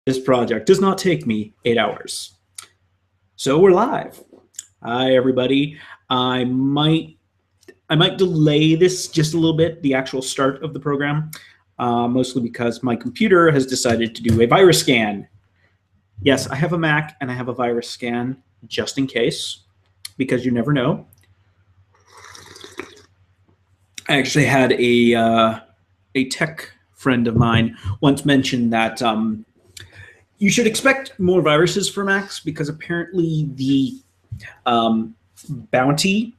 This project does not take me 8 hours. So we're live. Hi, everybody. I might delay this just a little bit, the actual start of the program, mostly because my computer has decided to do a virus scan. Yes, I have a Mac and I have a virus scan just in case, because you never know. I actually had a tech friend of mine once mentioned that you should expect more viruses for Macs because apparently the bounty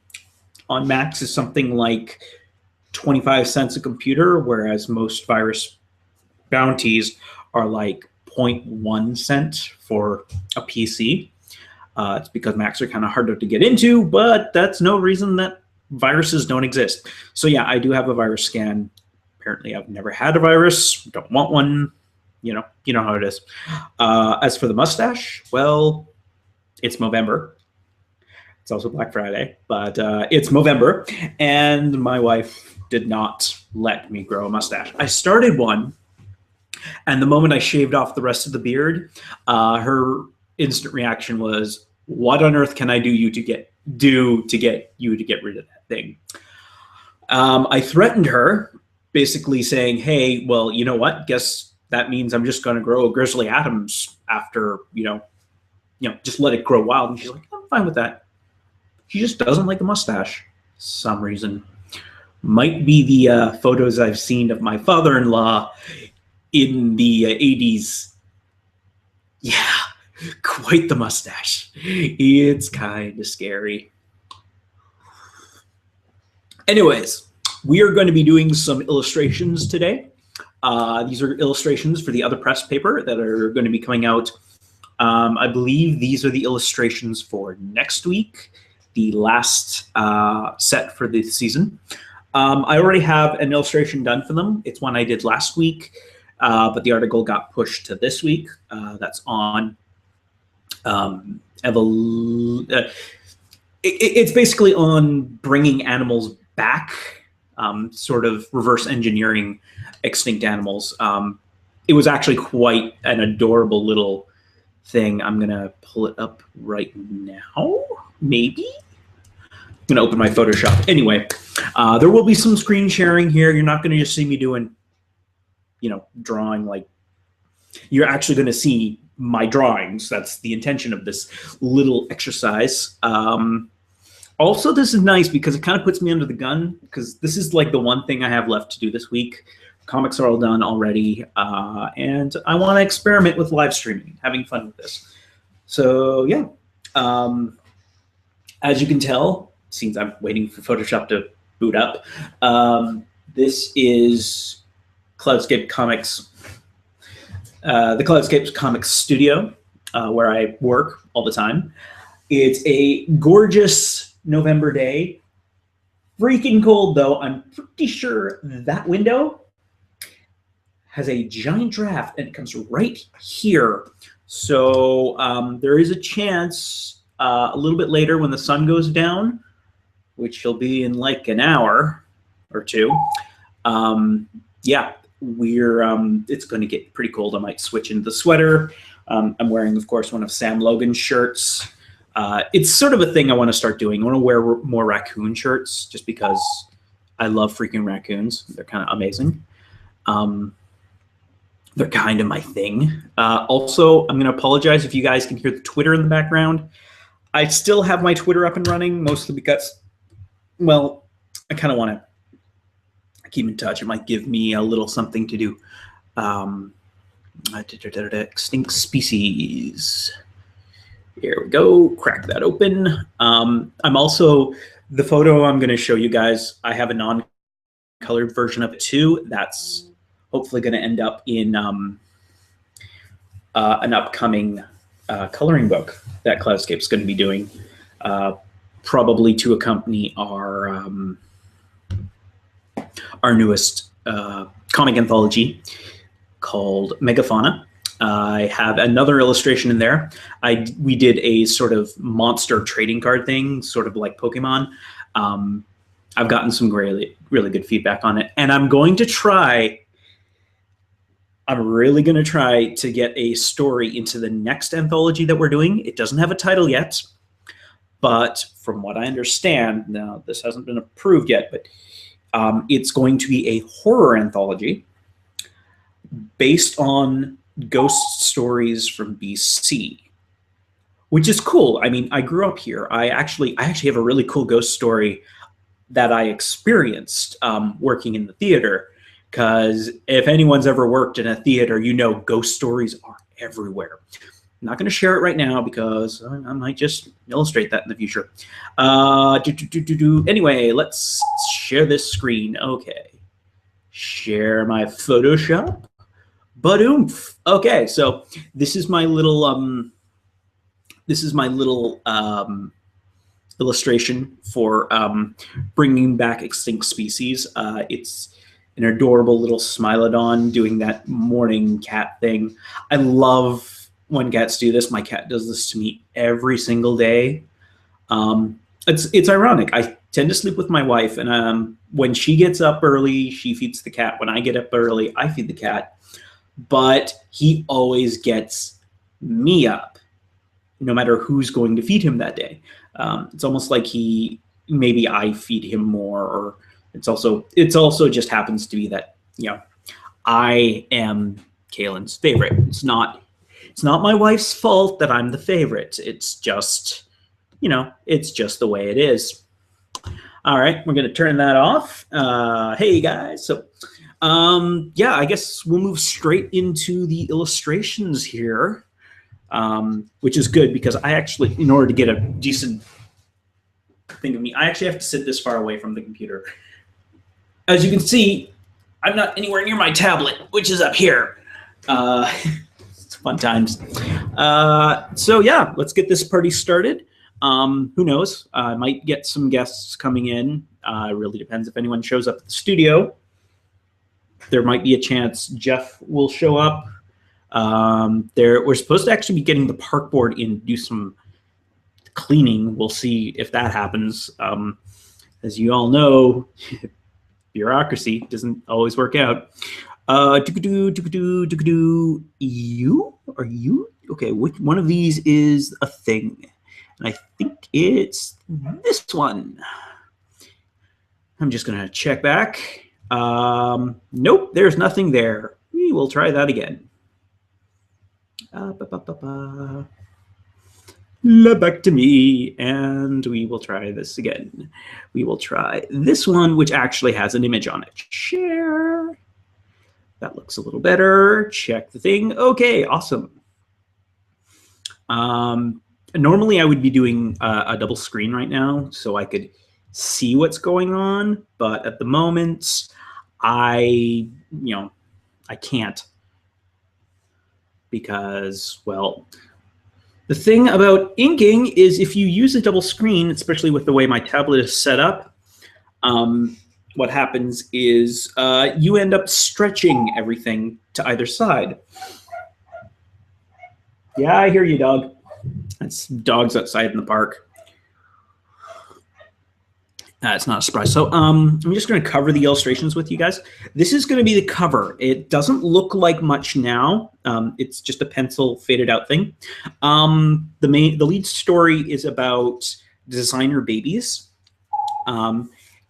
on Macs is something like 25 cents a computer, whereas most virus bounties are like 0.1 cent for a PC. It's because Macs are kind of harder to get into, but that's no reason that viruses don't exist. So yeah, I do have a virus scan. Apparently I've never had a virus, don't want one. You know how it is. As for the mustache, well, it's Movember. It's also Black Friday, but it's Movember, and my wife did not let me grow a mustache. I started one, and the moment I shaved off the rest of the beard, her instant reaction was, "What on earth can I do to get you to get rid of that thing?" I threatened her, basically saying, "Hey, well, you know what? Guess that means I'm just going to grow a Grizzly Adams after, just let it grow wild." And she's like, "I'm fine with that." She just doesn't like the mustache for some reason. Might be the photos I've seen of my father-in-law in the 80s. Yeah, quite the mustache. It's kind of scary. Anyways, we are going to be doing some illustrations today. These are illustrations for the other press paper that are going to be coming out. I believe these are the illustrations for next week, the last set for the season. I already have an illustration done for them. It's one I did last week, but the article got pushed to this week. That's on it's basically on bringing animals back, sort of reverse engineering extinct animals. It was actually quite an adorable little thing. I'm gonna pull it up right now, maybe. I'm gonna open my Photoshop. Anyway, there will be some screen sharing here. You're not gonna just see me doing, drawing like, you're actually gonna see my drawings. That's the intention of this little exercise. Also, this is nice because it kind of puts me under the gun because this is like the one thing I have left to do this week. Comics are all done already, and I want to experiment with live streaming, having fun with this. So yeah, as you can tell, since I'm waiting for Photoshop to boot up, this is Cloudscape Comics, the Cloudscape Comics studio, where I work all the time. It's a gorgeous November day. Freaking cold though. I'm pretty sure that window has a giant draft and it comes right here. So there is a chance a little bit later when the sun goes down, which will be in like an hour or two. Yeah, it's going to get pretty cold. I might switch into the sweater. I'm wearing, of course, one of Sam Logan's shirts. It's sort of a thing I want to start doing. I want to wear more raccoon shirts just because I love freaking raccoons. They're kind of amazing. They're kind of my thing. Also, I'm going to apologize if you guys can hear the Twitter in the background. I still have my Twitter up and running, mostly because, well, I kind of want to keep in touch. It might give me a little something to do. Extinct species. Here we go. Crack that open. I'm also, the photo I'm going to show you guys, I have a non-colored version of it too. That's hopefully going to end up in an upcoming coloring book that Cloudscape's going to be doing, probably to accompany our newest comic anthology called Megafauna. I have another illustration in there. We did a sort of monster trading card thing, sort of like Pokemon. I've gotten some really good feedback on it, and I'm going to try I'm really going to try to get a story into the next anthology that we're doing. It doesn't have a title yet, but from what I understand, now this hasn't been approved yet, but it's going to be a horror anthology based on ghost stories from BC, which is cool. I mean, I grew up here. I actually have a really cool ghost story that I experienced working in the theater. Because if anyone's ever worked in a theater, you know ghost stories are everywhere. I'm not going to share it right now because I might just illustrate that in the future. Anyway, let's share this screen. Okay. Share my Photoshop. Ba-doomf. Okay, so this is my little illustration for bringing back extinct species. It's an adorable little Smilodon doing that morning cat thing. I love when cats do this. My cat does this to me every single day. It's ironic. I tend to sleep with my wife, and when she gets up early, she feeds the cat. When I get up early, I feed the cat. But he always gets me up, no matter who's going to feed him that day. It's almost like maybe I feed him more, or it's also just happens to be that, you know, I am Kaylin's favorite. It's not my wife's fault that I'm the favorite. It's just, you know, it's just the way it is. All right, we're gonna turn that off. Hey guys, so yeah, I guess we'll move straight into the illustrations here, which is good because I actually, in order to get a decent thing of me, I actually have to sit this far away from the computer. As you can see, I'm not anywhere near my tablet, which is up here. It's fun times. So yeah, let's get this party started. Who knows? I might get some guests coming in. It really depends if anyone shows up at the studio. There might be a chance Jeff will show up. We're supposed to actually be getting the park board in to do some cleaning. We'll see if that happens. As you all know, bureaucracy doesn't always work out. You? Are you? Okay, which one of these is a thing? And I think it's this one. I'm just going to check back. Nope, there's nothing there. We will try that again. Back to me, and we will try this again. We will try this one, which actually has an image on it. Share. That looks a little better. Check the thing. Okay, awesome. Normally I would be doing a double screen right now so I could see what's going on, but at the moment I can't, because, well, the thing about inking is if you use a double screen, especially with the way my tablet is set up, what happens is you end up stretching everything to either side. Yeah, I hear you, dog. That's dogs outside in the park. It's not a surprise. So I'm just going to cover the illustrations with you guys. This is going to be the cover. It doesn't look like much now. It's just a pencil faded out thing. The lead story is about designer babies.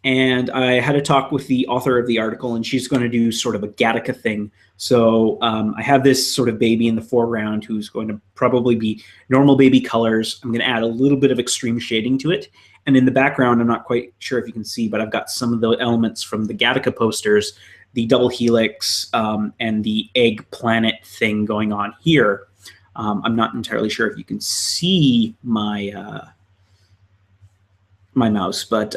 And I had a talk with the author of the article, and she's going to do sort of a Gattaca thing. So I have this sort of baby in the foreground who's going to probably be normal baby colors. I'm going to add a little bit of extreme shading to it. And in the background, I'm not quite sure if you can see, but I've got some of the elements from the Gattaca posters, the double helix, and the egg planet thing going on here. I'm not entirely sure if you can see my my mouse, but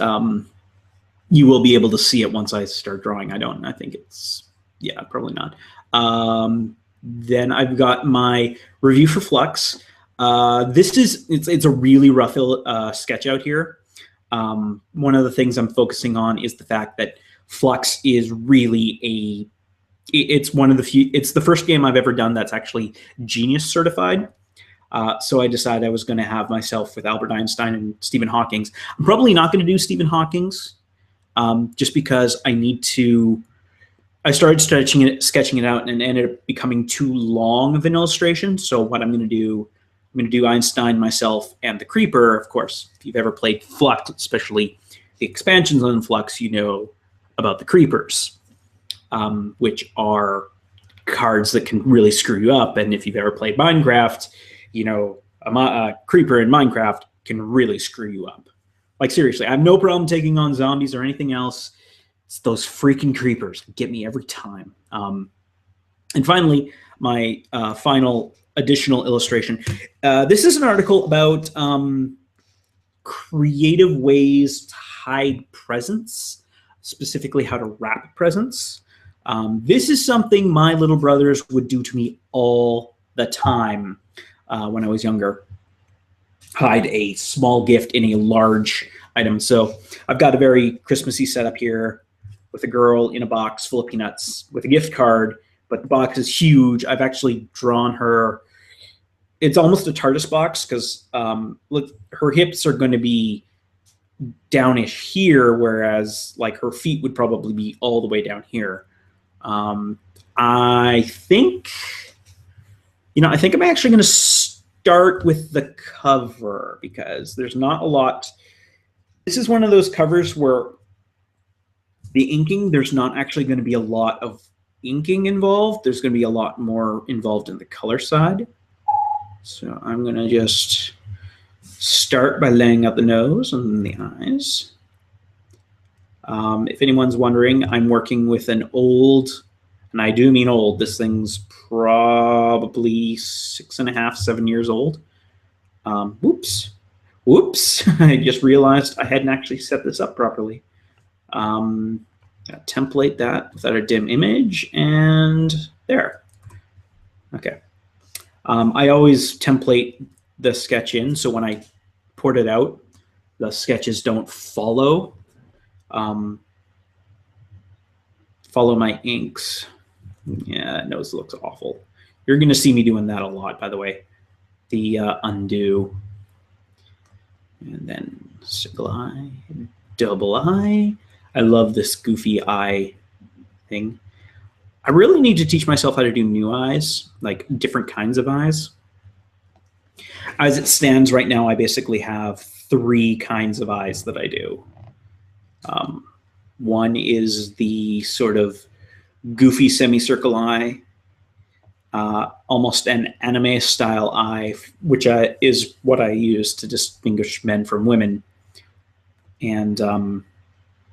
you will be able to see it once I start drawing. I think it's, yeah, probably not. Then I've got my review for Flux. It's a really rough sketch out here. One of the things I'm focusing on is the fact that Flux is really it's the first game I've ever done that's actually Genius certified. So I decided I was going to have myself with Albert Einstein and Stephen Hawking. I'm probably not going to do Stephen Hawking, just because I need to I started sketching it out, and it ended up becoming too long of an illustration. So what I'm going to do, I'm going to do Einstein, myself, and the Creeper. Of course, if you've ever played Flux, especially the expansions on Flux, you know about the Creepers, which are cards that can really screw you up. And if you've ever played Minecraft, you know a Creeper in Minecraft can really screw you up. Like, seriously, I have no problem taking on zombies or anything else. It's those freaking Creepers get me every time. And finally, my final additional illustration. This is an article about creative ways to hide presents, specifically how to wrap presents. This is something my little brothers would do to me all the time when I was younger. Hide a small gift in a large item. So I've got a very Christmassy setup here with a girl in a box full of peanuts with a gift card, but the box is huge. I've actually drawn her. It's almost a TARDIS box because look, her hips are going to be downish here, whereas like her feet would probably be all the way down here. I think I'm actually going to start with the cover because there's not a lot. This is one of those covers where the inking, there's not actually going to be a lot of inking involved. There's going to be a lot more involved in the color side. So I'm going to just start by laying out the nose and the eyes. If anyone's wondering, I'm working with an old, and I do mean old, this thing's probably 6.5, 7 years old. Whoops. I just realized I hadn't actually set this up properly. Template that without a dim image, and there. Okay. I always template the sketch in, so when I port it out, the sketches don't follow my inks. Yeah, that nose looks awful. You're going to see me doing that a lot, by the way. The undo. And then single eye, double eye. I love this goofy eye thing. I really need to teach myself how to do new eyes, like different kinds of eyes. As it stands right now, I basically have 3 kinds of eyes that I do. One is the sort of goofy semicircle eye, almost an anime style eye, which is what I use to distinguish men from women. And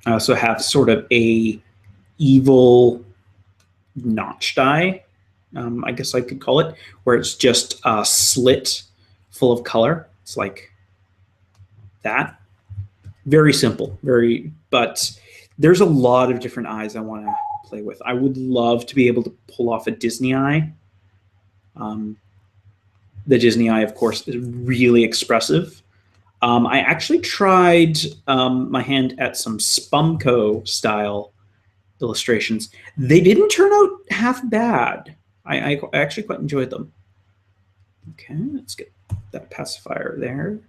I also have sort of a evil notched eye, I guess I could call it, where it's just a slit full of color. It's like that. Very simple, but there's a lot of different eyes I want to play with. I would love to be able to pull off a Disney eye. The Disney eye, of course, is really expressive. I actually tried my hand at some Spumco style illustrations. They didn't turn out half bad. I actually quite enjoyed them. Okay, let's get that pacifier there.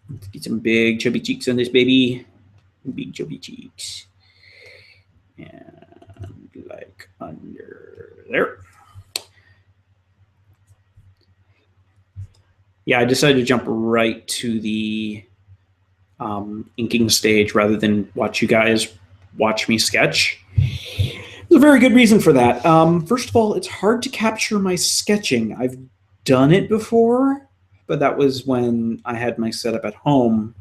Let's get some big chubby cheeks on this baby. Big chubby cheeks. And like under there. Yeah, I decided to jump right to the inking stage rather than watch you guys watch me sketch. There's a very good reason for that. First of all, it's hard to capture my sketching. I've done it before, but that was when I had my setup at home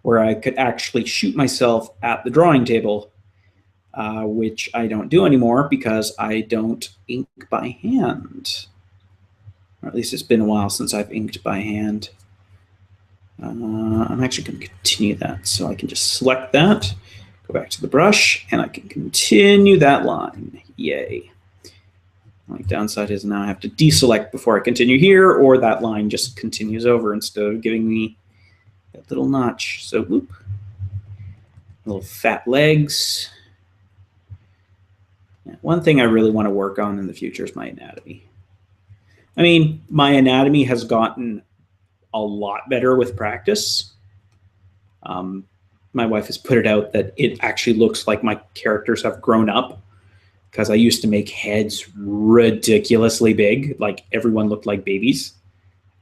where I could actually shoot myself at the drawing table, which I don't do anymore because I don't ink by hand. Or at least it's been a while since I've inked by hand. I'm actually going to continue that. So I can just select that, go back to the brush, and I can continue that line. Yay. The only downside is now I have to deselect before I continue here, or that line just continues over instead of giving me that little notch. So, whoop. Little fat legs. Yeah, one thing I really want to work on in the future is my anatomy. I mean, my anatomy has gotten a lot better with practice. my wife has put it out that it actually looks like my characters have grown up, because I used to make heads ridiculously big, like everyone looked like babies,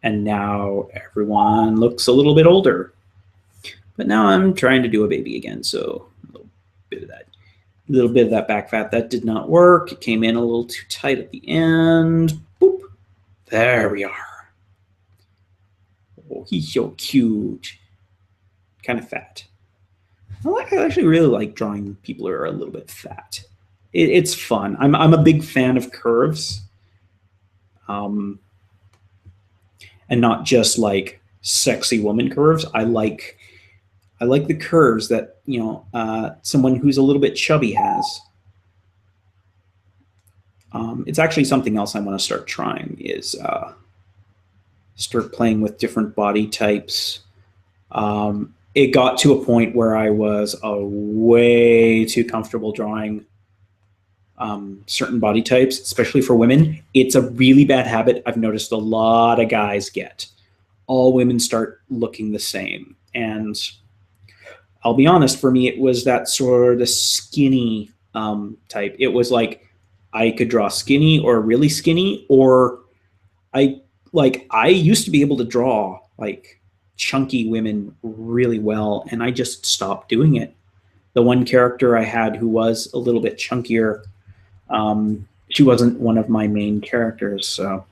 and now everyone looks a little bit older. But now I'm trying to do a baby again, so a little bit of that back fat. That did not work. It came in a little too tight at the end. Boop. There we are. Oh, he's so cute. Kind of fat. I actually really like drawing people who are a little bit fat. It's fun. I'm a big fan of curves, and not just like sexy woman curves. I like the curves that someone who's a little bit chubby has. It's actually something else I want to start trying, is start playing with different body types. It got to a point where I was way too comfortable drawing certain body types, especially for women. It's a really bad habit I've noticed a lot of guys get. All women start looking the same. And I'll be honest, for me, it was that sort of skinny type. It was like I could draw skinny or really skinny, or I used to be able to draw like chunky women really well, and I just stopped doing it. The one character I had who was a little bit chunkier, she wasn't one of my main characters. So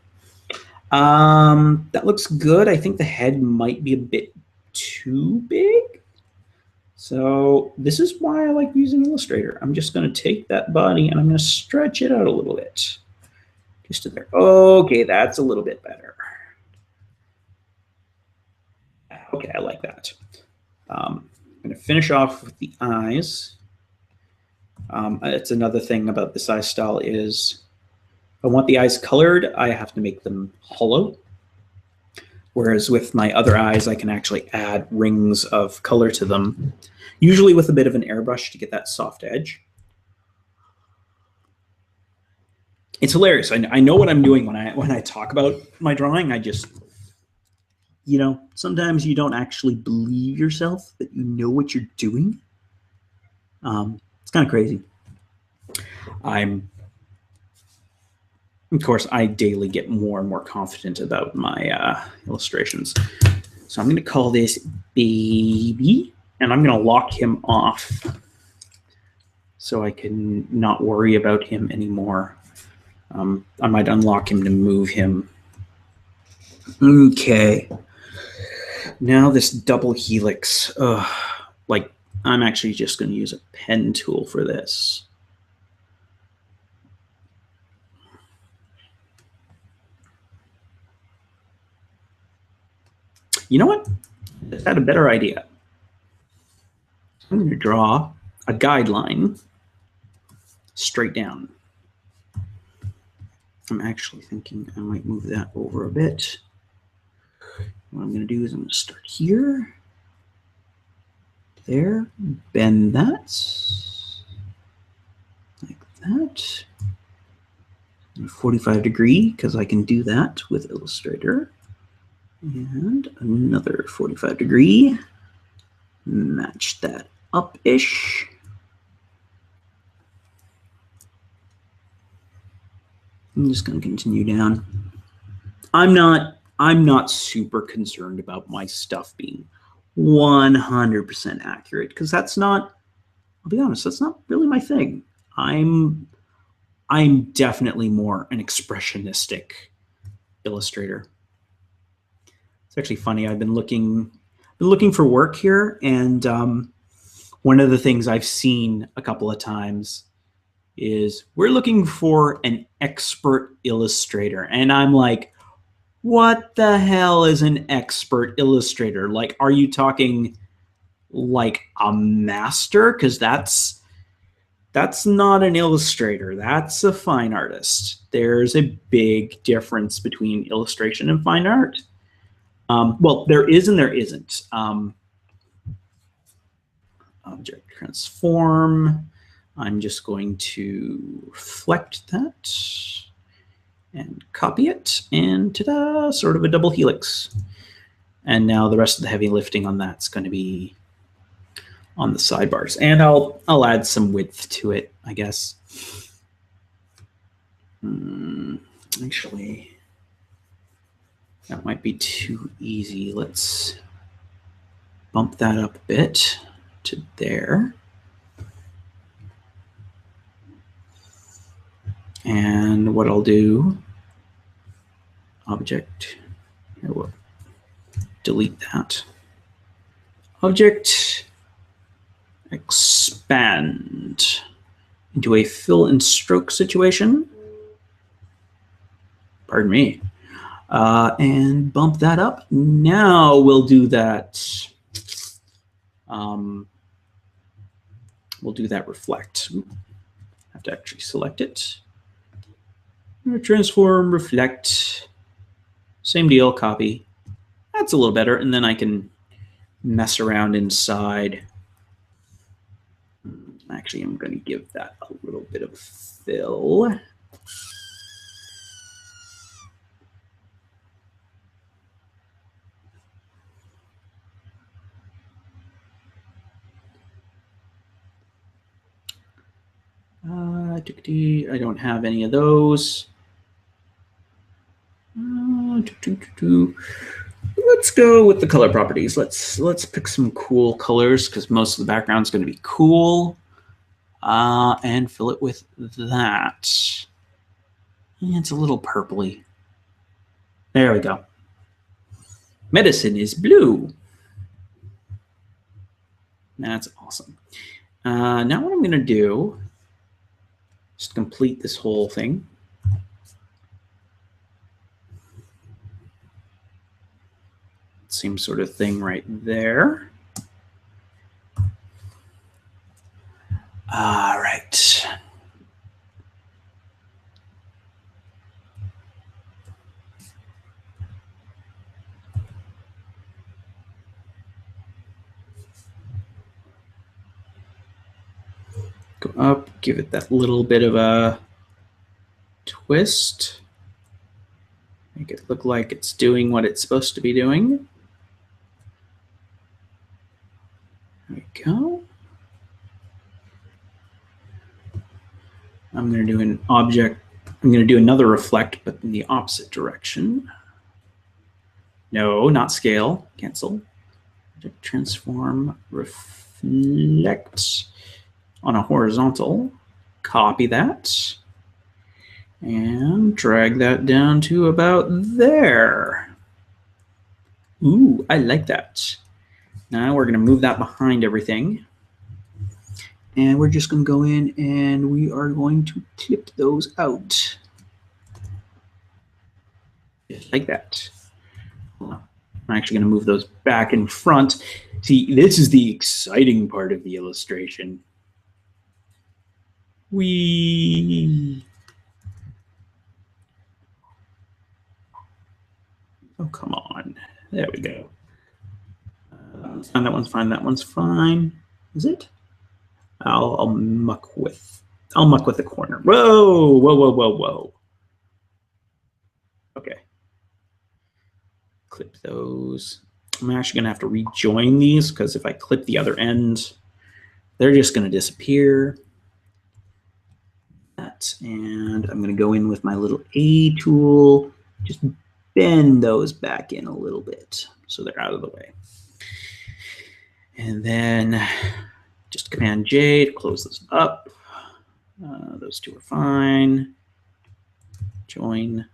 that looks good. I think the head might be a bit too big. So this is why I like using Illustrator. I'm just going to take that body and I'm going to stretch it out a little bit. Just to there. Okay, that's a little bit better. Okay, I like that. I'm going to finish off with the eyes. It's another thing about this eye style is if I want the eyes colored, I have to make them hollow. Whereas with my other eyes, I can actually add rings of color to them, usually with a bit of an airbrush to get that soft edge. It's hilarious. I know what I'm doing when I talk about my drawing. I just, sometimes you don't actually believe yourself that you know what you're doing. It's kind of crazy. Of course, I daily get more and more confident about my illustrations. So I'm going to call this Baby, and I'm going to lock him off so I can not worry about him anymore. I might unlock him to move him. Okay. Now this double helix. I'm actually just going to use a pen tool for this. You know what? I just had a better idea. I'm going to draw a guideline straight down. I'm actually thinking I might move that over a bit. What I'm going to do is I'm going to start here, there, bend that, like that, 45 degree, because I can do that with Illustrator. And another 45 degree, match that up-ish. I'm just going to continue down. I'm not super concerned about my stuff being 100% accurate, because that's not, I'll be honest, that's not really my thing. I'm definitely more an expressionistic illustrator. It's actually funny. I've been looking for work here, and one of the things I've seen a couple of times is we're looking for an expert illustrator, and I'm like, what the hell is an expert illustrator? Like, are you talking like a master? Because that's not an illustrator. That's a fine artist. There's a big difference between illustration and fine art. Well, there is and there isn't. Object transform. I'm just going to reflect that and copy it, and ta-da, sort of a double helix. And now the rest of the heavy lifting on that's going to be on the sidebars. And I'll add some width to it, I guess. Actually, that might be too easy. Let's bump that up a bit to there. And what I'll do, object, I will delete that. Object, expand into a fill and stroke situation. Pardon me. And bump that up. Now we'll do that. We'll do that reflect. Have to actually select it. Transform, reflect. Same deal, copy. That's a little better. And then I can mess around inside. Actually, I'm going to give that a little bit of fill. I don't have any of those. Let's go with the color properties. Let's pick some cool colors because most of the background is going to be cool. And fill it with that. It's a little purpley. There we go. Medicine is blue. That's awesome. Now what I'm going to do is complete this whole thing. Same sort of thing right there. All right. Go up, give it that little bit of a twist. Make it look like it's doing what it's supposed to be doing. There we go. I'm going to do an object. I'm going to do another reflect, but in the opposite direction. No, not scale. Cancel. Transform, reflect on a horizontal. Copy that. And drag that down to about there. Ooh, I like that. Now we're going to move that behind everything. And we're just going to go in and we are going to clip those out. Just like that. I'm actually going to move those back in front. See, this is the exciting part of the illustration. Oh, come on. There we go. That one's fine. That one's fine. Is it? I'll muck with the corner. Whoa, whoa, whoa, whoa, whoa. Okay. Clip those. I'm actually gonna have to rejoin these because if I clip the other end, they're just gonna disappear. And I'm gonna go in with my little A tool, just bend those back in a little bit so they're out of the way. And then just Command J to close this up. Those two are fine. Join,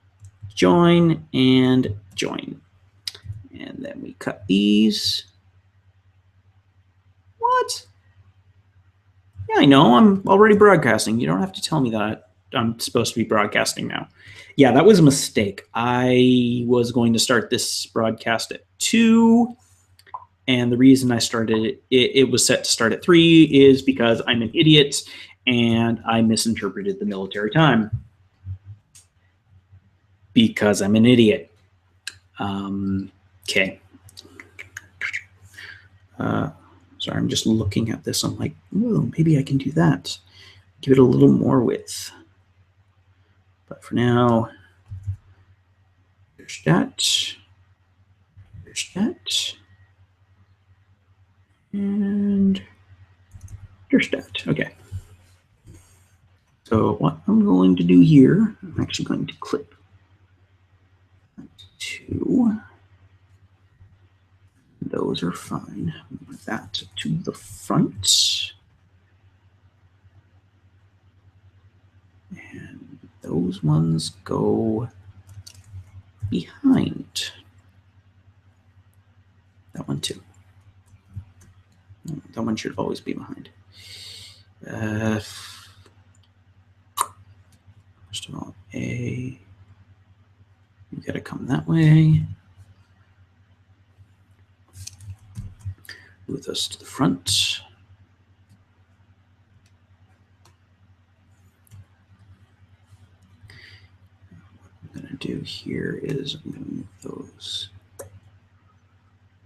join, and join. And then we cut these. What? Yeah, I know. I'm already broadcasting. You don't have to tell me that I'm supposed to be broadcasting now. Yeah, that was a mistake. I was going to start this broadcast at 2. And the reason I started it was set to start at 3 is because I'm an idiot and I misinterpreted the military time. Because I'm an idiot. Okay. Sorry, I'm just looking at this. I'm like, whoa, maybe I can do that. Give it a little more width. But for now, there's that. There's that. And stat. Okay. So what I'm going to do here, I'm actually going to clip 2. Those are fine. Move that to the front. And those ones go behind. That one too. That one should always be behind. First of all, you got to come that way. Move us to the front. What I'm going to do here is I'm going to move those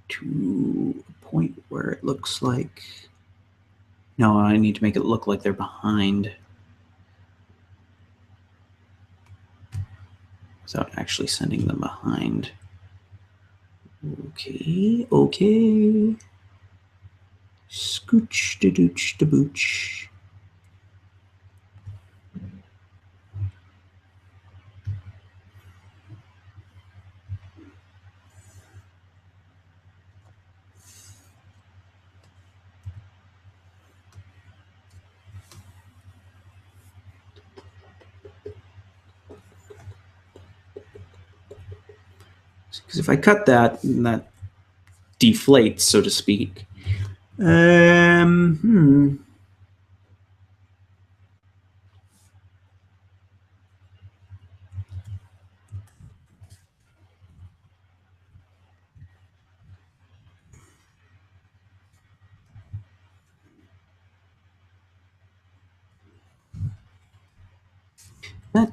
to a point where it looks like, no, I need to make it look like they're behind without actually sending them behind. Okay. Scooch da dooch da booch. Because if I cut that, that deflates, so to speak. That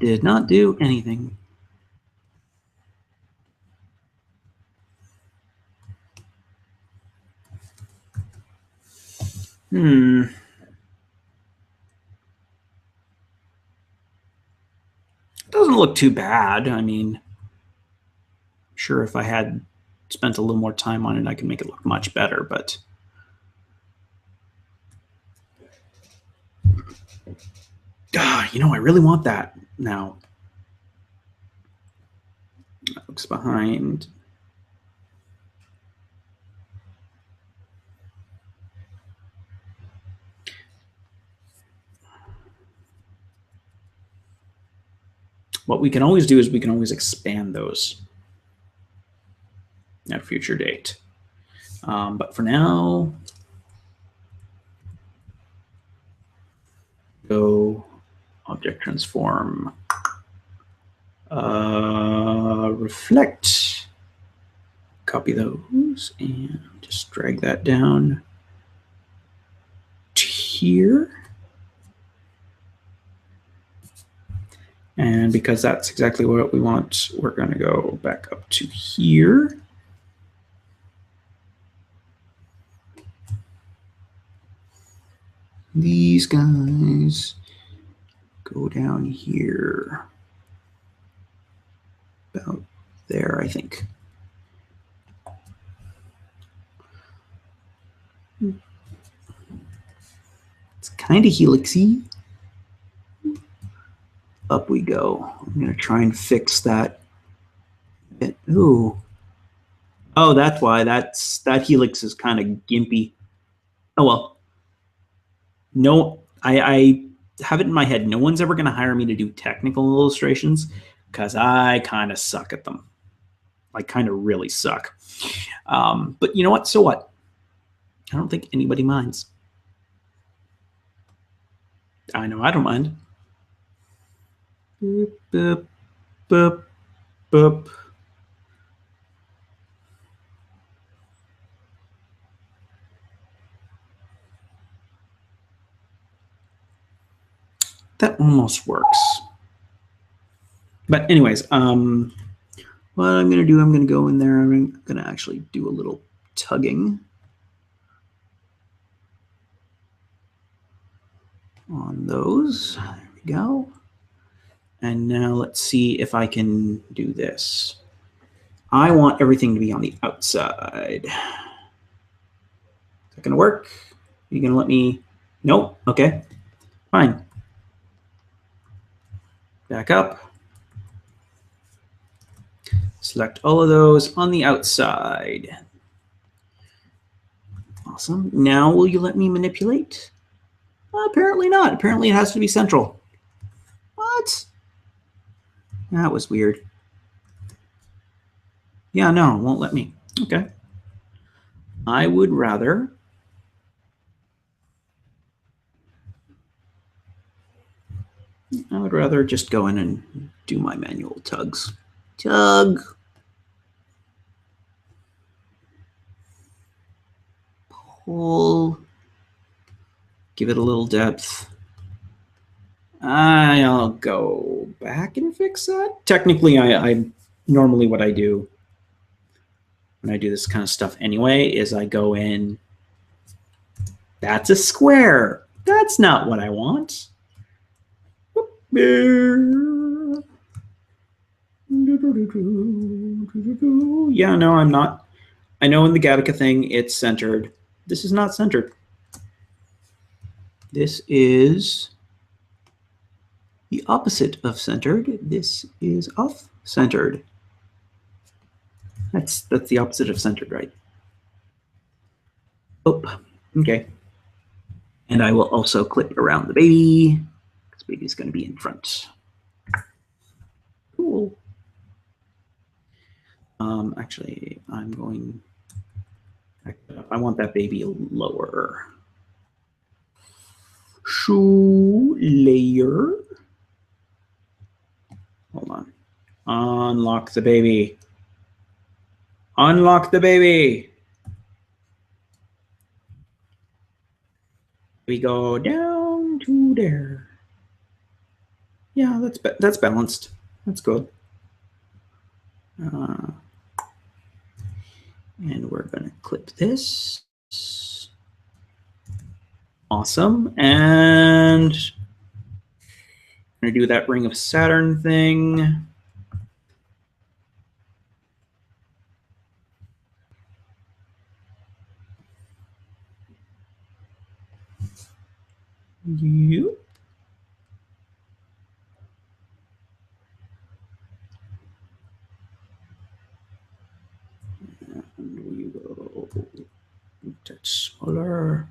did not do anything. Doesn't look too bad. I mean, sure, if I had spent a little more time on it, I could make it look much better, but you know, I really want that now. That looks behind. What we can always do is we can always expand those at a future date. But for now, go object transform, reflect, copy those, and just drag that down to here. And because that's exactly what we want, we're going to go back up to here. These guys go down here. About there, I think. It's kind of helixy. Up we go. I'm going to try and fix that. Ooh. Oh, that's why. That helix is kind of gimpy. Oh, well. No, I have it in my head. No one's ever going to hire me to do technical illustrations because I kind of suck at them. I kind of really suck. But you know what? So what? I don't think anybody minds. I know I don't mind. Boop, boop, boop, boop. That almost works. But anyways, what I'm going to do, I'm going to go in there. I'm going to actually do a little tugging on those. There we go. And now let's see if I can do this. I want everything to be on the outside. Is that going to work? Are you going to let me Nope. Okay. Fine. Back up. Select all of those on the outside. Awesome. Now will you let me manipulate? Apparently not. Apparently it has to be central. What? That was weird. Yeah, no, it won't let me. Okay. I would rather just go in and do my manual tugs. Tug. Pull. Give it a little depth. I'll go back and fix that. Technically, I normally what I do when I do this kind of stuff anyway is I go in. That's a square. That's not what I want. Yeah, no, I'm not. I know in the Gattaca thing it's centered. This is not centered. This is the opposite of centered. This is off-centered. That's the opposite of centered, right? Oh, okay. And I will also clip around the baby, because baby's going to be in front. Cool. Actually, I'm going. I want that baby lower. Shoe layer. Hold on. Unlock the baby. Unlock the baby. We go down to there. Yeah, that's balanced. That's good. And we're going to clip this. Awesome. And I'm going to do that Ring of Saturn thing. You. And we go touch smaller.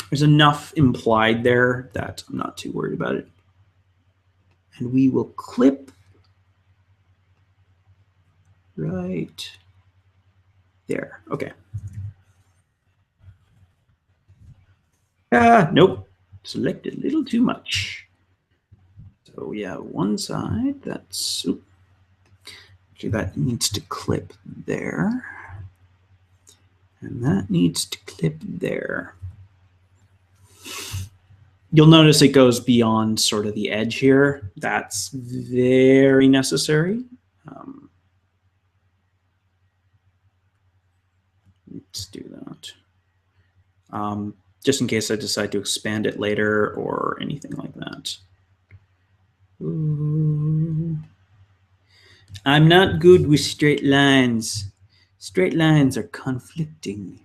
There's enough implied there that I'm not too worried about it. And we will clip right there. Okay. Nope. Selected a little too much. So yeah, one side, that's, actually that needs to clip there. And that needs to clip there. You'll notice it goes beyond sort of the edge here. That's very necessary. Let's do that. Just in case I decide to expand it later or anything like that. Ooh. I'm not good with straight lines. Straight lines are conflicting.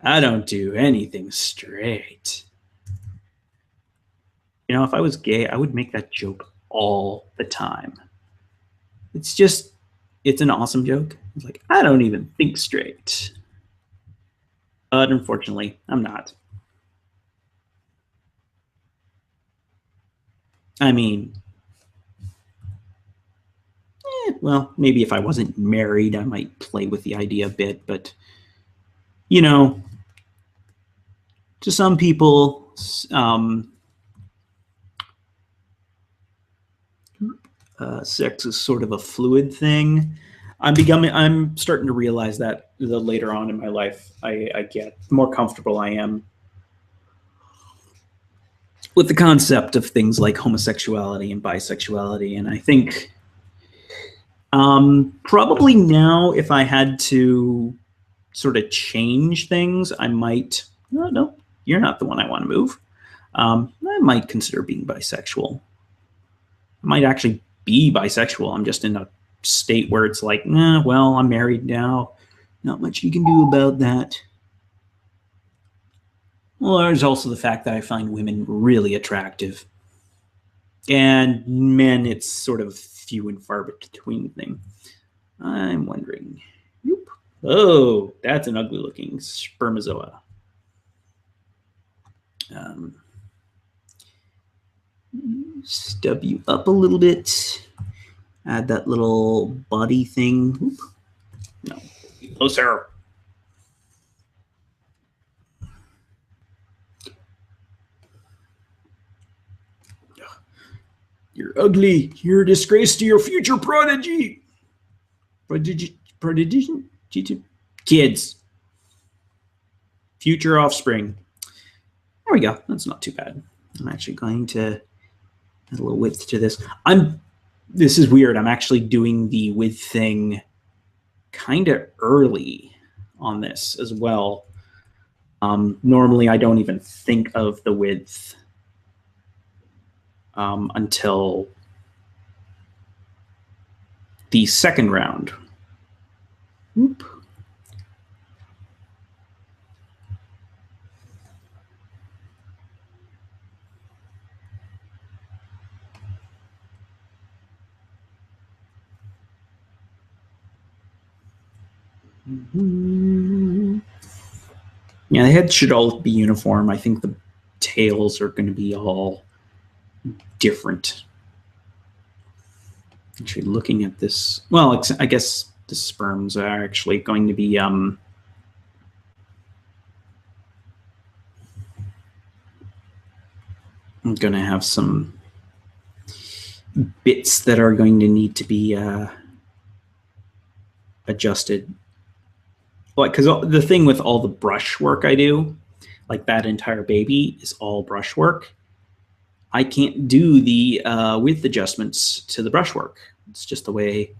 I don't do anything straight. You know, if I was gay, I would make that joke all the time. It's just, it's an awesome joke. It's like, I don't even think straight. But unfortunately, I'm not. I mean, well, maybe if I wasn't married, I might play with the idea a bit, but, you know, to some people, sex is sort of a fluid thing. I'm starting to realize that the later on in my life I get, the more comfortable I am with the concept of things like homosexuality and bisexuality. And I think probably now, if I had to sort of change things, I might, no, you're not the one I want to move. I might consider being bisexual. I might actually be bisexual. I'm just in a state where it's like, nah, well, I'm married now. Not much you can do about that. Well, there's also the fact that I find women really attractive. And men, it's sort of few and far between thing. I'm wondering. Whoop. Oh, that's an ugly looking spermazoa. Stub you up a little bit. Add that little body thing. Whoop. No, closer. You're ugly. You're a disgrace to your future prodigy. Prodigy? Kids. Future offspring. There we go. That's not too bad. I'm actually going to add a little width to this. This is weird. I'm actually doing the width thing kind of early on this as well. Normally, I don't even think of the width until the second round. Whoop. Yeah, the heads should all be uniform. I think the tails are going to be all different. Actually, looking at this, well, I guess the sperms are actually going to be I'm going to have some bits that are going to need to be adjusted. Like, because the thing with all the brush work I do, like that entire baby is all brush work. I can't do the width adjustments to the brushwork. It's just the way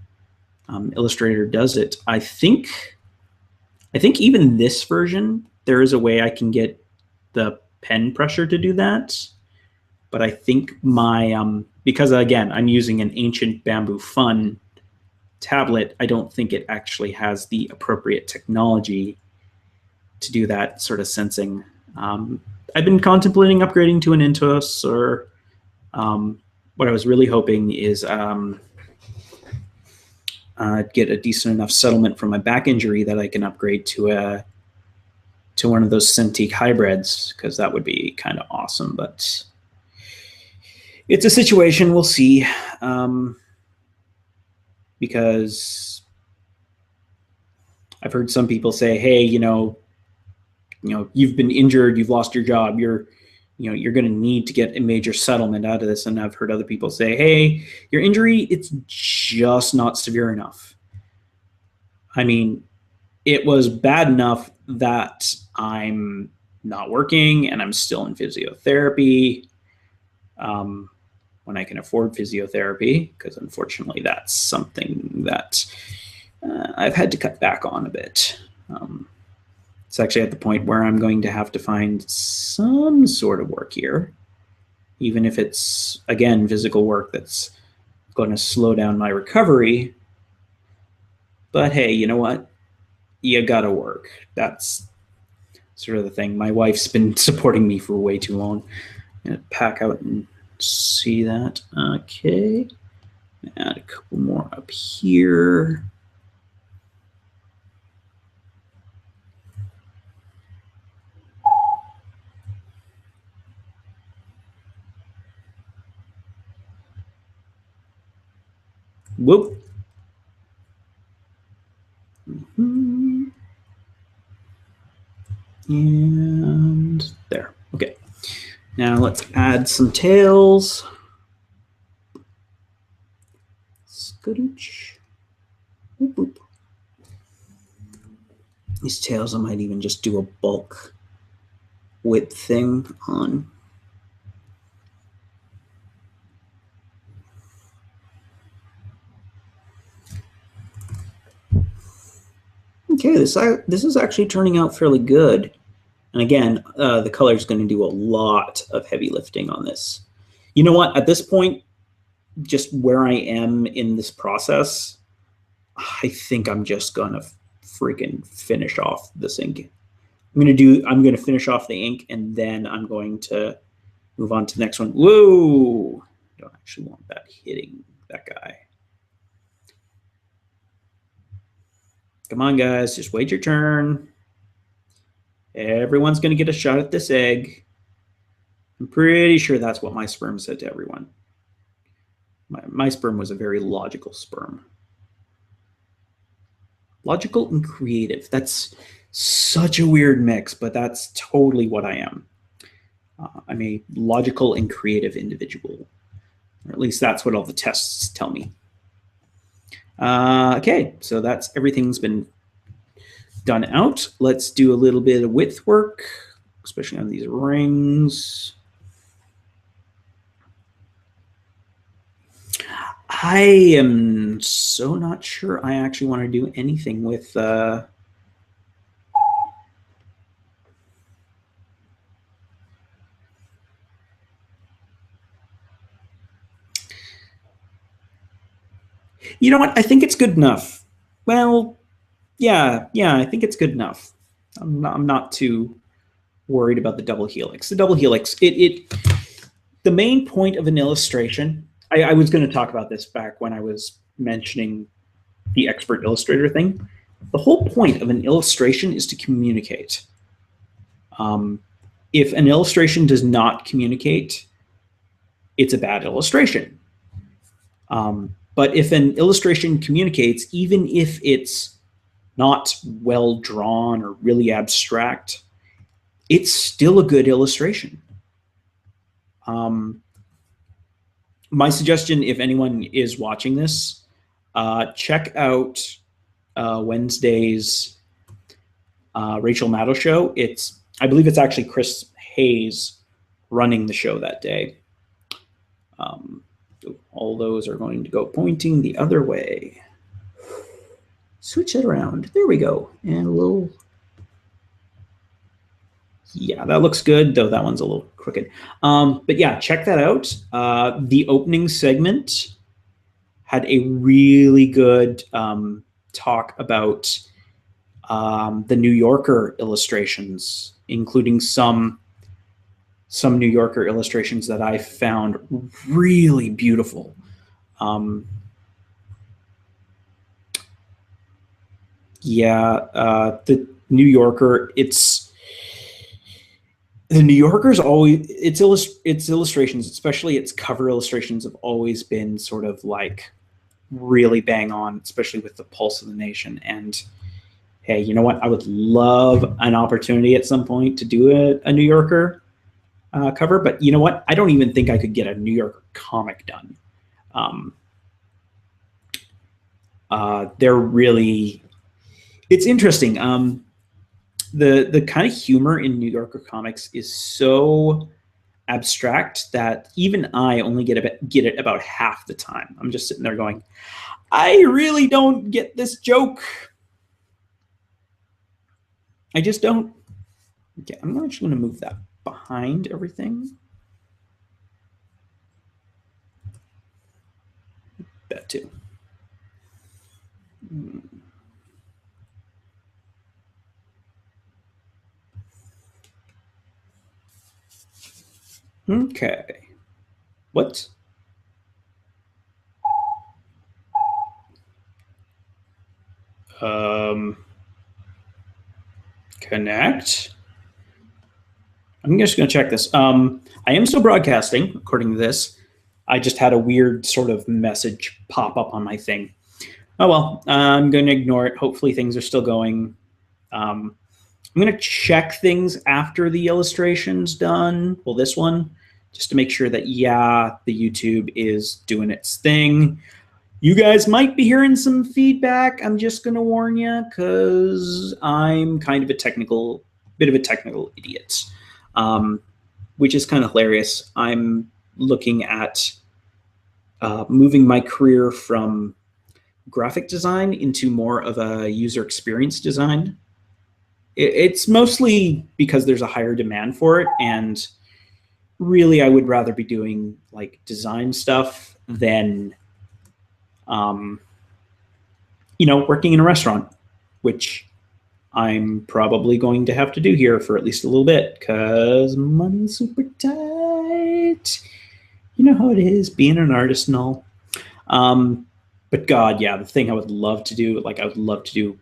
Illustrator does it. I think even this version, there is a way I can get the pen pressure to do that. But I think my, because again, I'm using an Ancient Bamboo Fun tablet, I don't think it actually has the appropriate technology to do that sort of sensing. I've been contemplating upgrading to an Intuos, or what I was really hoping is get a decent enough settlement from my back injury that I can upgrade to one of those Cintiq hybrids, because that would be kind of awesome. But it's a situation, we'll see, because I've heard some people say, hey, you've been injured, you've lost your job, you're going to need to get a major settlement out of this. And I've heard other people say, hey, your injury, it's just not severe enough. I mean, it was bad enough that I'm not working and I'm still in physiotherapy when I can afford physiotherapy, because unfortunately that's something that I've had to cut back on a bit. It's actually at the point where I'm going to have to find some sort of work here, even if it's, again, physical work that's going to slow down my recovery. But hey, you know what? You gotta work. That's sort of the thing. My wife's been supporting me for way too long. I'm gonna pack out and see that. Okay. Add a couple more up here. Whoop. And there. Okay. Now let's add some tails. Scooch. Boop, boop. These tails, I might even just do a bulk width thing on. Okay, this is actually turning out fairly good. And again, the color is going to do a lot of heavy lifting on this. You know what? At this point, just where I am in this process, I think I'm just gonna freaking finish off this ink. I'm gonna finish off the ink, and then I'm going to move on to the next one. Whoa! I don't actually want that hitting that guy. Come on, guys, just wait your turn. Everyone's gonna get a shot at this egg. I'm pretty sure that's what my sperm said to everyone. My sperm was a very logical sperm. Logical and creative. That's such a weird mix, but that's totally what I am. I'm a logical and creative individual, or at least that's what all the tests tell me. Okay, so that's everything's been done out. Let's do a little bit of width work, especially on these rings. I am so not sure I actually want to do anything with you know what? I think it's good enough. Well, yeah, I think it's good enough. I'm not too worried about the double helix. The double helix, the main point of an illustration, I was going to talk about this back when I was mentioning the expert illustrator thing. The whole point of an illustration is to communicate. If an illustration does not communicate, it's a bad illustration. But if an illustration communicates, even if it's not well drawn or really abstract, it's still a good illustration. My suggestion, if anyone is watching this, check out Wednesday's Rachel Maddow show. I believe it's actually Chris Hayes running the show that day. All those are going to go pointing the other way. Switch it around. There we go. And a little... Yeah, that looks good, though that one's a little crooked. But yeah, check that out. The opening segment had a really good talk about the New Yorker illustrations, including some New Yorker illustrations that I found really beautiful. The New Yorker, the New Yorker's always, its illustrations, especially its cover illustrations, have always been sort of like really bang on, especially with the Pulse of the Nation. And hey, you know what? I would love an opportunity at some point to do a New Yorker cover, but you know what? I don't even think I could get a New Yorker comic done. They're really, it's interesting. The kind of humor in New Yorker comics is so abstract that even I only get it about half the time. I'm just sitting there going, I really don't get this joke. I just don't. Okay, I'm actually going to move that behind everything. That too. Okay. What? Connect. I'm just going to check this. I am still broadcasting, according to this. I just had a weird sort of message pop up on my thing. Oh, well, I'm going to ignore it. Hopefully things are still going. I'm going to check things after the illustration's done. Well, this one, just to make sure that, yeah, the YouTube is doing its thing. You guys might be hearing some feedback. I'm just going to warn you because I'm kind of a bit of a technical idiot, which is kind of hilarious. I'm looking at moving my career from graphic design into more of a user experience design. It's mostly because there's a higher demand for it, and really I would rather be doing like design stuff than working in a restaurant, which I'm probably going to have to do here for at least a little bit because money's super tight. You know how it is being an artist and all. But God, yeah, the thing I would love to do, like I would love to do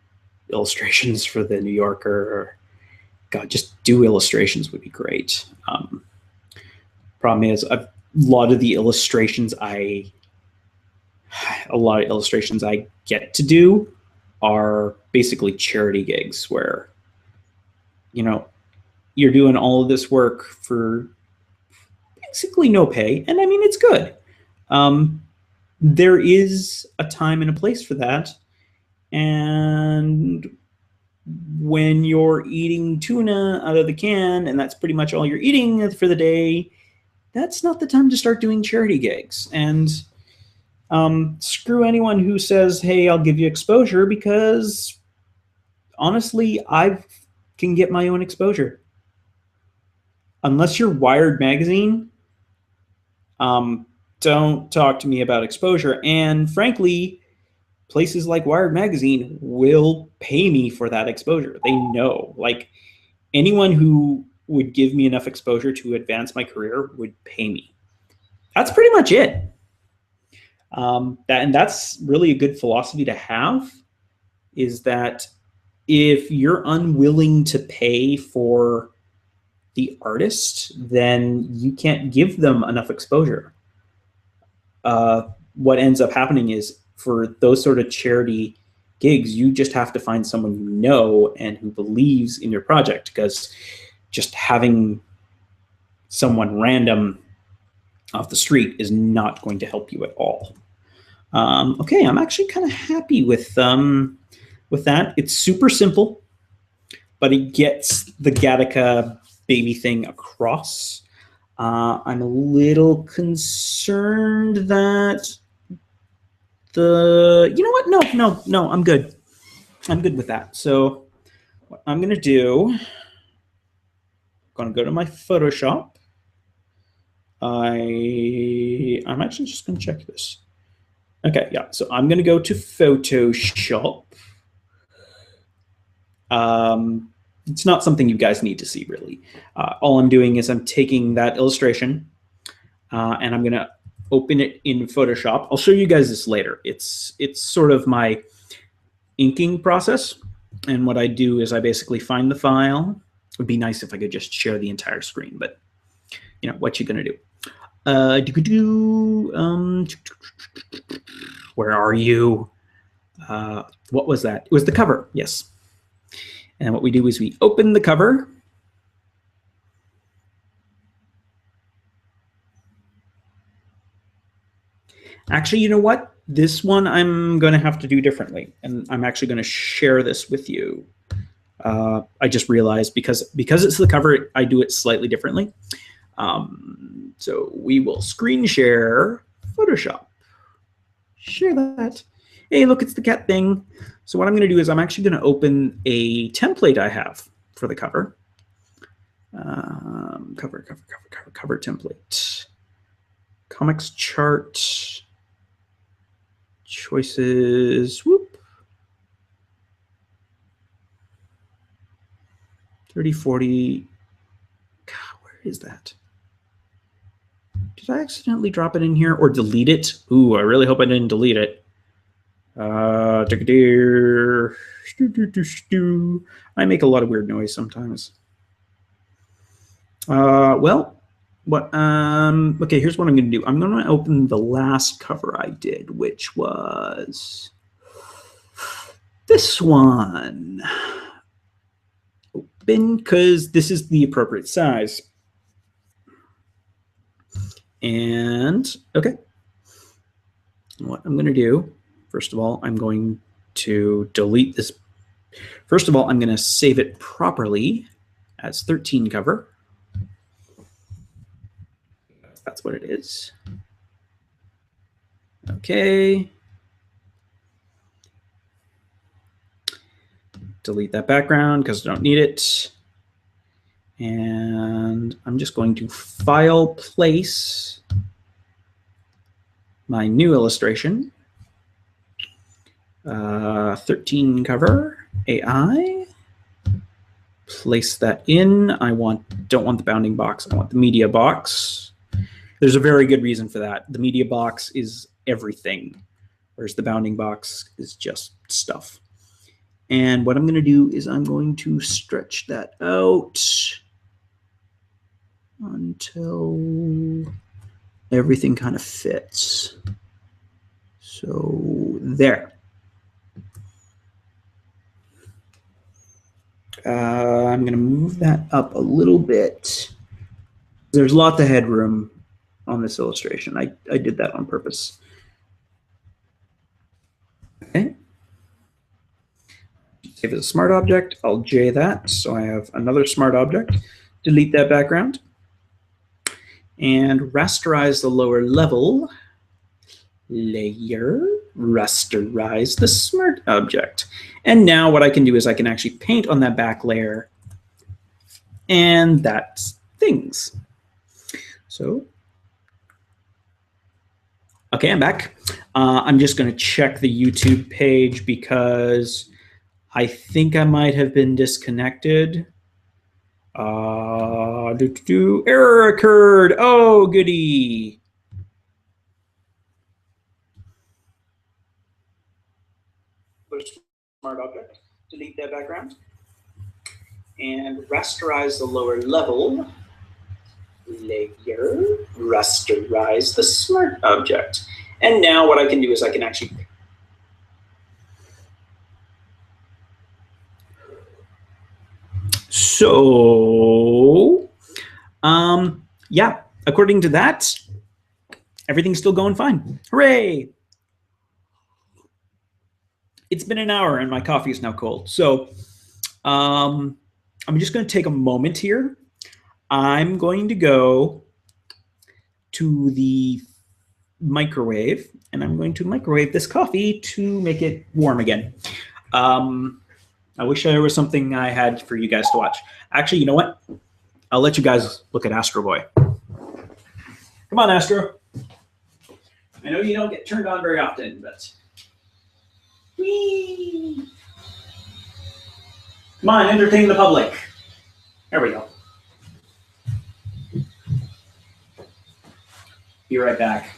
illustrations for the New Yorker. Or, God, just do illustrations would be great. Problem is, a lot of illustrations I get to do are basically charity gigs where, you're doing all of this work for basically no pay. And I mean, it's good. There is a time and a place for that. And when you're eating tuna out of the can and that's pretty much all you're eating for the day, that's not the time to start doing charity gigs. And screw anyone who says, hey, I'll give you exposure, because honestly, I can get my own exposure. Unless you're Wired Magazine, don't talk to me about exposure. And frankly, places like Wired Magazine will pay me for that exposure. They know, like, anyone who would give me enough exposure to advance my career would pay me. That's pretty much it. And that's really a good philosophy to have, is that if you're unwilling to pay for the artist, then you can't give them enough exposure. What ends up happening is, for those sort of charity gigs, you just have to find someone you know and who believes in your project, because just having someone random off the street is not going to help you at all. Okay, I'm actually kind of happy with that. It's super simple, but it gets the Gattaca baby thing across. I'm a little concerned that you know what? No, I'm good. I'm good with that. So what I'm going to do, I'm going to go to my Photoshop. I'm actually just going to check this. Okay, yeah. So I'm going to go to Photoshop. It's not something you guys need to see, really. All I'm doing is I'm taking that illustration and I'm going to open it in Photoshop. I'll show you guys this later. It's sort of my inking process. And what I do is I basically find the file. It would be nice if I could just share the entire screen, but what you going to do? Where are you? What was that? It was the cover, yes. And what we do is we open the cover. Actually, you know what? This one I'm going to have to do differently, and I'm actually going to share this with you. I just realized because it's the cover, I do it slightly differently. So we will screen share Photoshop. Share that. Hey, look, it's the cat thing. So what I'm going to do is I'm actually going to open a template I have for the cover. Cover template. Comics chart. Choices. Whoop. 30, 40. God, where is that? Did I accidentally drop it in here or delete it? Ooh, I really hope I didn't delete it. I make a lot of weird noise sometimes. Well, okay, here's what I'm going to do. I'm going to open the last cover I did, which was this one. Open, because this is the appropriate size. And, okay. What I'm going to do, first of all, I'm going to delete this. First of all, I'm going to save it properly as 13 cover. That's what it is. Okay. Delete that background because I don't need it. And I'm just going to file place my new illustration. 13 cover, AI. Place that in. Don't want the bounding box. I want the media box. There's a very good reason for that. The media box is everything, whereas the bounding box is just stuff. And what I'm going to do is I'm going to stretch that out until everything kind of fits. So there. I'm going to move that up a little bit. There's lots of headroom on this illustration. I did that on purpose. Okay. Save as a smart object. I'll J that. So I have another smart object. Delete that background. And rasterize the lower level. Layer. Rasterize the smart object. And now what I can do is I can actually paint on that back layer. And that's things. So, okay, I'm back. I'm just going to check the YouTube page because I think I might have been disconnected. Error occurred. Oh, goody. Smart object. Delete that background. And rasterize the lower level. Layer. Rasterize the smart object. And now what I can do is I can actually yeah, according to that, everything's still going fine. Hooray! It's been an hour and my coffee is now cold. So I'm just going to take a moment here. I'm going to go to the microwave and I'm going to microwave this coffee to make it warm again. I wish there was something I had for you guys to watch. Actually, you know what? I'll let you guys look at Astro Boy. Come on, Astro. I know you don't get turned on very often, but... Whee! Come on, entertain the public. There we go. Be right back.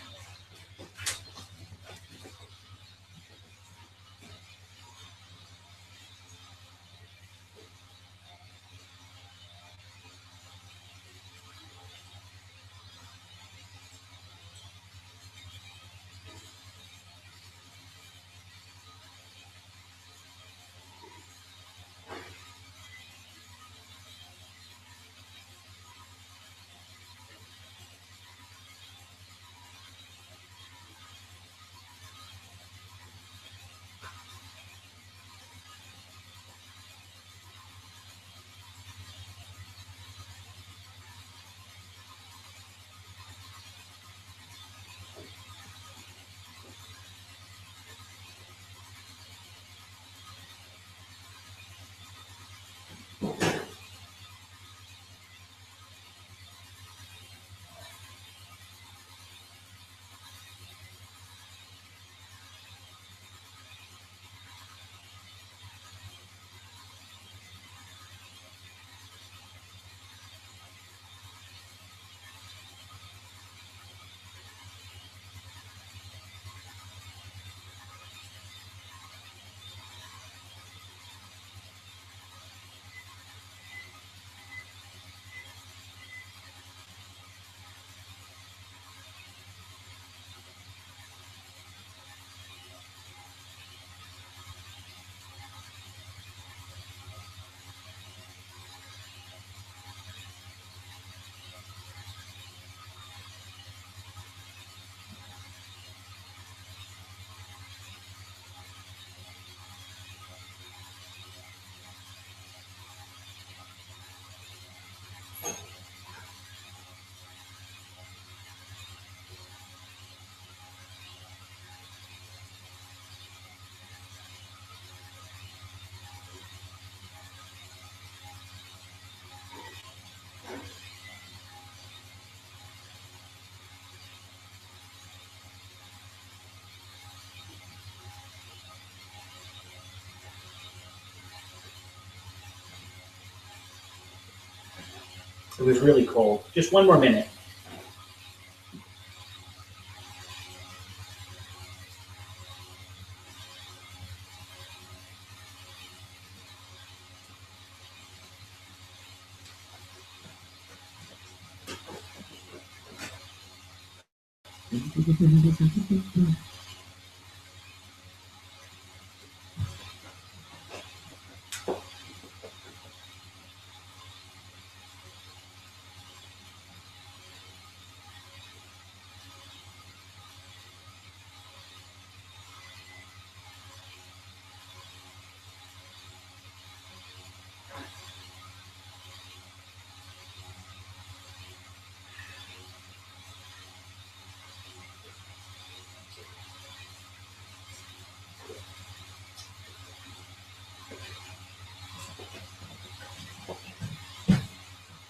It was really cold. Just one more minute.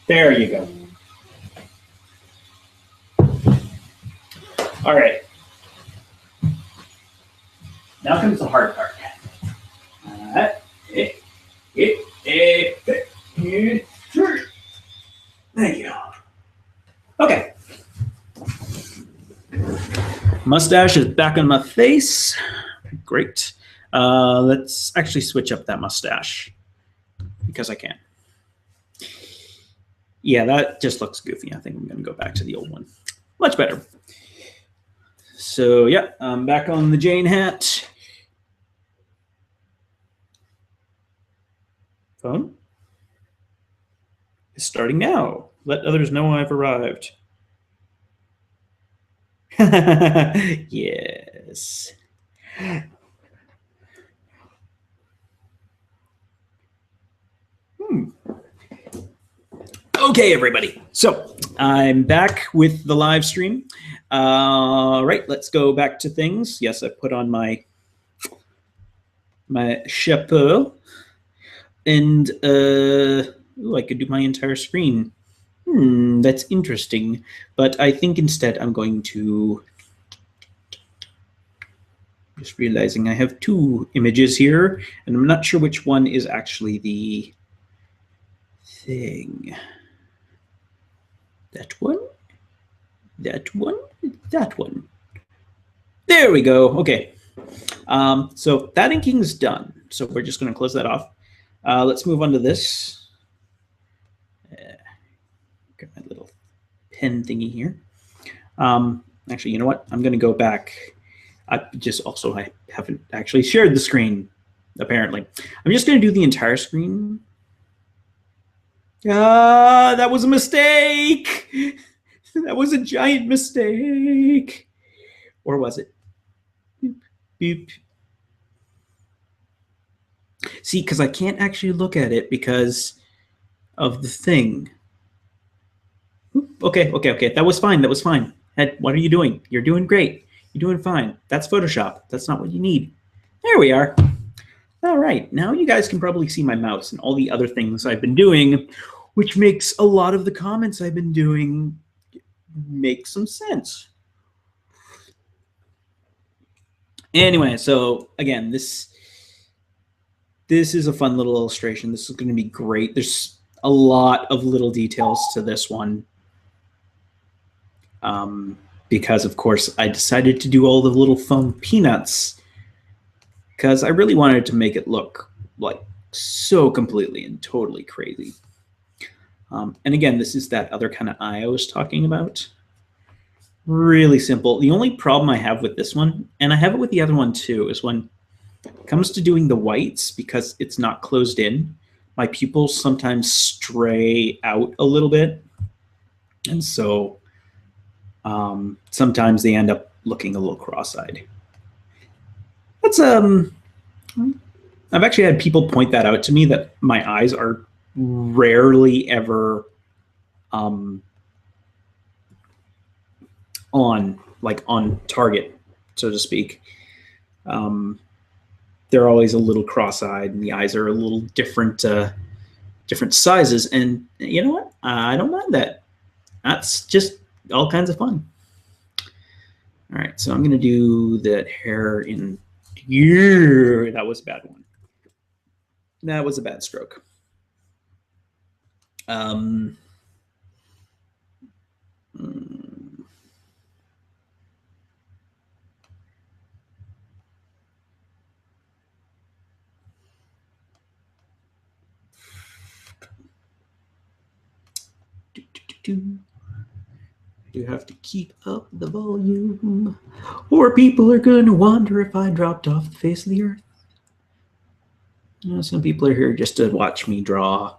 There you go. All right. Now comes the hard part. Thank you. Okay. Mustache is back on my face. Great. Let's actually switch up that mustache because I can. Yeah, that just looks goofy. I think I'm going to go back to the old one. Much better. So, yeah, I'm back on the Jane hat. Phone is starting now. Let others know I've arrived. Yes. Okay, everybody. So I'm back with the live stream. Right, let's go back to things. Yes, I put on my chapeau, and ooh, I could do my entire screen. That's interesting. But I think instead I'm going to just realizing I have two images here, and I'm not sure which one is actually the thing. That one, that one, that one. There we go. Okay. So that inking is done. So we're just going to close that off. Let's move on to this. Got my little pen thingy here. Actually, you know what? I'm going to go back. I haven't actually shared the screen, apparently. I'm just going to do the entire screen. That was a mistake. That was a giant mistake. Or was it? Boop, boop. See, because I can't actually look at it because of the thing. Okay. That was fine. That was fine. What are you doing? You're doing great. You're doing fine. That's Photoshop. That's not what you need. There we are. All right. Now you guys can probably see my mouse and all the other things I've been doing, which makes a lot of the comments I've been doing make some sense. Anyway, so again, this is a fun little illustration. This is going to be great. There's a lot of little details to this one. Because of course I decided to do all the little foam peanuts because I really wanted to make it look like so completely and totally crazy. And again, this is that other kind of eye I was talking about. Really simple. The only problem I have with this one, and I have it with the other one too, is when it comes to doing the whites, because it's not closed in, my pupils sometimes stray out a little bit. And so sometimes they end up looking a little cross-eyed. That's I've actually had people point that out to me, that my eyes are rarely ever on target, so to speak. They're always a little cross-eyed, and the eyes are a little different sizes. And you know what? I don't mind that. That's just all kinds of fun. All right, so I'm going to do that hair in here. That was a bad one. That was a bad stroke. You have to keep up the volume, or people are going to wonder if I dropped off the face of the earth. You know, some people are here just to watch me draw,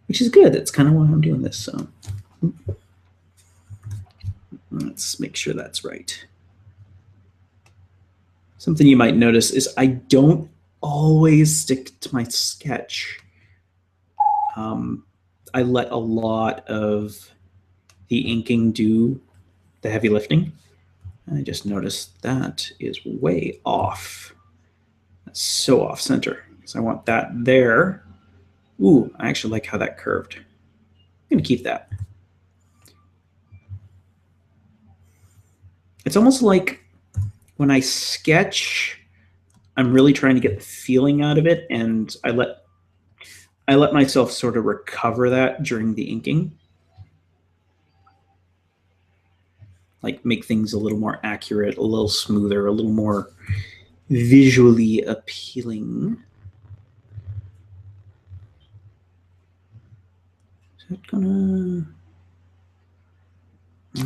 which is good. That's kind of why I'm doing this. So let's make sure that's right. Something you might notice is I don't always stick to my sketch. I let a lot of the inking do the heavy lifting. I just noticed that is way off. That's so off center. So I want that there. Ooh, I actually like how that curved. I'm gonna keep that. It's almost like when I sketch, I'm really trying to get the feeling out of it, and I let myself sort of recover that during the inking. Like make things a little more accurate, a little smoother, a little more visually appealing. Is that gonna...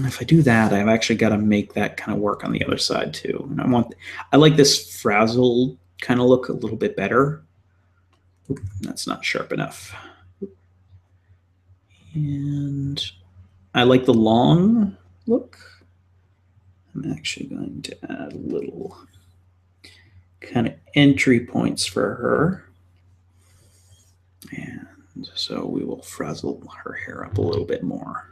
If I do that, I've actually got to make that kind of work on the other side too. And I like this frazzled kind of look a little bit better. Oop, that's not sharp enough. And I like the long look. I'm actually going to add a little kind of entry points for her. And so we will frazzle her hair up a little bit more.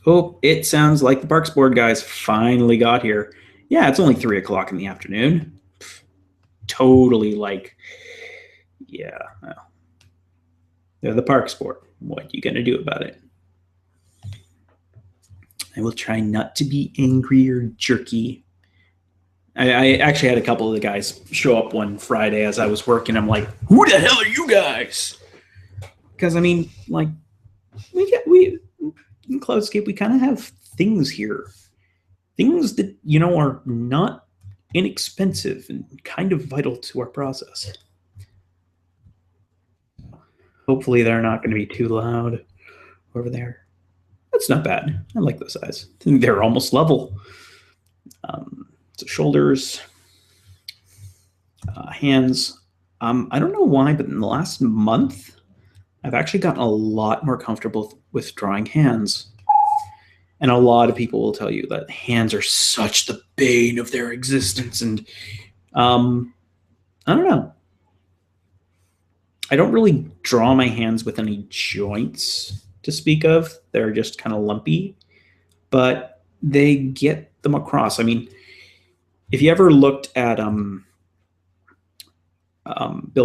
Oh, it sounds like the Parks Board guys finally got here. Yeah, it's only 3 o'clock in the afternoon. Totally like, yeah. Well, they're the Parks Board. What are you going to do about it? I will try not to be angry or jerky. I actually had a couple of the guys show up one Friday as I was working. I'm like, who the hell are you guys? Because, I mean, like, we in Cloudscape, we kind of have things here. Things that, you know, are not inexpensive and kind of vital to our process. Hopefully they're not going to be too loud over there. That's not bad. I like those eyes. I think they're almost level. So shoulders, hands. I don't know why, but in the last month, I've actually gotten a lot more comfortable with drawing hands. And a lot of people will tell you that hands are such the bane of their existence. And I don't know. I don't really draw my hands with any joints to speak of. They're just kind of lumpy, but they get them across. I mean, if you ever looked at Bill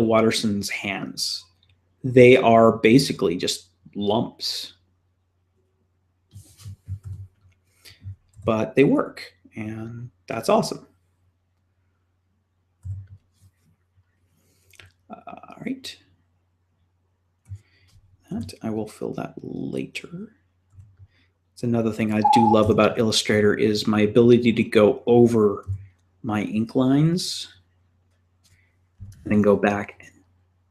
Watterson's hands, they are basically just lumps, but they work, and that's awesome. All right. That I will fill that later. It's another thing I do love about Illustrator is my ability to go over my ink lines and then go back and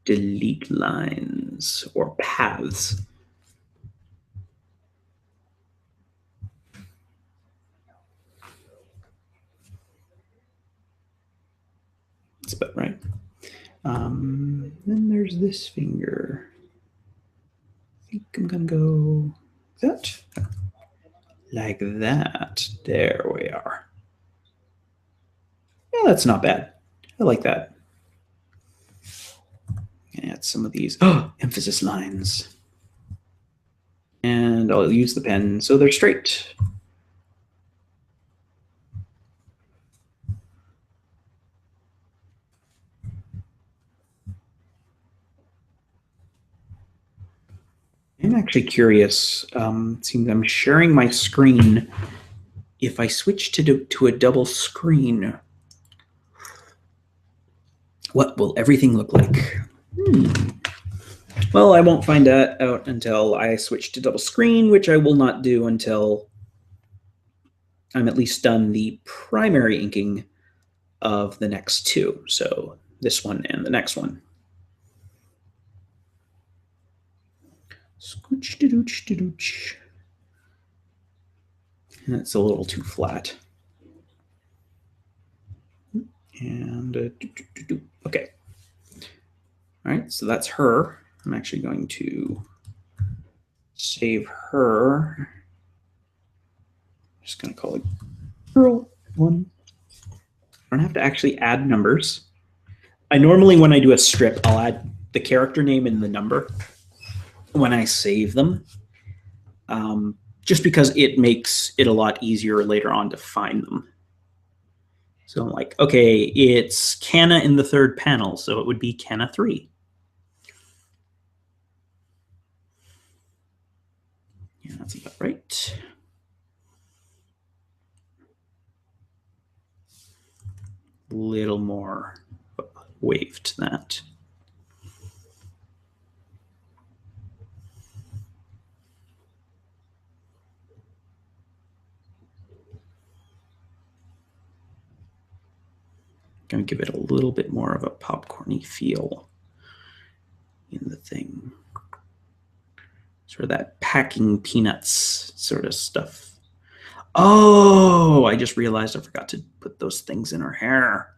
delete lines or paths. That's about right. Then there's this finger. I think I'm gonna go that, like that. There we are. Yeah, that's not bad. I like that. Add some of these emphasis lines. And I'll use the pen so they're straight. I'm actually curious. It seems I'm sharing my screen. If I switch to a double screen, what will everything look like? Well, I won't find that out until I switch to double screen, which I will not do until I'm at least done the primary inking of the next two. So this one and the next one. Scooch-de-dooch-de-dooch. That's a little too flat. And okay. All right, so that's her. I'm actually going to save her. I'm just going to call it girl 1. I don't have to actually add numbers. I normally, when I do a strip, I'll add the character name and the number when I save them, just because it makes it a lot easier later on to find them. So I'm like, okay, it's Canna in the third panel, so it would be Canna 3. Yeah, that's about right. Little more wave to that. Going to give it a little bit more of a popcorny feel in the thing. Sort of that packing peanuts sort of stuff. Oh, I just realized I forgot to put those things in her hair.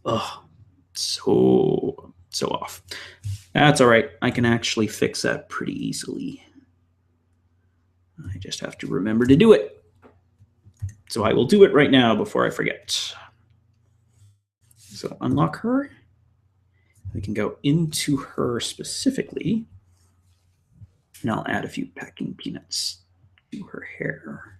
Oh, so off. That's all right. I can actually fix that pretty easily. I just have to remember to do it. So I will do it right now before I forget. So unlock her. We can go into her specifically. And I'll add a few packing peanuts to her hair.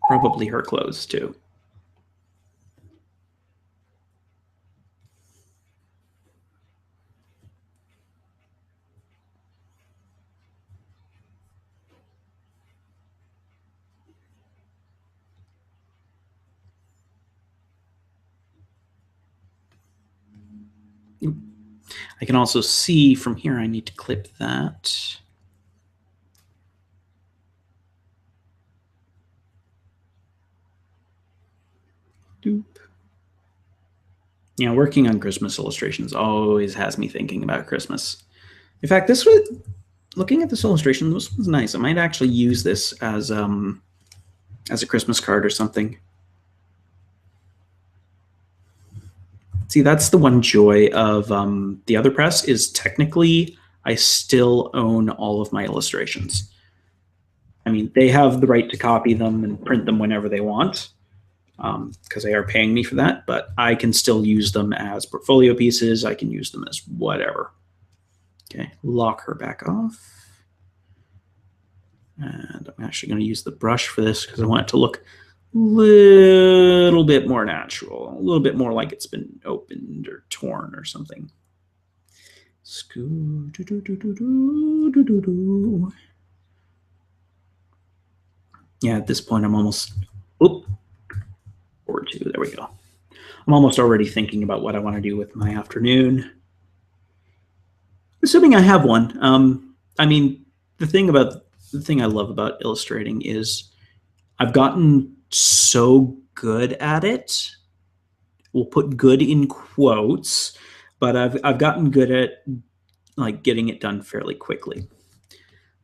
Probably her clothes too. I can also see from here, I need to clip that. Doop. Yeah, working on Christmas illustrations always has me thinking about Christmas. In fact, this was, looking at this illustration, this was nice. I might actually use this as a Christmas card or something. See, that's the one joy of the other press is technically I still own all of my illustrations. I mean, they have the right to copy them and print them whenever they want because they are paying me for that, but I can still use them as portfolio pieces. I can use them as whatever. Okay, lock her back off. And I'm actually going to use the brush for this because I want it to look little bit more natural, a little bit more like it's been opened or torn or something. Yeah, at this point I'm almost forward to, there we go. I'm almost already thinking about what I want to do with my afternoon, assuming I have one. I mean, the thing I love about illustrating is I've gotten so good at it. We'll put good in quotes, but I've gotten good at like getting it done fairly quickly.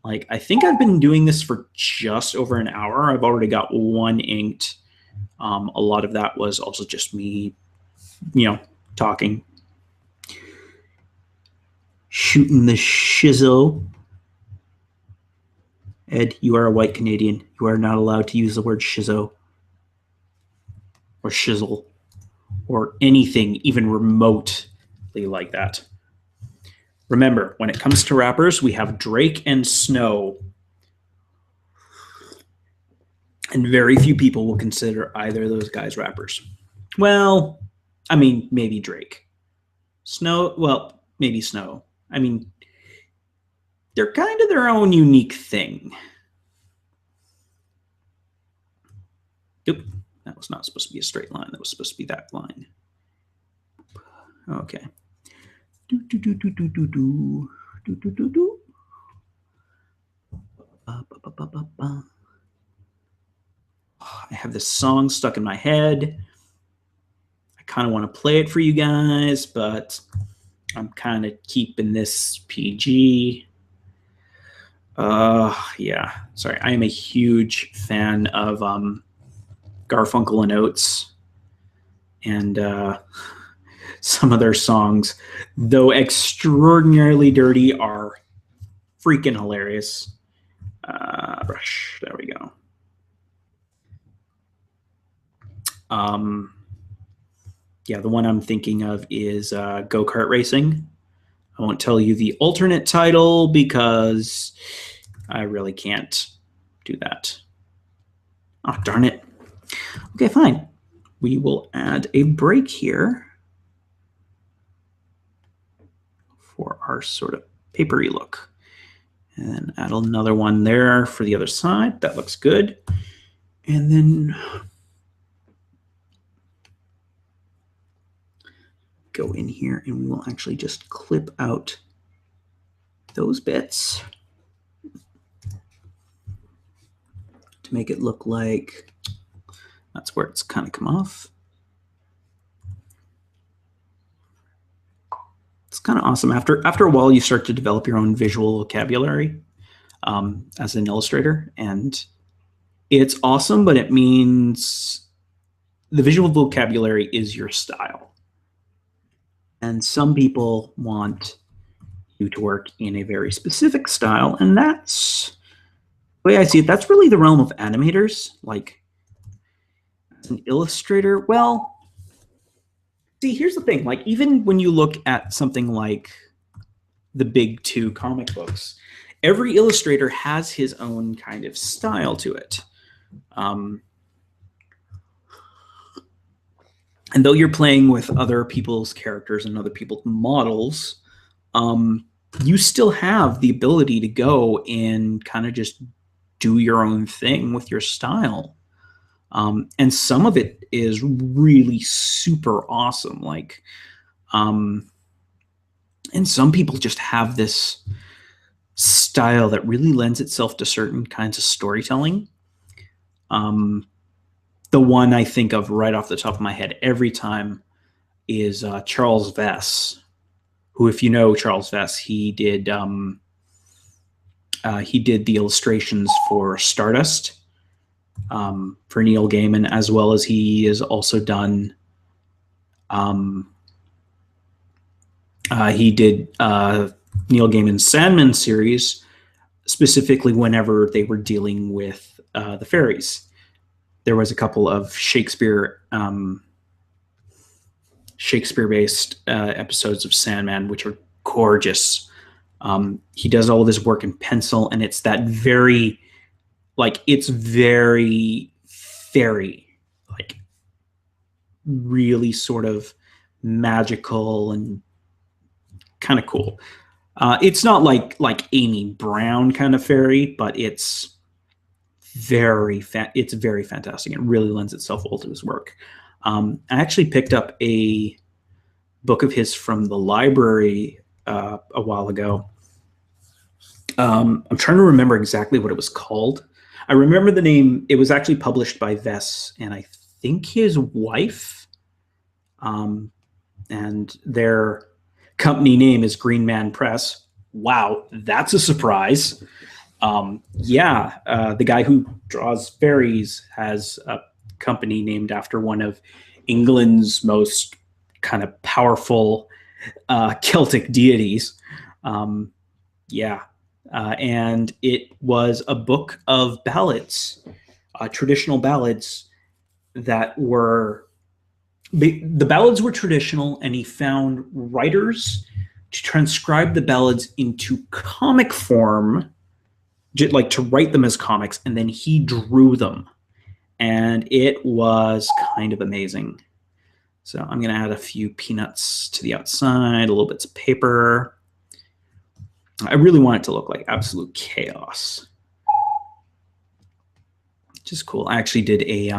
Like I think I've been doing this for just over an hour. I've already got one inked. A lot of that was also just me, talking, shooting the shizzle. Ed, you are a white Canadian. You are not allowed to use the word shizzo or shizzle or anything even remotely like that. Remember, when it comes to rappers, we have Drake and Snow. And very few people will consider either of those guys rappers. Well, I mean, maybe Drake. Snow, well, maybe Snow. I mean, they're kind of their own unique thing. Oop, that was not supposed to be a straight line. That was supposed to be that line. Okay. I have this song stuck in my head. I kind of want to play it for you guys, but I'm kind of keeping this PG. Yeah, sorry. I am a huge fan of Garfunkel and Oates, and some of their songs, though extraordinarily dirty, are freaking hilarious. Brush, there we go. Yeah, the one I'm thinking of is Go-Kart Racing. I won't tell you the alternate title because I really can't do that. Oh, darn it. Okay, fine. We will add a break here for our sort of papery look. And then add another one there for the other side. That looks good. And then go in here and we will actually just clip out those bits to make it look like that's where it's kind of come off. It's kind of awesome. After a while, you start to develop your own visual vocabulary as an illustrator, and it's awesome, but it means the visual vocabulary is your style. And some people want you to work in a very specific style, and that's the way I see it. That's really the realm of animators. Like, as an illustrator, well, see, here's the thing. Like, even when you look at something like the big two comic books, every illustrator has his own kind of style to it. And though you're playing with other people's characters and other people's models, you still have the ability to go and kind of just do your own thing with your style. And some of it is really super awesome. Like, and some people just have this style that really lends itself to certain kinds of storytelling. The one I think of right off the top of my head every time is Charles Vess, who, if you know Charles Vess, he did the illustrations for Stardust for Neil Gaiman, as well as he has also done. He did Neil Gaiman's Sandman series, specifically whenever they were dealing with the fairies. There was a couple of Shakespeare-based episodes of Sandman, which are gorgeous. He does all of his work in pencil, and it's that very, like, it's very fairy, like really sort of magical and kind of cool. It's not like Amy Brown kind of fairy, but it's very fantastic. It really lends itself well to his work. I actually picked up a book of his from the library a while ago. I'm trying to remember exactly what it was called. I remember the name. It was actually published by Vess and I think his wife. And their company name is Green Man Press. Wow, that's a surprise. The guy who draws fairies has a company named after one of England's most kind of powerful Celtic deities. And it was a book of ballads, traditional ballads that were, the ballads were traditional, and he found writers to transcribe the ballads into comic form, like to write them as comics, and then he drew them. And it was kind of amazing. So I'm going to add a few peanuts to the outside, a little bits of paper. I really want it to look like absolute chaos, which is cool. I actually did a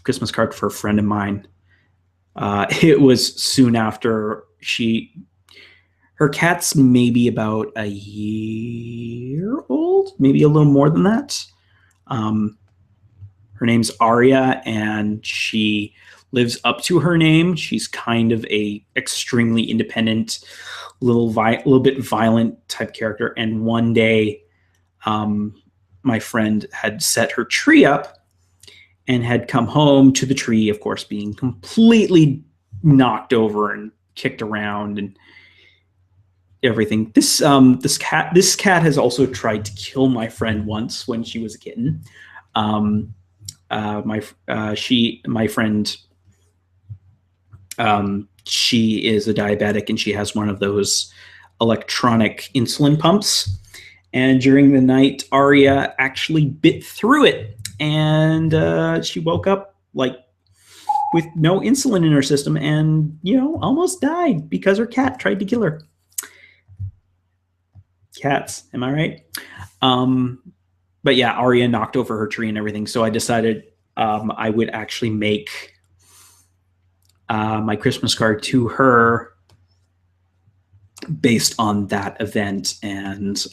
Christmas card for a friend of mine. It was soon after her cat's maybe about a year old, maybe a little more than that. Her name's Aria, and she lives up to her name. She's kind of a extremely independent, little bit violent type character. And one day, my friend had set her tree up and had come home to the tree, of course, being completely knocked over and kicked around and everything. This cat has also tried to kill my friend once when she was a kitten. My friend, she is a diabetic, and she has one of those electronic insulin pumps. And during the night, Aria actually bit through it, and she woke up like with no insulin in her system, and almost died because her cat tried to kill her. Cats, am I right? But yeah, Aria knocked over her tree and everything. So I decided I would actually make my Christmas card to her based on that event, and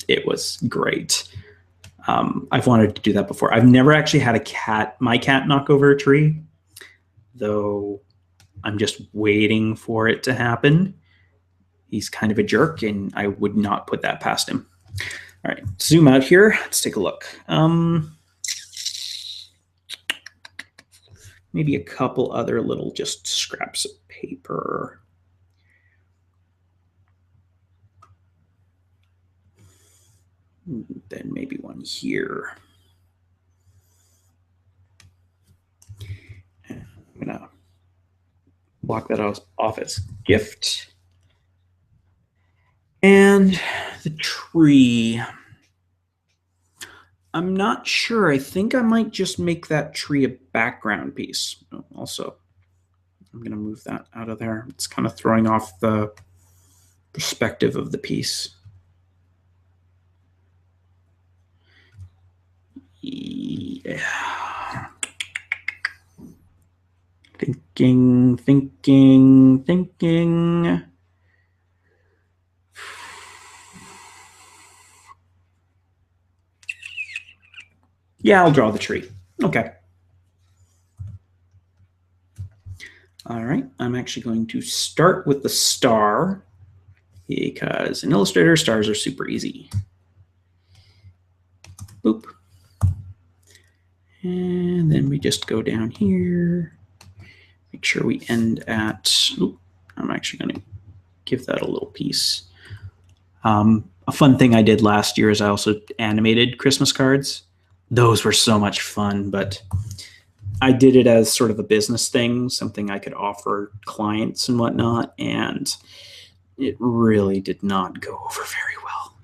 it was great. I've wanted to do that before. I've never actually had my cat knock over a tree, though I'm just waiting for it to happen. He's kind of a jerk, and I would not put that past him. All right, zoom out here. Let's take a look. Maybe a couple other little just scraps of paper. Then maybe one here. I'm gonna block that off as gift. And the tree. I'm not sure. I think I might just make that tree a background piece. Also, I'm going to move that out of there. It's kind of throwing off the perspective of the piece. Yeah. Thinking. Yeah, I'll draw the tree. Okay. All right, I'm actually going to start with the star because in Illustrator, stars are super easy. Boop. And then we just go down here. Make sure we end at, I'm actually going to give that a little piece. A fun thing I did last year is I also animated Christmas cards. Those were so much fun, but I did it as sort of a business thing, something I could offer clients and whatnot, and it really did not go over very well.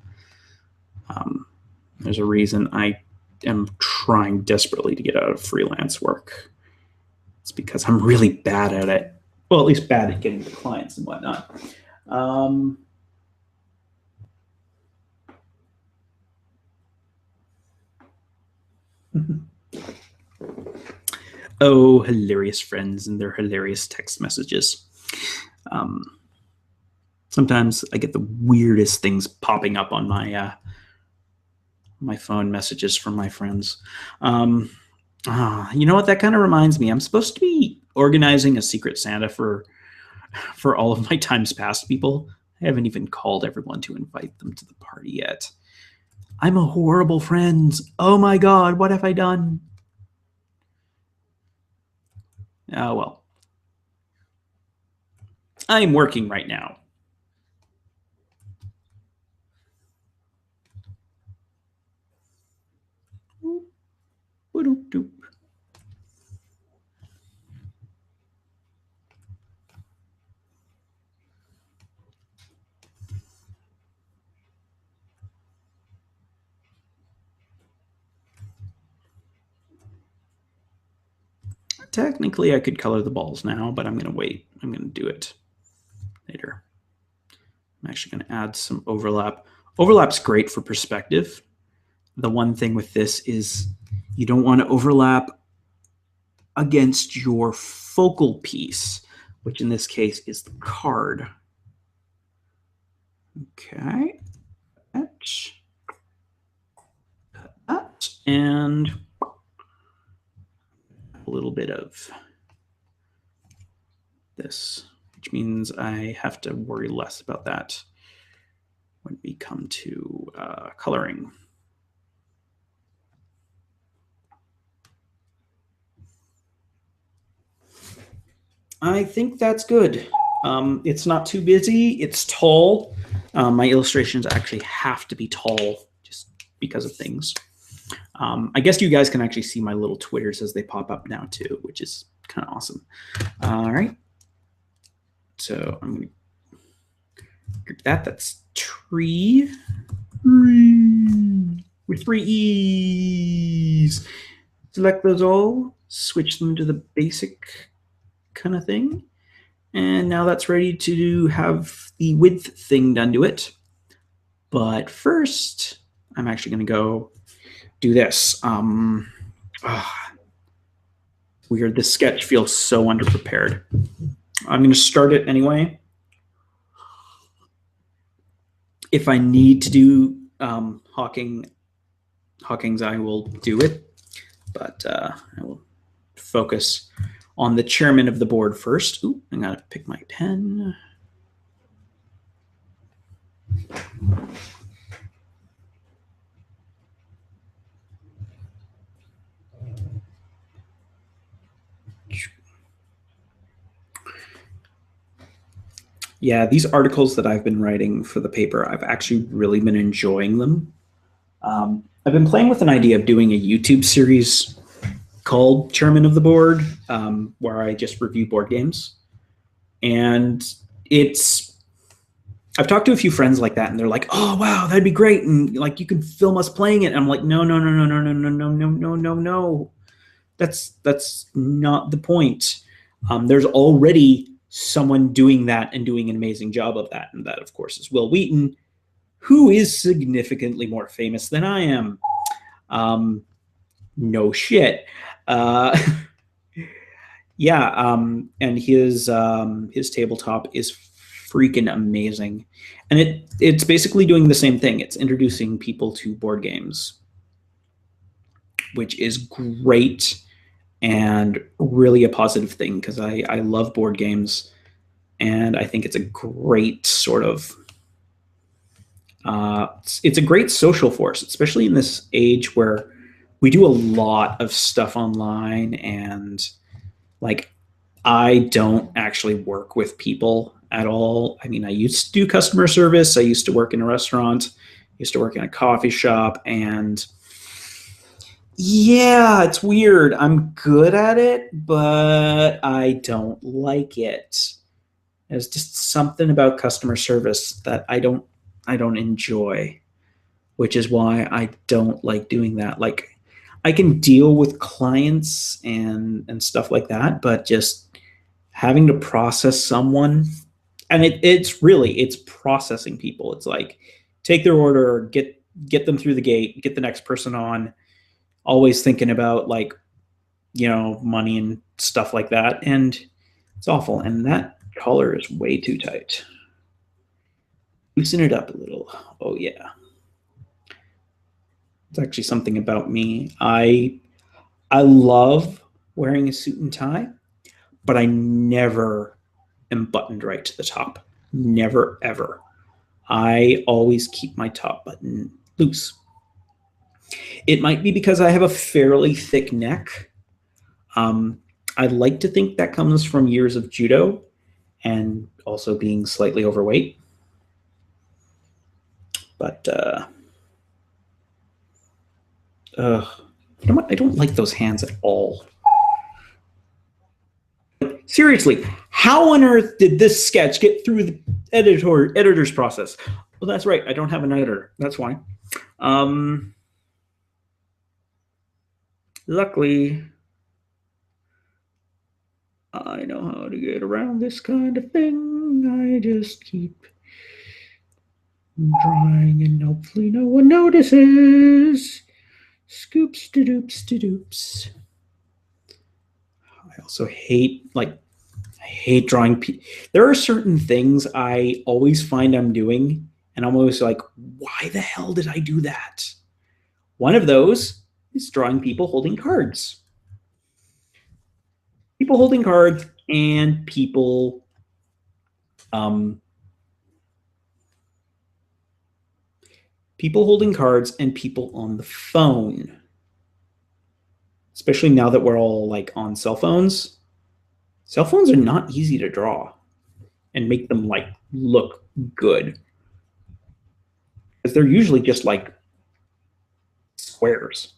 There's a reason I am trying desperately to get out of freelance work. It's because I'm really bad at it. Well, at least bad at getting the clients and whatnot. Oh, hilarious friends and their hilarious text messages. Sometimes I get the weirdest things popping up on my my phone messages from my friends. You know what? That kind of reminds me. I'm supposed to be organizing a Secret Santa for all of my Times Past people. I haven't even called everyone to invite them to the party yet. I'm a horrible friend. Oh my God, what have I done? Oh, well. I'm working right now. Technically, I could color the balls now, but I'm going to wait. I'm going to do it later. I'm I'm actually going to add some overlap. Overlap's great for perspective. The one thing with this is you don't want to overlap against your focal piece, which in this case is the card. Okay. That. And a little bit of this, which means I have to worry less about that when we come to coloring. I think that's good. It's not too busy. It's tall. My illustrations actually have to be tall just because of things. I guess you guys can actually see my little Twitters as they pop up now too, which is kind of awesome. All right. So I'm going to group that. That's tree with 3 E's. Select those all, switch them to the basic kind of thing. And now that's ready to have the width thing done to it. But first, I'm actually going to go do this. Weird. This sketch feels so underprepared. I'm going to start it anyway. If I need to do Hawking's, I will do it. But I will focus on the chairman of the board first. Ooh, I got to pick my pen. Yeah, these articles that I've been writing for the paper, I've actually really been enjoying them. I've been playing with an idea of doing a YouTube series called Chairman of the Board, where I just review board games. And I've talked to a few friends like that, and they're like, "Oh, wow, that'd be great, and like you can film us playing it." And I'm like, "No. That's not the point. There's already someone doing that and doing an amazing job of that, and that, of course, is Wil Wheaton, who is significantly more famous than I am. No shit. Yeah, and his tabletop is freaking amazing, and it's basically doing the same thing. It's introducing people to board games, which is great and really a positive thing because I love board games, and I think it's a great sort of it's a great social force, especially in this age where we do a lot of stuff online, and like I don't actually work with people at all. I mean, I used to do customer service. I used to work in a restaurant, used to work in a coffee shop, and yeah, it's weird. I'm good at it, but I don't like it. There's just something about customer service that I don't enjoy, which is why I don't like doing that. Like I can deal with clients and stuff like that, but just having to process someone, and it's processing people. It's like take their order, get them through the gate, get the next person on, always thinking about like, money and stuff like that. And it's awful. And that collar is way too tight. Loosen it up a little. Oh yeah. It's actually something about me. I love wearing a suit and tie, but I never am buttoned right to the top. Never, ever. I always keep my top button loose. It might be because I have a fairly thick neck. I'd like to think that comes from years of judo and also being slightly overweight. But you know what? I don't like those hands at all. Seriously, how on earth did this sketch get through the editor's process? Well, that's right. I don't have an editor. That's why. Luckily, I know how to get around this kind of thing. I just keep I'm drawing and hopefully no one notices. Scoops to doops to doops. I also hate I hate drawing. There are certain things I always find I'm doing, and I'm always like, why the hell did I do that? One of those is drawing people holding cards. People holding cards and um, people holding cards and people on the phone. Especially now that we're all like on cell phones. Cell phones are not easy to draw and make them like look good. Because they're usually just like squares.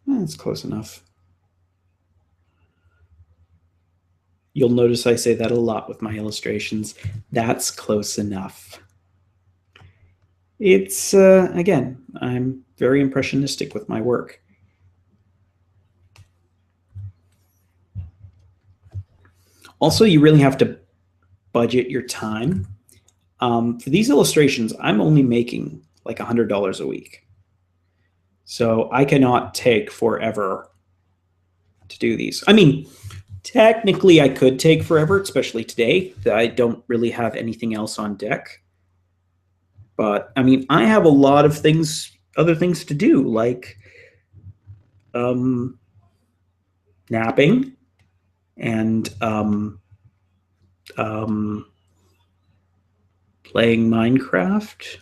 That's close enough. You'll notice I say that a lot with my illustrations. That's close enough. It's, again, I'm very impressionistic with my work. Also, you really have to budget your time. For these illustrations, I'm only making like $100 a week. So I cannot take forever to do these. I mean, technically I could take forever, especially today. I don't really have anything else on deck. But I mean, I have a lot of other things to do, like napping and playing Minecraft.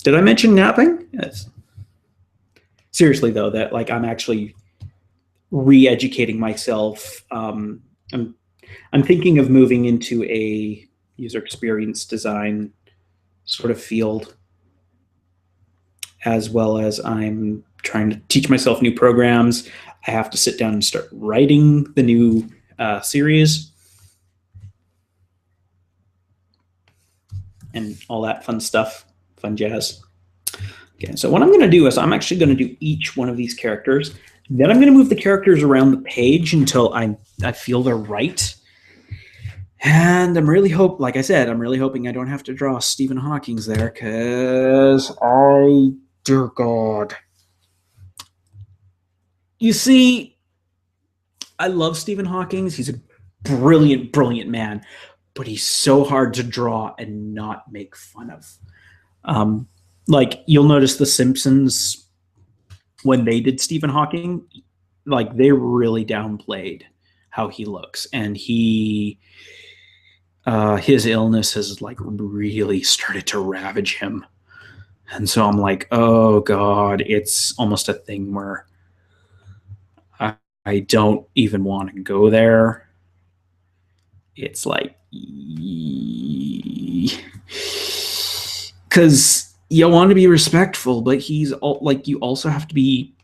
Did I mention napping? Yes. Seriously though, that like I'm actually re-educating myself. I'm thinking of moving into a user experience design sort of field, as well as I'm trying to teach myself new programs. I have to sit down and start writing the new series and all that fun stuff, fun jazz. Okay, so what I'm going to do is I'm actually going to do each one of these characters. Then I'm going to move the characters around the page until I feel they're right. And I'm really like I said, I'm really hoping I don't have to draw Stephen Hawking's there, because dear God. You see, I love Stephen Hawking. He's a brilliant, brilliant man, but he's so hard to draw and not make fun of. Like, you'll notice The Simpsons, when they did Stephen Hawking, like, they really downplayed how he looks. And his illness has, like, really started to ravage him. And so I'm like, oh, God, it's almost a thing where I don't even want to go there. It's like, because you want to be respectful, but he's like, you also have to be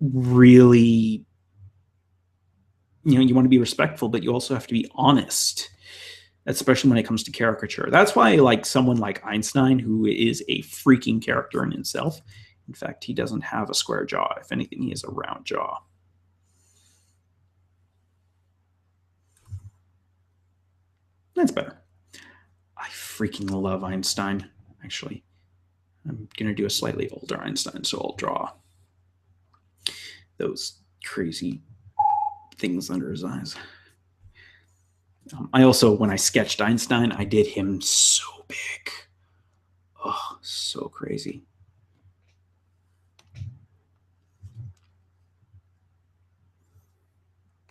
really, you want to be respectful, but you also have to be honest, especially when it comes to caricature. That's why, like, someone like Einstein, who is a freaking character in himself. In fact, he doesn't have a square jaw. If anything, he has a round jaw. That's better. I freaking love Einstein, actually. I'm going to do a slightly older Einstein, so I'll draw those crazy things under his eyes. I also, when I sketched Einstein, I did him so big. Oh, so crazy.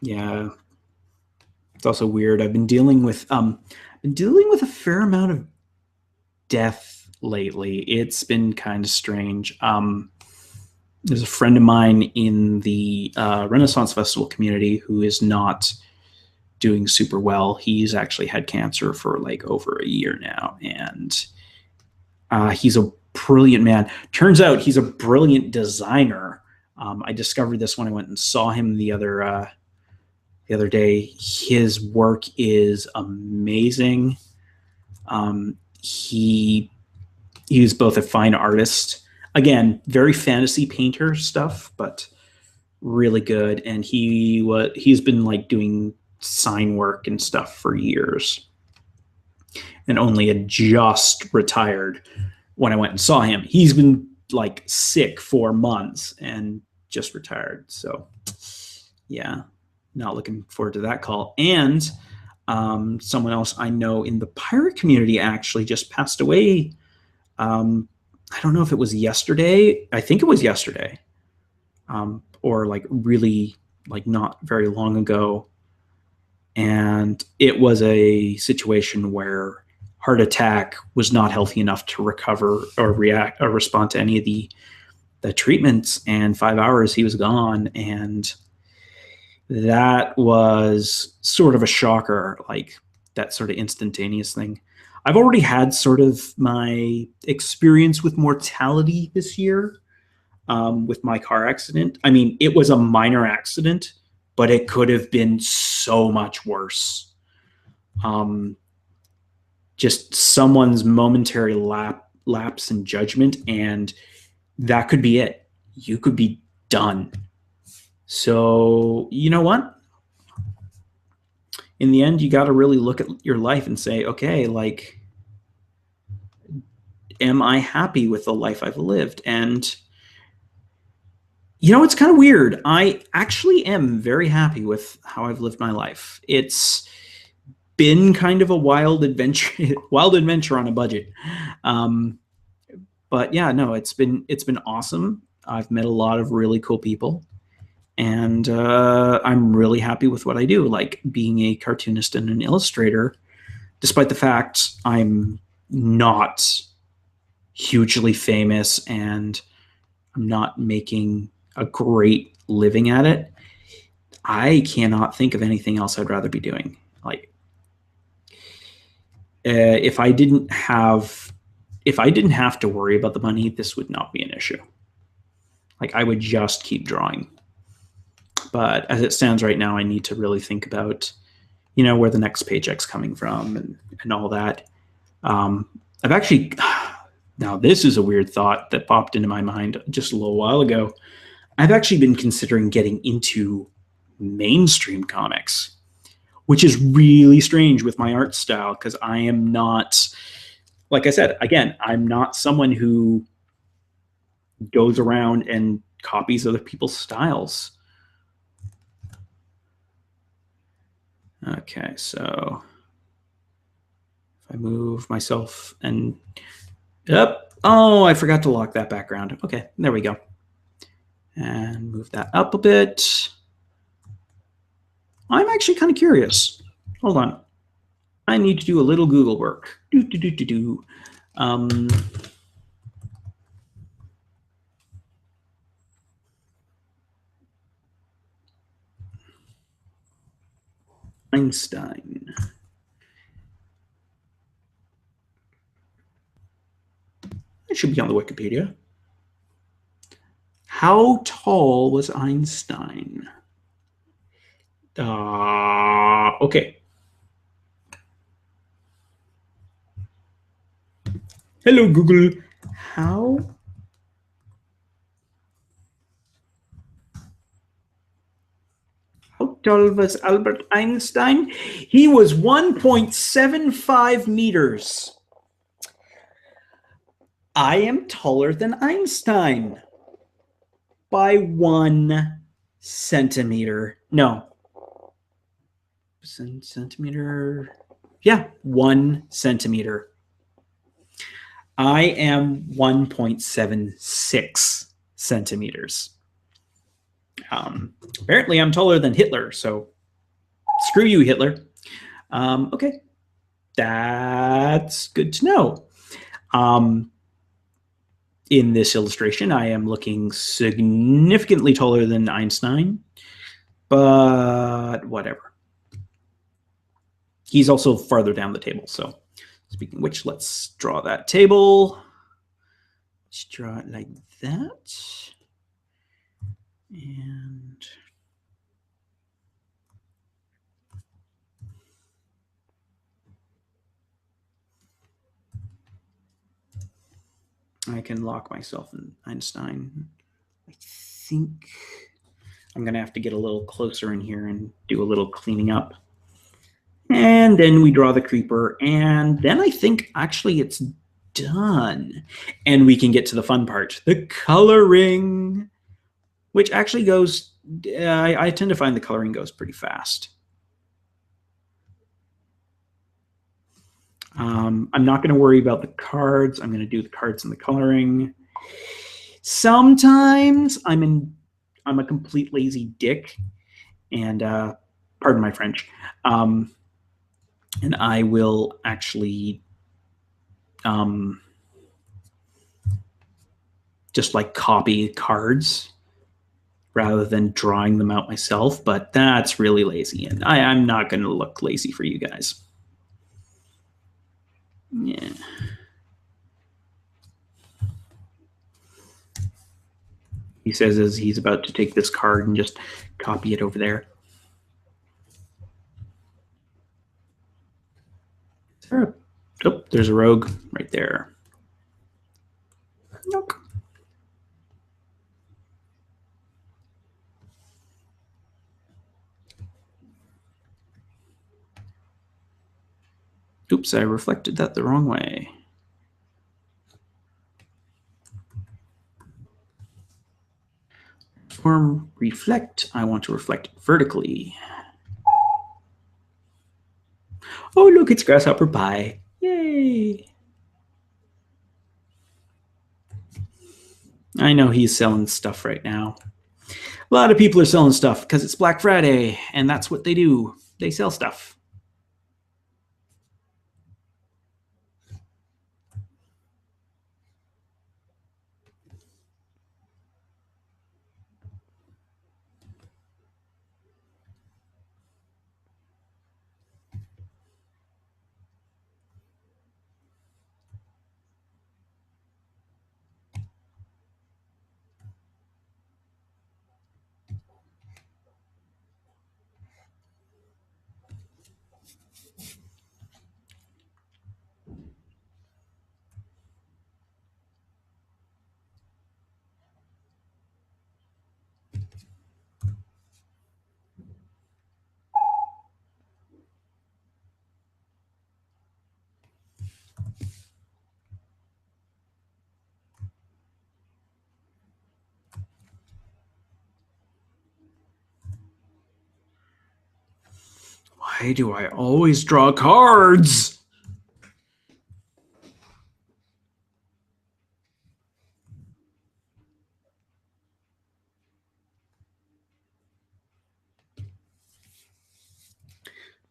Yeah. It's also weird. I've been dealing with a fair amount of death lately. It's been kind of strange. There's a friend of mine in the Renaissance Festival community who is not doing super well. He's actually had cancer for like over a year now, and he's a brilliant man. Turns out he's a brilliant designer. I discovered this when I went and saw him the the other day. His work is amazing. He was both a fine artist, again, very fantasy painter stuff, but really good. And he's been like doing sign work and stuff for years, and only had just retired when I went and saw him. He's been like sick for months and just retired. So yeah, not looking forward to that call. And someone else I know in the pirate community actually just passed away. I don't know if it was yesterday. I think it was yesterday, or like really like not very long ago. And it was a situation where heart attack was not healthy enough to recover or react or respond to any of the treatments. And 5 hours he was gone. And that was sort of a shocker, like that sort of instantaneous thing. I've already had sort of my experience with mortality this year, with my car accident. I mean, it was a minor accident, but it could have been so much worse. Just someone's momentary lapse in judgment, and that could be it. You could be done. So, you know what? In the end, you got to really look at your life and say, okay, like, am I happy with the life I've lived? And, you know, it's kind of weird. I actually am very happy with how I've lived my life. It's been kind of a wild adventure on a budget. But yeah, no, it's been awesome. I've met a lot of really cool people. And I'm really happy with what I do, like being a cartoonist and an illustrator, despite the fact I'm not hugely famous and I'm not making a great living at it. I cannot think of anything else I'd rather be doing. Like, if I didn't have to worry about the money, this would not be an issue. Like, I would just keep drawing. But as it stands right now, I need to really think about, you know, where the next paycheck's coming from and all that. I've actually, now this is a weird thought that popped into my mind just a little while ago. I've actually been considering getting into mainstream comics, which is really strange with my art style, because I am not, like I said, again, I'm not someone who goes around and copies other people's styles. Okay, so if I move myself and up, oh, I forgot to lock that background. Okay, there we go. And move that up a bit. I'm actually kind of curious. Hold on. I need to do a little Google work. Einstein. It should be on the Wikipedia. How tall was Einstein? Okay. Hello, Google. How tall was Albert Einstein? He was 1.75 meters. I am taller than Einstein by 1 centimeter. No. Centimeter. Yeah, 1 centimeter. I am 1.76 centimeters. Apparently, I'm taller than Hitler, so screw you, Hitler. Okay, that's good to know. In this illustration, I am looking significantly taller than Einstein, but whatever. He's also farther down the table, so speaking of which, let's draw that table. Let's draw it like that. And I can lock myself in Einstein. I think I'm going to have to get a little closer in here and do a little cleaning up. And then we draw the creeper, and then I think actually it's done. And we can get to the fun part, the coloring, which actually goes, I tend to find the coloring goes pretty fast. I'm not going to worry about the cards. I'm going to do the cards and the coloring. Sometimes I'm a complete lazy dick, and pardon my French. And I will actually just like copy cards rather than drawing them out myself. But that's really lazy, and I'm not going to look lazy for you guys. Yeah. He says as he's about to take this card and just copy it over there. Oh, there's a rogue right there. Nope. Oops, I reflected that the wrong way. Form reflect. I want to reflect vertically. Oh, look, it's Grasshopper Pie. Yay. I know he's selling stuff right now. A lot of people are selling stuff because it's Black Friday, and that's what they do. They sell stuff. Why do I always draw cards?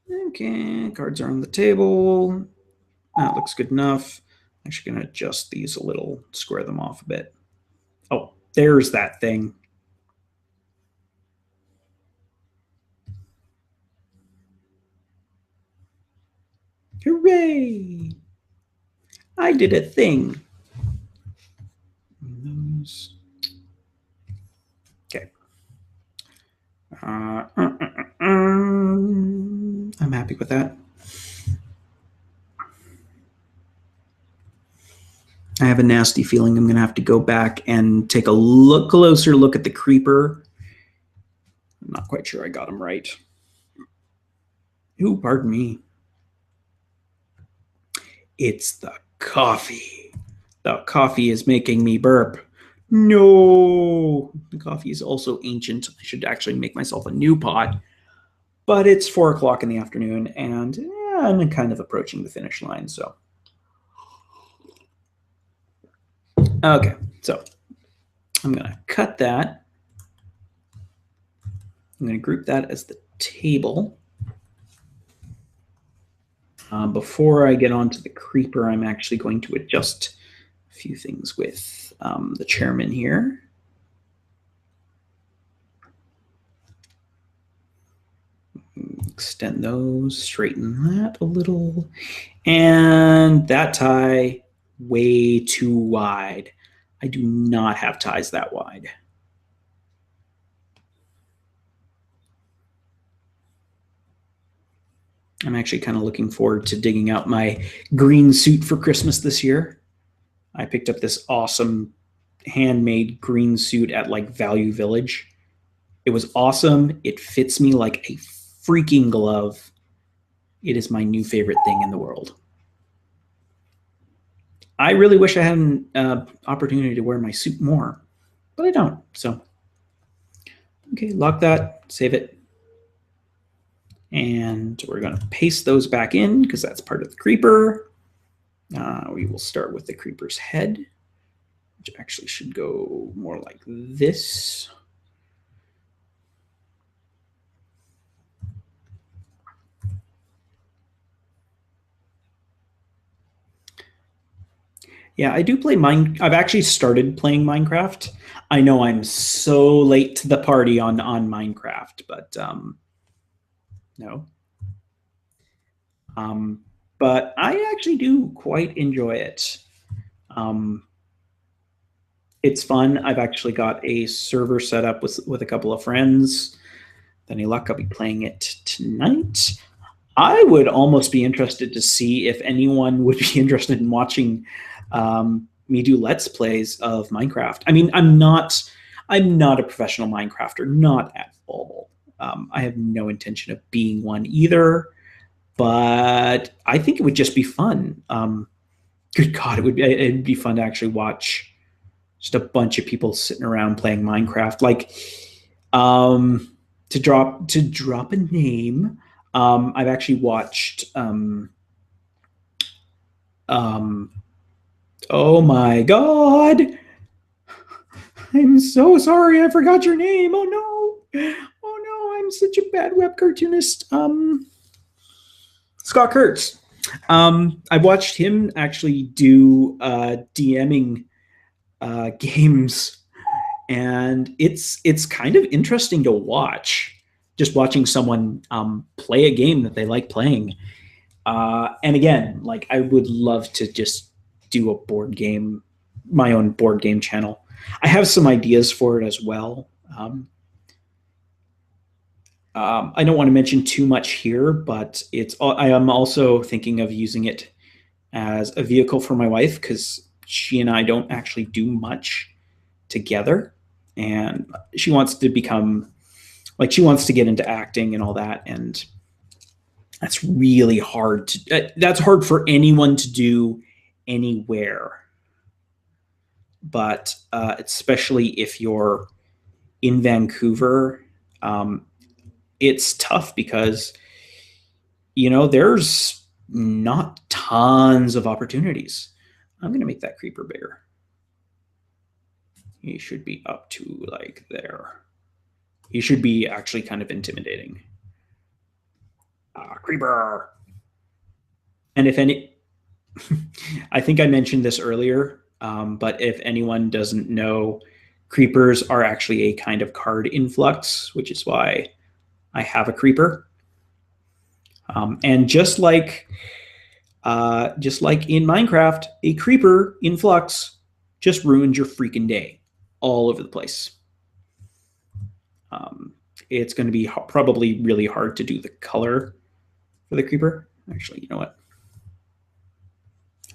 Okay, cards are on the table. That looks good enough. I'm actually going to adjust these a little, square them off a bit. Oh, there's that thing. Hooray! I did a thing. Okay. I'm happy with that. I have a nasty feeling I'm going to have to go back and take a closer look at the creeper. I'm not quite sure I got him right. Ooh, pardon me. It's the coffee. The coffee is making me burp. No, the coffee is also ancient. I should actually make myself a new pot. But it's 4 o'clock in the afternoon, and I'm kind of approaching the finish line. So, okay, so I'm going to cut that. I'm going to group that as the table. Before I get on to the creeper, I'm actually going to adjust a few things with the chairman here. Extend those, straighten that a little. And that tie, way too wide. I do not have ties that wide. I'm actually kind of looking forward to digging out my green suit for Christmas this year. I picked up this awesome handmade green suit at like Value Village. It was awesome. It fits me like a freaking glove. It is my new favorite thing in the world. I really wish I had an opportunity to wear my suit more, but I don't. So, okay, lock that, save it. And we're going to paste those back in because that's part of the creeper. We will start with the creeper's head, which actually should go more like this. Yeah, I do play I've actually started playing Minecraft. I know I'm so late to the party on Minecraft, but no. But I actually do quite enjoy it. Um, it's fun. I've actually got a server set up with a couple of friends. Any luck, I'll be playing it tonight. I would almost be interested to see if anyone would be interested in watching me do Let's Plays of Minecraft. I mean, I'm not a professional Minecrafter, not at all. I have no intention of being one either, but I think it would just be fun. Good God, it'd be fun to actually watch just a bunch of people sitting around playing Minecraft. Like, to drop a name, I've actually watched. Oh my God! I'm so sorry. I forgot your name. Oh no! Oh no! I'm such a bad web cartoonist. Scott Kurtz. I've watched him actually do DMing games, and it's kind of interesting to watch. Just watching someone play a game that they like playing. And again, like I would love to just do a board game, my own board game channel. I have some ideas for it as well. I don't want to mention too much here, but I am also thinking of using it as a vehicle for my wife because she and I don't actually do much together, and she wants to become she wants to get into acting and all that, and that's really hard that's hard for anyone to do anywhere, but especially if you're in Vancouver, it's tough because there's not tons of opportunities. I'm going to make that creeper bigger. He should be up to like there. He should be actually kind of intimidating. Creeper. And if any, I think I mentioned this earlier, but if anyone doesn't know, creepers are actually a kind of card influx, which is why I have a creeper. And just like in Minecraft, a creeper influx just ruins your freaking day all over the place. It's going to be probably really hard to do the color for the creeper. Actually, you know what?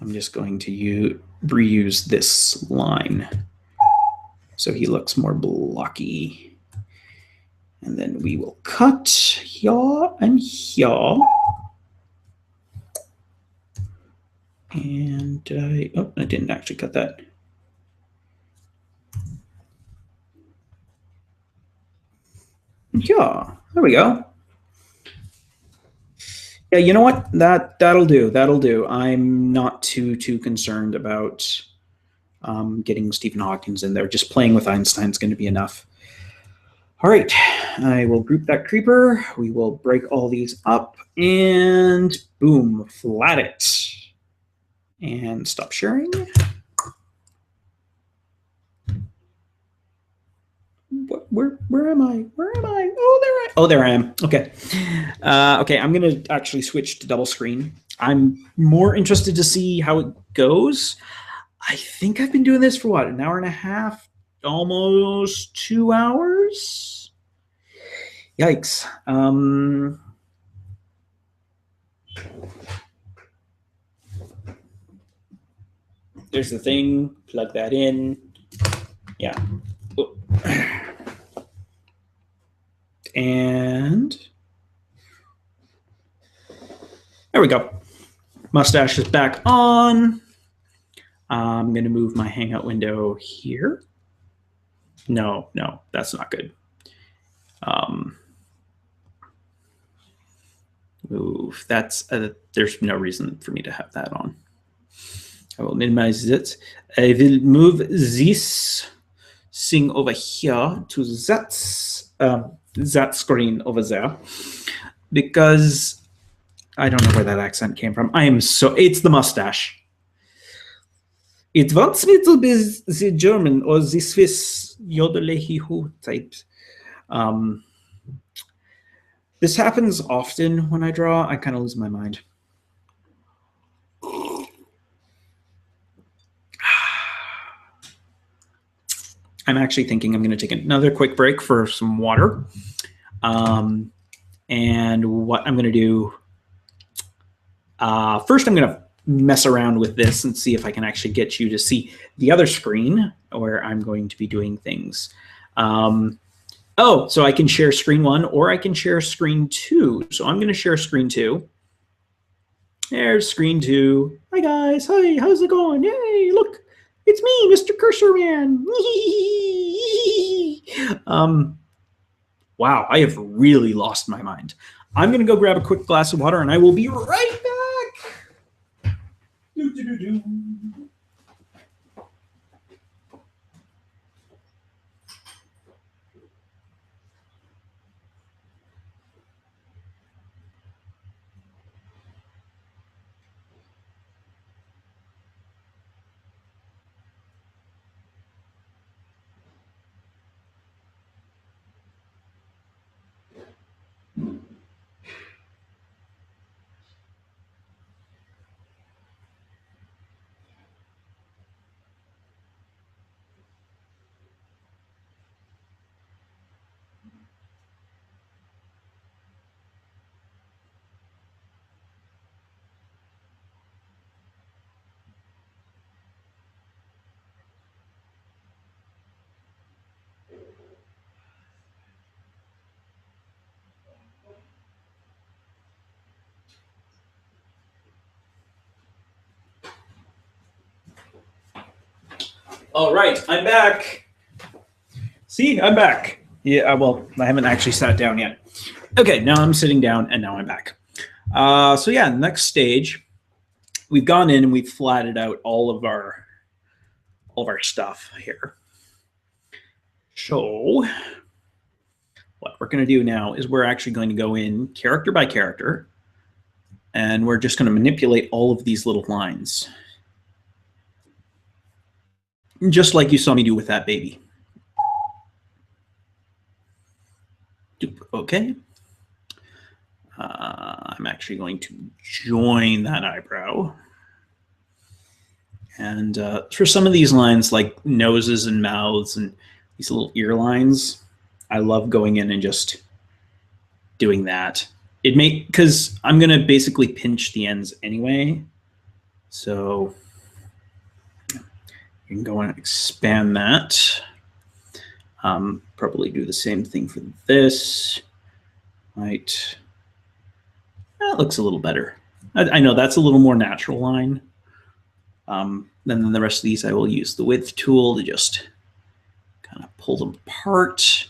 I'm just going to reuse this line so he looks more blocky. And then we will cut here and here. And I didn't actually cut that. Yeah, there we go. Yeah, you know what? That'll do. That'll do. I'm not too concerned about getting Stephen Hawking in there. Just playing with Einstein's going to be enough. All right, I will group that creeper. We will break all these up and boom, flat it. And stop sharing. Where am I? Where am I? Oh, there I am. Okay. Okay, I'm going to actually switch to double screen. I'm more interested to see how it goes. I think I've been doing this for what, an hour and a half? Almost 2 hours? Yikes. there's the thing. Plug that in. Yeah. Oh. And there we go. Mustache is back on. I'm going to move my Hangout window here. No, that's not good. Move. That's there's no reason for me to have that on. I will minimize it. I will move this thing over here to that screen over there, because I don't know where that accent came from. It's the mustache. It wants me to be the German or the Swiss Yodelehi type. This happens often when I draw. I kind of lose my mind. I'm actually thinking I'm going to take another quick break for some water. And what I'm going to do, first I'm going to mess around with this and see if I can actually get you to see the other screen where I'm going to be doing things. So I can share screen 1 or I can share screen 2. So I'm going to share screen 2. There's screen 2. Hi guys. Hi, how's it going? Yay, look. It's me, Mr. Cursor Man. Wow, I have really lost my mind. I'm going to go grab a quick glass of water and I will be right back. Do-do-do-do. All right, I'm back. See, I'm back. Yeah, well, I haven't actually sat down yet. Okay, now I'm sitting down and now I'm back. So yeah, next stage, we've gone in and we've flatted out all of our stuff here. So what we're going to do now is we're actually going to go in character by character, and we're just going to manipulate all of these little lines. Just like you saw me do with that baby. Okay. I'm actually going to join that eyebrow. And for some of these lines, like noses and mouths and these little ear lines, I love going in and just doing that. Because I'm going to basically pinch the ends anyway. So you can go and expand that. Probably do the same thing for this. Right. That looks a little better. I know that's a little more natural line. Then the rest of these, I will use the width tool to just kind of pull them apart.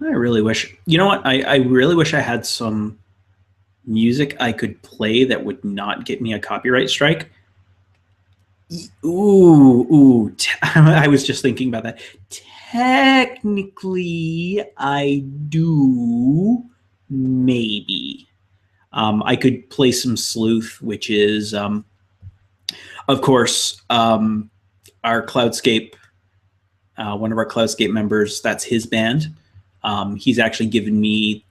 I really wish, you know what? I really wish I had some music I could play that would not get me a copyright strike. Ooh. I was just thinking about that. Technically, I do, maybe. I could play some Sleuth, which is, of course, our Cloudscape, one of our Cloudscape members, that's his band. He's actually given me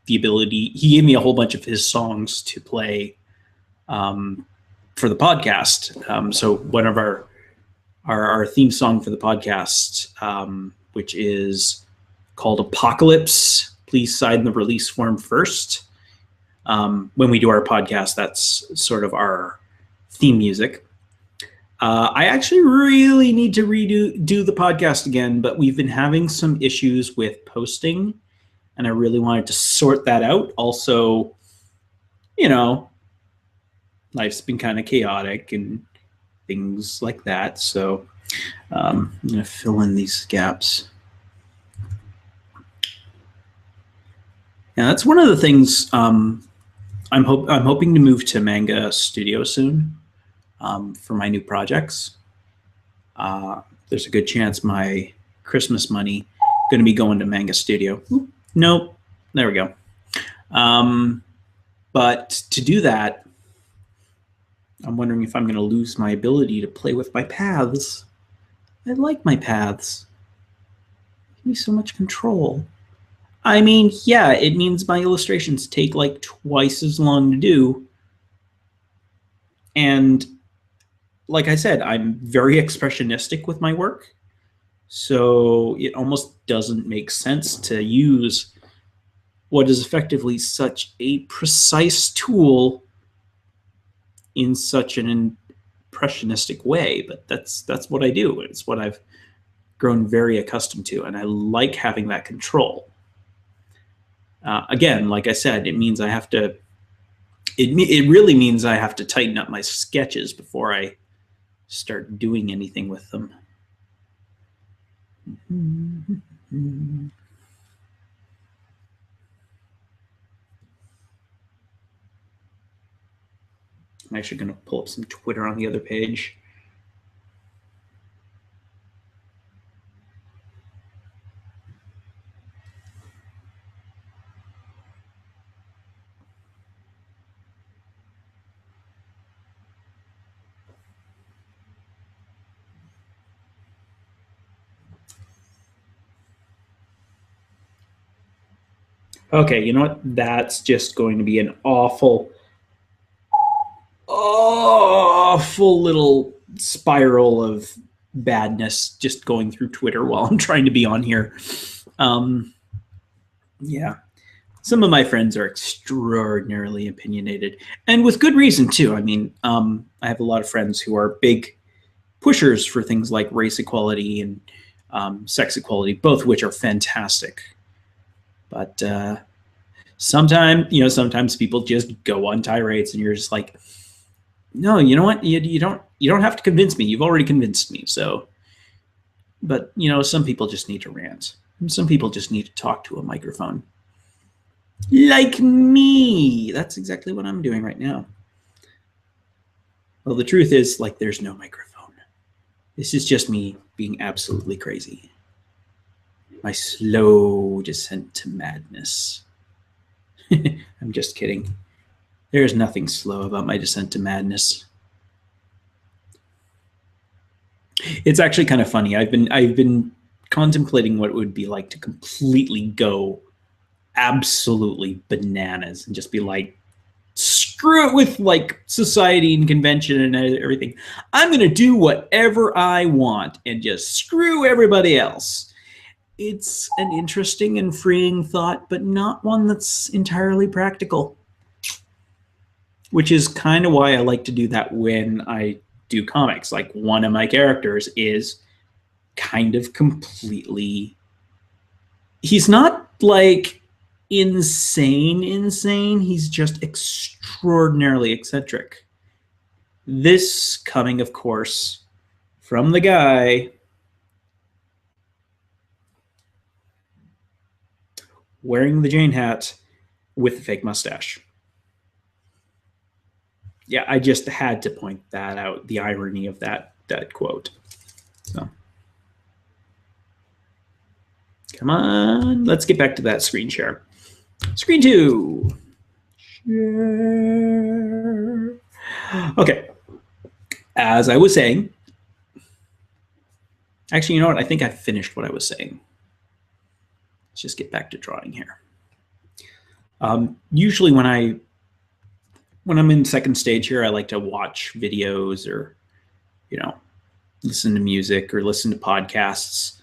the ability, he gave me a whole bunch of his songs to play for the podcast. So one of our theme song for the podcast, which is called Apocalypse, please sign the release form first. When we do our podcast, that's sort of our theme music. I actually really need to do the podcast again, but we've been having some issues with posting, and I really wanted to sort that out. Also, life's been kind of chaotic and things like that. So I'm going to fill in these gaps. Yeah, that's one of the things. I'm hoping to move to Manga Studio soon for my new projects. There's a good chance my Christmas money going to be going to Manga Studio. Nope, there we go. But to do that, I'm wondering if I'm going to lose my ability to play with my paths. I like my paths. Give me so much control. I mean, yeah, it means my illustrations take like twice as long to do. And like I said, I'm very expressionistic with my work. So it almost doesn't make sense to use what is effectively such a precise tool in such an impressionistic way. But that's what I do. It's what I've grown very accustomed to, and I like having that control. Again, like I said, it means I have to. It really means I have to tighten up my sketches before I start doing anything with them. I'm actually going to pull up some Twitter on the other page. Okay, you know what? That's just going to be an awful little spiral of badness just going through Twitter while I'm trying to be on here. Yeah. Some of my friends are extraordinarily opinionated, and with good reason, too. I mean, I have a lot of friends who are big pushers for things like race equality and sex equality, both of which are fantastic. But sometimes people just go on tirades, and you're just like, no, you know what? You don't have to convince me. You've already convinced me. So, but some people just need to rant. Some people just need to talk to a microphone. Like me. That's exactly what I'm doing right now. Well, the truth is, like, there's no microphone. This is just me being absolutely crazy. My slow descent to madness. I'm just kidding. There's nothing slow about my descent to madness. It's actually kind of funny. I've been contemplating what it would be like to completely go absolutely bananas and just be like, screw it with like society and convention and everything. I'm going to do whatever I want and just screw everybody else. It's an interesting and freeing thought, but not one that's entirely practical. Which is kind of why I like to do that when I do comics. Like, one of my characters is kind of completely, he's not like insane. He's just extraordinarily eccentric. This coming, of course, from the guy wearing the Jane hat with the fake mustache. Yeah, I just had to point that out, the irony of that quote. So, come on, let's get back to that screen share. Screen 2. Share. Okay. As I was saying, actually, you know what? I think I finished what I was saying. Let's just get back to drawing here. Usually when I'm in second stage here, I like to watch videos or, listen to music or listen to podcasts.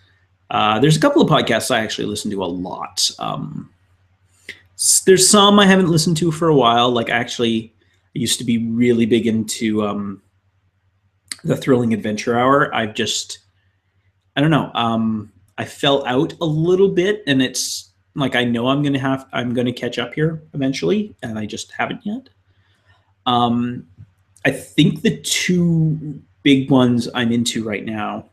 There's a couple of podcasts I actually listen to a lot. There's some I haven't listened to for a while. Like actually, I used to be really big into the Thrilling Adventure Hour. I don't know. I fell out a little bit, and it's like I know I'm gonna catch up here eventually, and I just haven't yet. I think the two big ones I'm into right now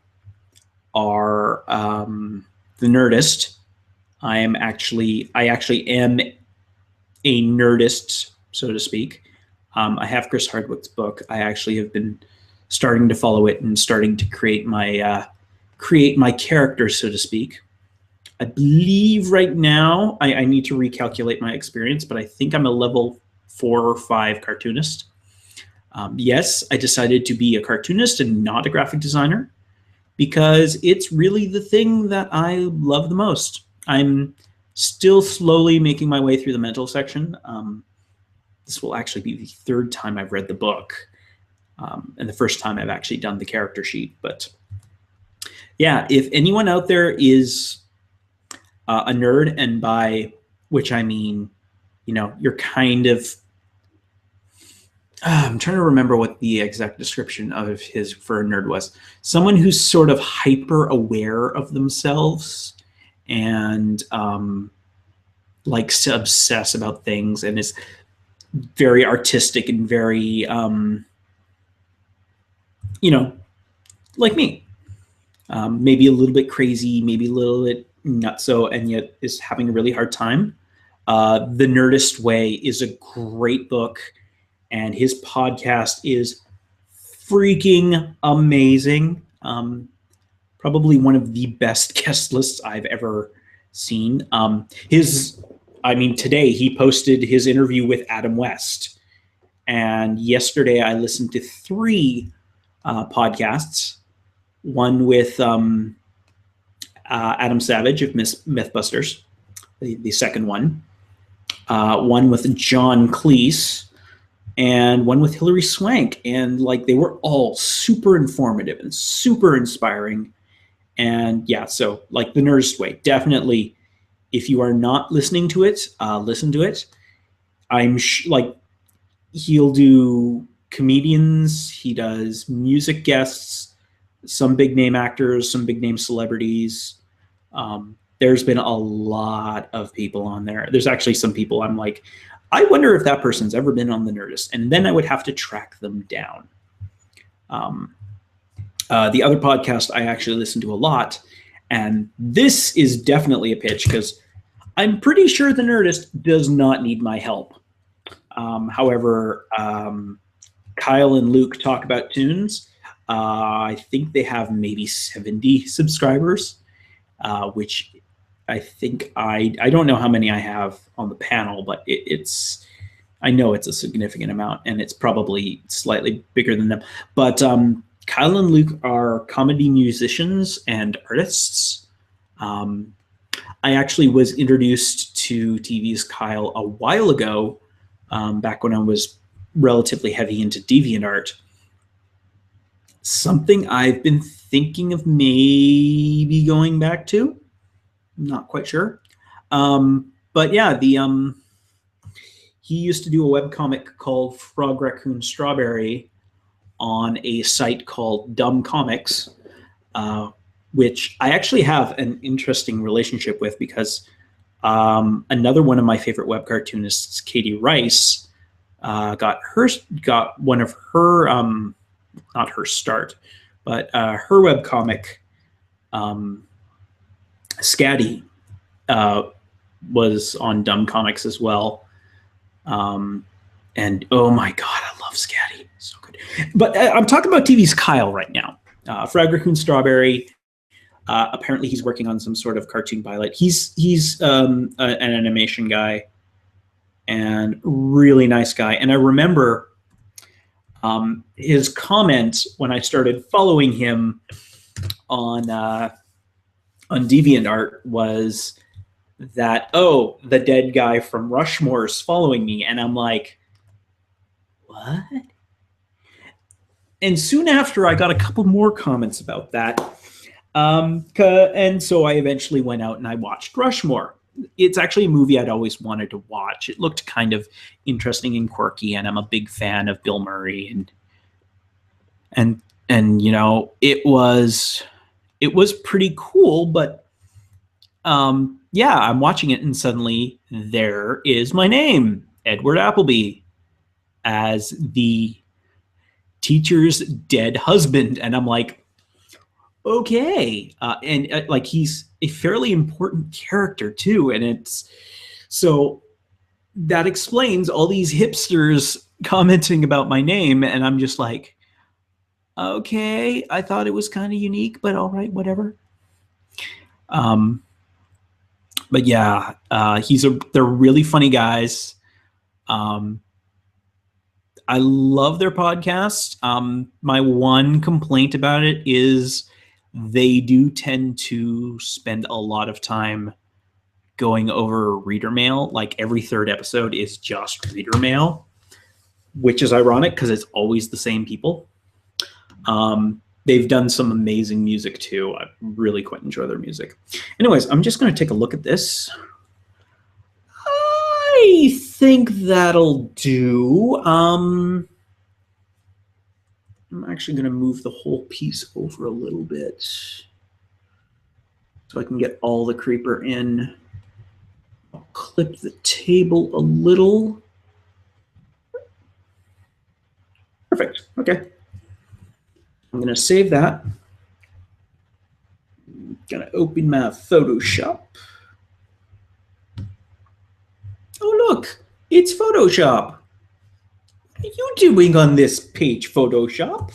are the Nerdist. I actually am a Nerdist, so to speak. I have Chris Hardwick's book. I actually have been starting to follow it and starting to create my character, so to speak. I believe right now I need to recalculate my experience, but I think I'm a level 4 or 5 cartoonist. Yes, I decided to be a cartoonist and not a graphic designer because it's really the thing that I love the most. I'm still slowly making my way through the mental section. This will actually be the 3rd time I've read the book, and the 1st time I've actually done the character sheet. But yeah, if anyone out there is a nerd, and by which I mean, you're kind of, I'm trying to remember what the exact description of his for a nerd was. Someone who's sort of hyper aware of themselves and likes to obsess about things and is very artistic and very, like me. Maybe a little bit crazy, maybe a little bit nutso, and yet is having a really hard time. The Nerdist Way is a great book, and his podcast is freaking amazing. Probably one of the best guest lists I've ever seen. Today he posted his interview with Adam West, and yesterday I listened to 3 podcasts. One with Adam Savage of Mythbusters, the second one. One with John Cleese, and one with Hilary Swank. And they were all super informative and super inspiring. And yeah, so the Nerdist Way, definitely, if you are not listening to it, listen to it. He'll do comedians, he does music guests, some big name actors, some big name celebrities. There's been a lot of people on there. There's actually some people I'm like, I wonder if that person's ever been on the Nerdist, and then I would have to track them down. The other podcast I actually listen to a lot, and this is definitely a pitch because I'm pretty sure the Nerdist does not need my help. However, Kyle and Luke Talk About Tunes. I think they have maybe 70 subscribers, which I think I don't know how many I have on the panel, but I know it's a significant amount, and it's probably slightly bigger than them. But Kyle and Luke are comedy musicians and artists. I actually was introduced to TV's Kyle a while ago, back when I was relatively heavy into DeviantArt. Something I've been thinking of maybe going back to. I'm not quite sure. But yeah, he used to do a webcomic called Frog Raccoon Strawberry on a site called Dumb Comics, which I actually have an interesting relationship with because another one of my favorite web cartoonists, Katie Rice, got one of her not her start, but her webcomic, Scatty, was on Dumb Comics as well. And oh my God, I love Scatty. So good. But I'm talking about TV's Kyle right now. Frog Raccoon Strawberry. Apparently he's working on some sort of cartoon pilot. He's an animation guy and really nice guy. And I remember his comment when I started following him on DeviantArt was that, oh, the dead guy from Rushmore is following me. And I'm like, what? And soon after, I got a couple more comments about that. And so I eventually went out and I watched Rushmore. it's actually a movie I'd always wanted to watch. It looked kind of interesting and quirky, and I'm a big fan of Bill Murray, and you know, it was pretty cool. But yeah, I'm watching it, and suddenly there is my name, Edward Appleby, as the teacher's dead husband, and I'm like, okay, and like he's a fairly important character too, and it's so that explains all these hipsters commenting about my name, and I'm just like, okay, I thought it was kind of unique, but all right, whatever. But yeah, they're really funny guys. I love their podcast. My one complaint about it is they do tend to spend a lot of time going over reader mail. Like every third episode is just reader mail, which is ironic because it's always the same people. They've done some amazing music too. I really quite enjoy their music. Anyways, I'm just going to take a look at this. I think that'll do. I'm actually going to move the whole piece over a little bit so I can get all the creeper in. I'll clip the table a little. Perfect. Okay. I'm going to save that. I'm going to open my Photoshop. Oh, look, it's Photoshop. What are you doing on this page, Photoshop?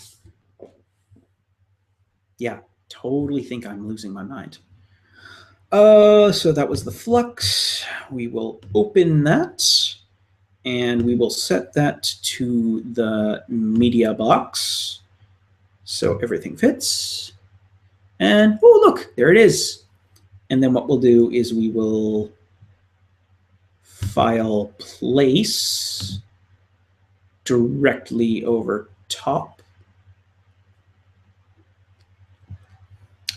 Yeah, totally think I'm losing my mind. So that was the flux. We will open that, and we will set that to the media box so everything fits. And oh, look, there it is. And then what we'll do is we will file place directly over top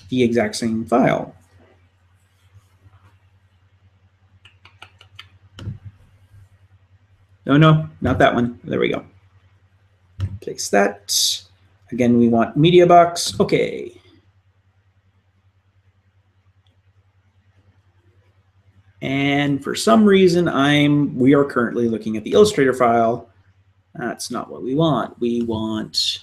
the exact same file. No, not that one. There we go. Place that. Again, we want media box. Okay. And for some reason, we are currently looking at the Illustrator file. That's not what we want. We want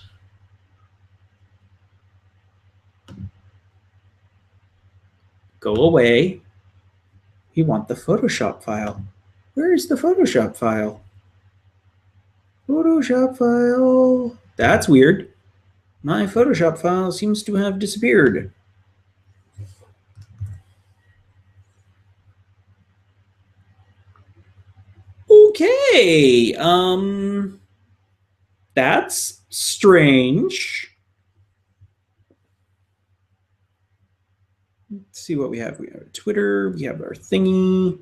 go away. We want the Photoshop file. Where is the Photoshop file? Photoshop file. That's weird. My Photoshop file seems to have disappeared. Okay. That's strange. Let's see what we have. We have Twitter. We have our thingy.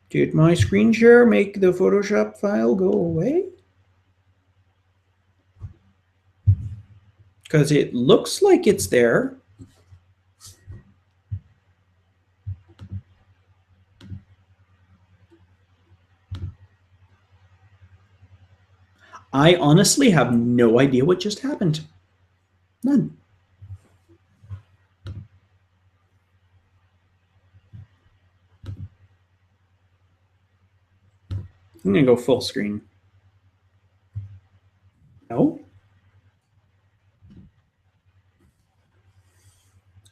Did my screen share make the Photoshop file go away? Because it looks like it's there. I honestly have no idea what just happened. None. I'm going to go full screen. No.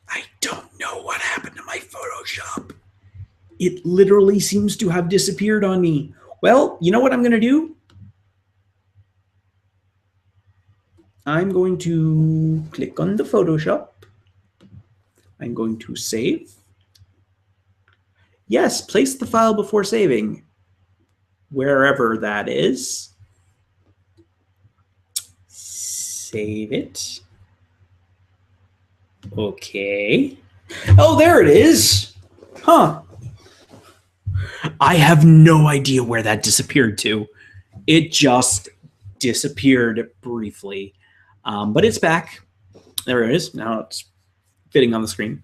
I don't know what happened to my Photoshop. It literally seems to have disappeared on me. Well, you know what I'm going to do? I'm going to click on the Photoshop. I'm going to save. Yes, place the file before saving, wherever that is. Save it. Okay. Oh, there it is. Huh. I have no idea where that disappeared to. It just disappeared briefly. But it's back. There it is. Now it's fitting on the screen.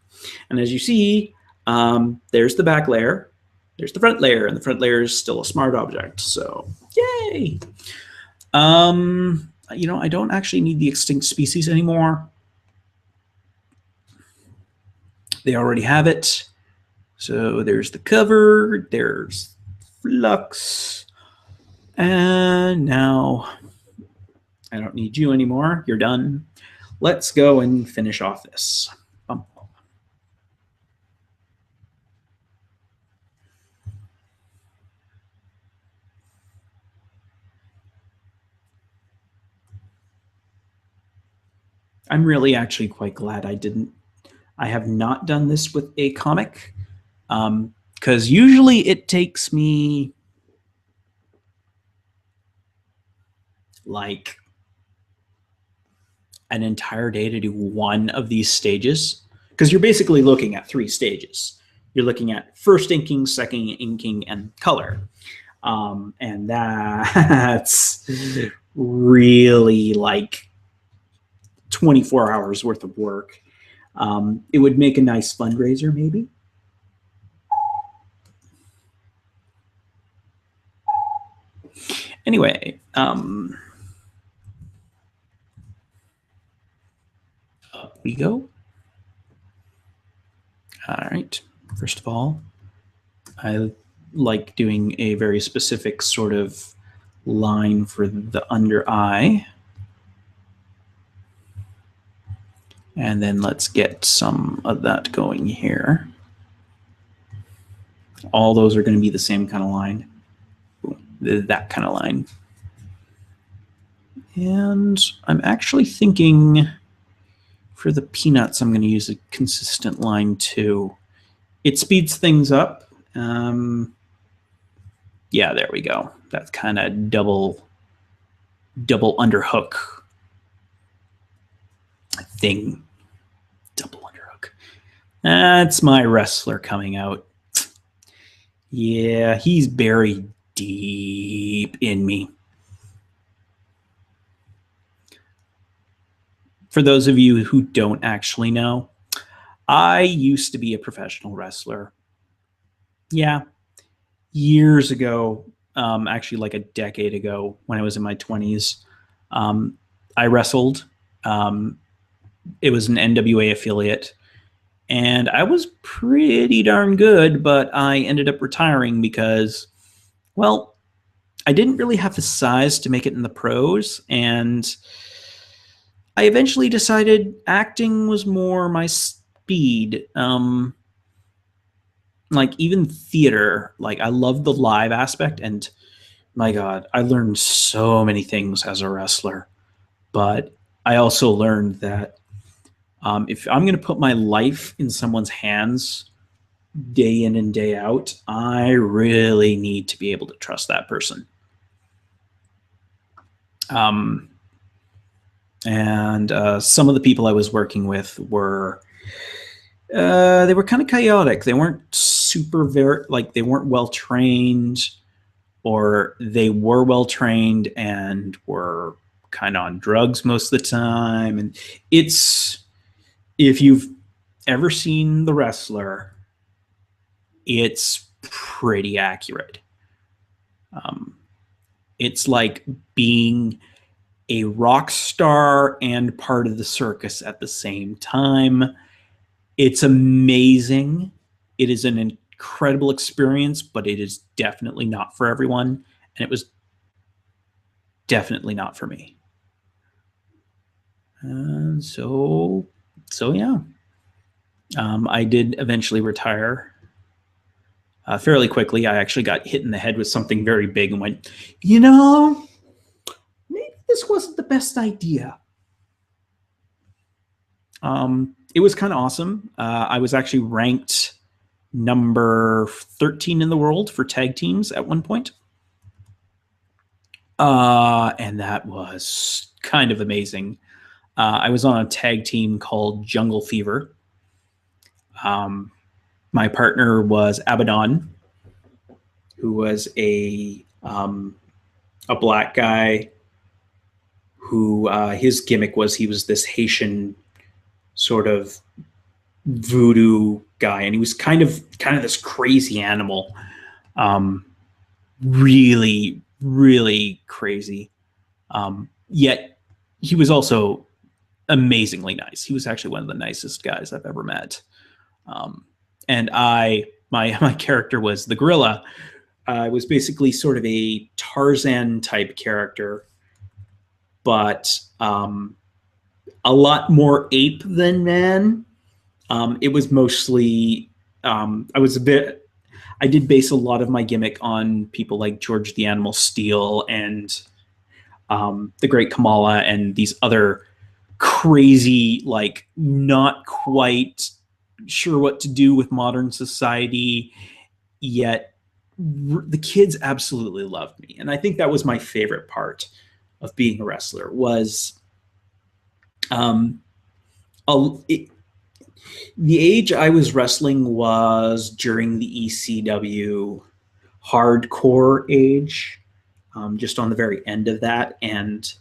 And as you see, there's the back layer, there's the front layer, and the front layer is still a smart object. So yay! I don't actually need the extinct species anymore. They already have it. So there's the cover, there's Flux, and now I don't need you anymore. You're done. Let's go and finish off this. I'm really actually quite glad I have not done this with a comic, because usually it takes me like an entire day to do one of these stages, because you're basically looking at 3 stages. You're looking at first inking, second inking, and color. And that's really like 24 hours worth of work. It would make a nice fundraiser, maybe. Anyway, up we go. All right. First of all, I like doing a very specific sort of line for the under eye. And then let's get some of that going here. All those are going to be the same kind of line. That kind of line. And I'm actually thinking for the peanuts, I'm going to use a consistent line too. It speeds things up. Yeah, there we go. That's kind of double underhook thing. Double underhook. That's my wrestler coming out. Yeah, he's buried deep in me. For those of you who don't actually know, I used to be a professional wrestler. Yeah, years ago, actually like a decade ago when I was in my 20s, I wrestled. It was an NWA affiliate, and I was pretty darn good, but I ended up retiring because, well, I didn't really have the size to make it in the pros, and I eventually decided acting was more my speed. Like even theater, like I love the live aspect, and my God, I learned so many things as a wrestler. But I also learned that if I'm going to put my life in someone's hands day in and day out, I really need to be able to trust that person. And some of the people I was working with were they were kind of chaotic. They weren't they weren't well trained, or they were well trained and were kind of on drugs most of the time. And it's, if you've ever seen The Wrestler, it's pretty accurate. It's like being a rock star and part of the circus at the same time. It's amazing. It is an incredible experience, but it is definitely not for everyone. And it was definitely not for me. And so yeah. I did eventually retire fairly quickly. I actually got hit in the head with something very big and went, maybe this wasn't the best idea. It was kind of awesome. I was actually ranked number 13 in the world for tag teams at one point. And that was kind of amazing. I was on a tag team called Jungle Fever. My partner was Abaddon, who was a black guy who his gimmick was he was this Haitian sort of voodoo guy, and he was kind of this crazy animal. Really, really crazy. Yet he was also amazingly nice. He was actually one of the nicest guys I've ever met. And my character was the gorilla. I was basically sort of a Tarzan type character, but a lot more ape than man. It was mostly I did base a lot of my gimmick on people like George the Animal Steel and the Great Kamala and these other crazy, like not quite sure what to do with modern society, yet the kids absolutely loved me. And I think that was my favorite part of being a wrestler was the age I was wrestling was during the ECW hardcore age, just on the very end of that. And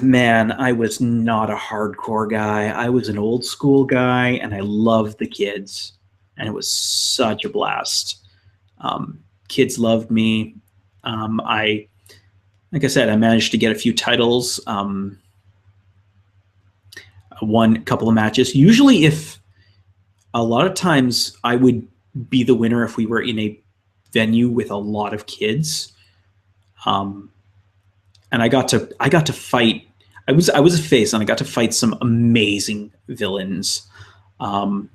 man, I was not a hardcore guy. I was an old school guy, and I loved the kids, and it was such a blast. Kids loved me. Like I said, I managed to get a few titles. Won a couple of matches. Usually, if a lot of times I would be the winner if we were in a venue with a lot of kids. And I got to fight. I was a face, and I got to fight some amazing villains. The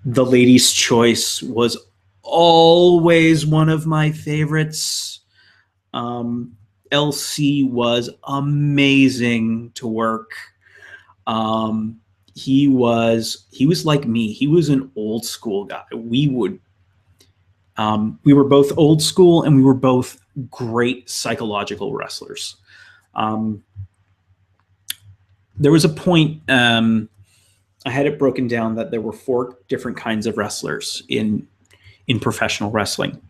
Lady's Choice was always one of my favorites. LC was amazing to work. He was like me. He was an old school guy. We were both old school, and we were both great psychological wrestlers. There was a point, I had it broken down that there were 4 different kinds of wrestlers in professional wrestling,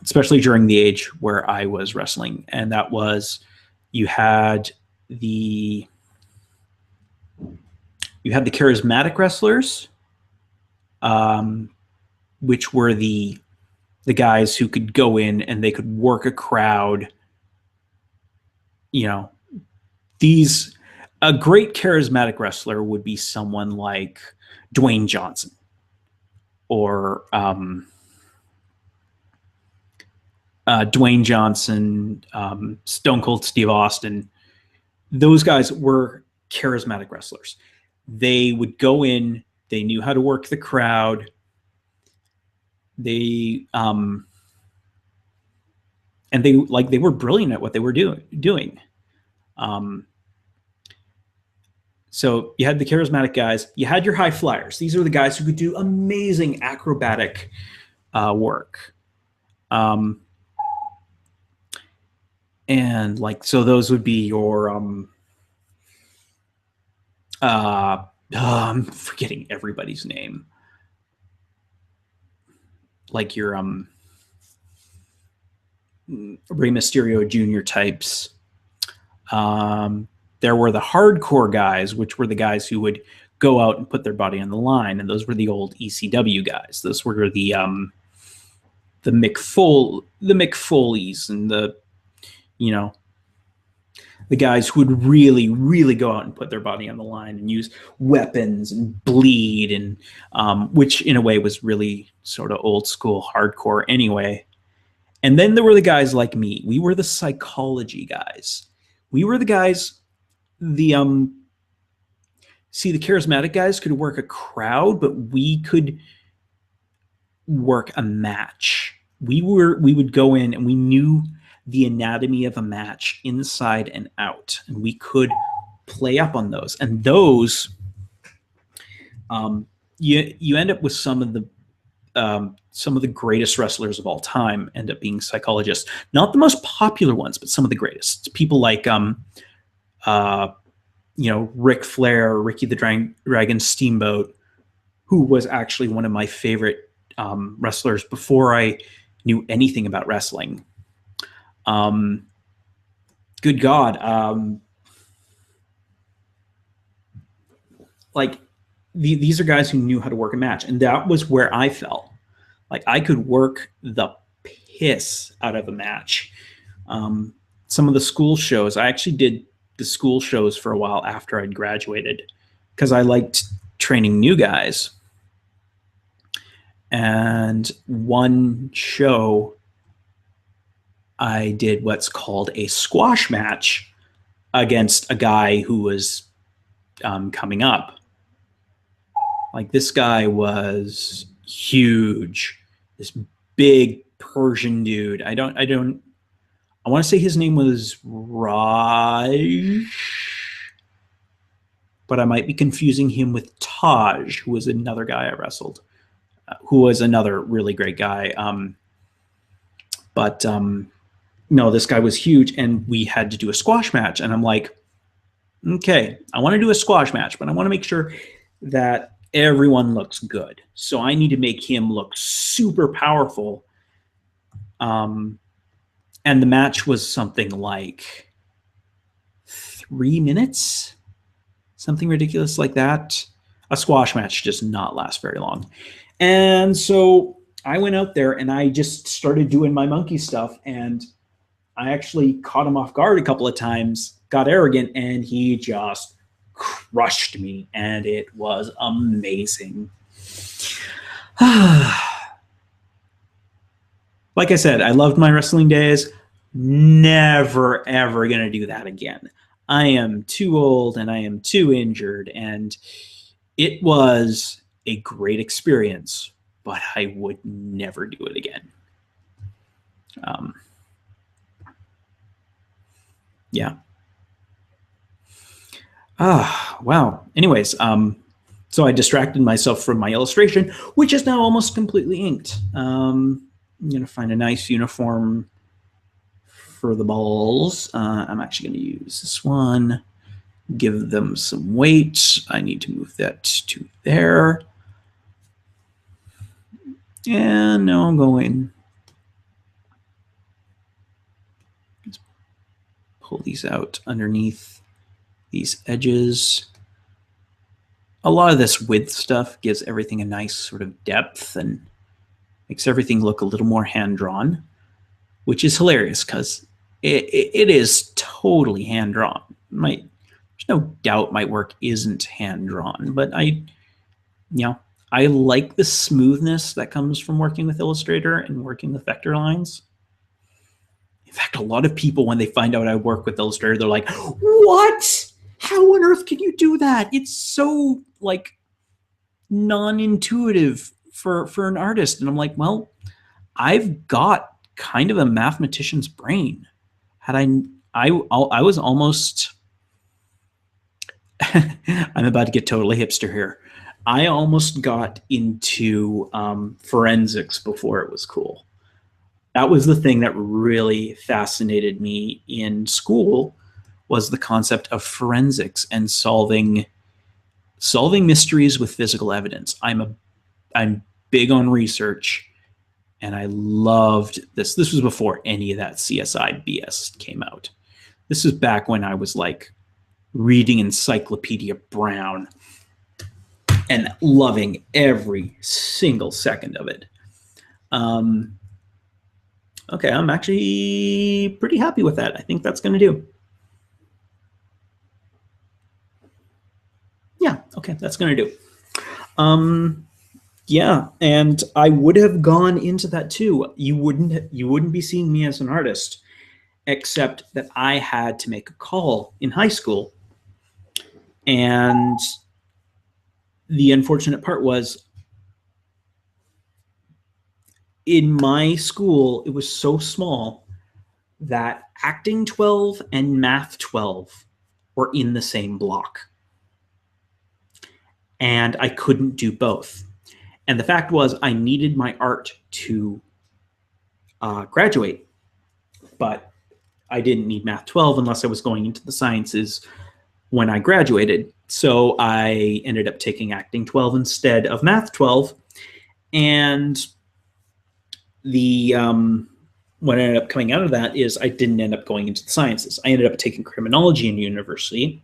especially during the age where I was wrestling. And that was, you had the charismatic wrestlers, which were the guys who could go in and they could work a crowd. A great charismatic wrestler would be someone like Dwayne Johnson or Stone Cold Steve Austin. Those guys were charismatic wrestlers. They would go in, they knew how to work the crowd. They were brilliant at what they were doing. So you had the charismatic guys, you had your high flyers. These are the guys who could do amazing acrobatic work. And so those would be your I'm forgetting everybody's name. Like your Rey Mysterio Jr. types. There were the hardcore guys, which were the guys who would go out and put their body on the line, and those were the old ECW guys. Those were the Mick Foleys and the guys who would really, really go out and put their body on the line and use weapons and bleed, and which in a way was really sort of old school hardcore anyway. And then there were the guys like me. We were the psychology guys. We were the guys, the charismatic guys could work a crowd, but we could work a match. We would go in and we knew the anatomy of a match inside and out, and we could play up on those. And those, you end up with some of the greatest wrestlers of all time end up being psychologists. Not the most popular ones, but some of the greatest. People like Ric Flair, Ricky the Dragon Steamboat, who was actually one of my favorite wrestlers before I knew anything about wrestling. Good God. these are guys who knew how to work a match, and that was where I fell. Like, I could work the piss out of a match. Some of the school shows, I actually did the school shows for a while after I'd graduated because I liked training new guys. And one show, I did what's called a squash match against a guy who was coming up. Like, this guy was huge, this big Persian dude. I want to say his name was Raj, but I might be confusing him with Taj, who was another guy I wrestled, who was another really great guy. No, this guy was huge, and we had to do a squash match. And I'm like, okay, I want to do a squash match, but I want to make sure that everyone looks good. So I need to make him look super powerful. And the match was something like 3 minutes, something ridiculous like that. A squash match does not last very long. And so I went out there and I just started doing my monkey stuff, and I actually caught him off guard a couple of times, got arrogant, and he just crushed me, and it was amazing. Like I said, I loved my wrestling days. Never, ever going to do that again. I am too old and I am too injured, and it was a great experience, but I would never do it again. Yeah. Wow. Anyways, so I distracted myself from my illustration, which is now almost completely inked. I'm going to find a nice uniform for the balls. I'm actually going to use this one, give them some weight. I need to move that to there. And now I'm going to pull these out underneath these edges. A lot of this width stuff gives everything a nice sort of depth and makes everything look a little more hand-drawn, which is hilarious because it is totally hand-drawn. There's no doubt my work isn't hand-drawn, but I like the smoothness that comes from working with Illustrator and working with vector lines. In fact, a lot of people, when they find out I work with Illustrator, they're like, what? How on earth can you do that? It's so like non-intuitive for an artist. And I'm like, well, I've got kind of a mathematician's brain. I was almost, I'm about to get totally hipster here. I almost got into forensics before it was cool. That was the thing that really fascinated me in school, was the concept of forensics and solving mysteries with physical evidence. I'm big on research, and I loved this. This was before any of that CSI BS came out. This was back when I was like reading Encyclopedia Brown and loving every single second of it. Okay, I'm actually pretty happy with that. I think that's going to do. Yeah, okay, that's going to do. Yeah, and I would have gone into that too. You wouldn't be seeing me as an artist, except that I had to make a call in high school. And the unfortunate part was, in my school, it was so small that Acting 12 and Math 12 were in the same block. And I couldn't do both. And the fact was, I needed my art to graduate, but I didn't need Math 12 unless I was going into the sciences when I graduated. So I ended up taking Acting 12 instead of Math 12. And what ended up coming out of that is I didn't end up going into the sciences. I ended up taking criminology in university,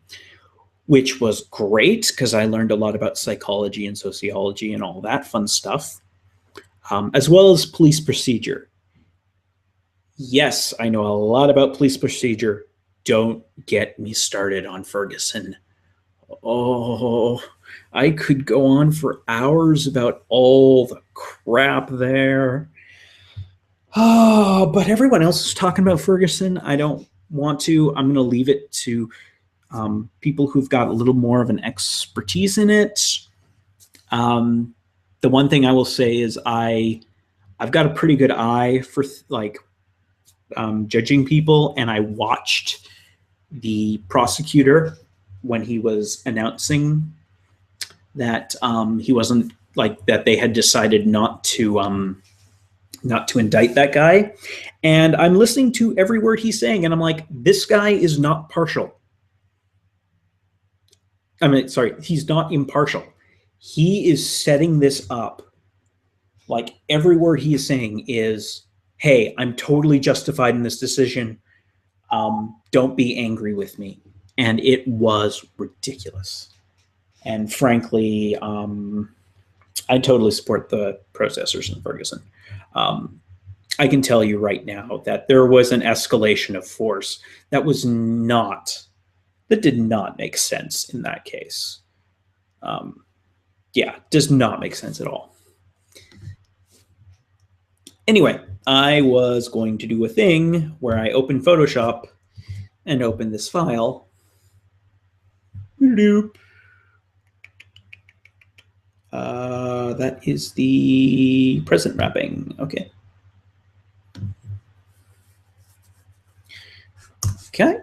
which was great because I learned a lot about psychology and sociology and all that fun stuff, as well as police procedure. Yes, I know a lot about police procedure. Don't get me started on Ferguson. Oh, I could go on for hours about all the crap there. Oh, but everyone else is talking about Ferguson. I don't want to. I'm going to leave it to people who've got a little more of an expertise in it. The one thing I will say is I've got a pretty good eye for judging people, and I watched the prosecutor when he was announcing that he wasn't that they had decided not to indict that guy. And I'm listening to every word he's saying, and I'm like, this guy is not partial. I mean, sorry, he's not impartial. He is setting this up. Like, every word he is saying is, hey, I'm totally justified in this decision. Don't be angry with me. And it was ridiculous. And frankly, I totally support the protesters in Ferguson. I can tell you right now that there was an escalation of force that did not make sense in that case. Yeah, does not make sense at all. Anyway, I was going to do a thing where I open Photoshop and open this file. Doop. That is the present wrapping. Okay. Okay.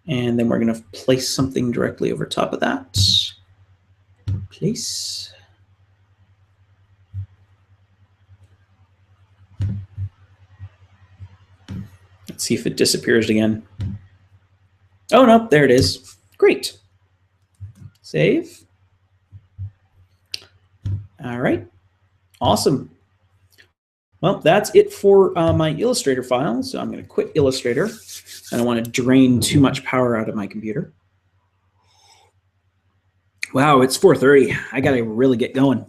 And then we're going to place something directly over top of that. Place. Let's see if it disappears again. Oh, no, there it is. Great. Save. All right. Awesome. Well, that's it for my Illustrator file. So I'm going to quit Illustrator. I don't want to drain too much power out of my computer. Wow, it's 4:30. I got to really get going.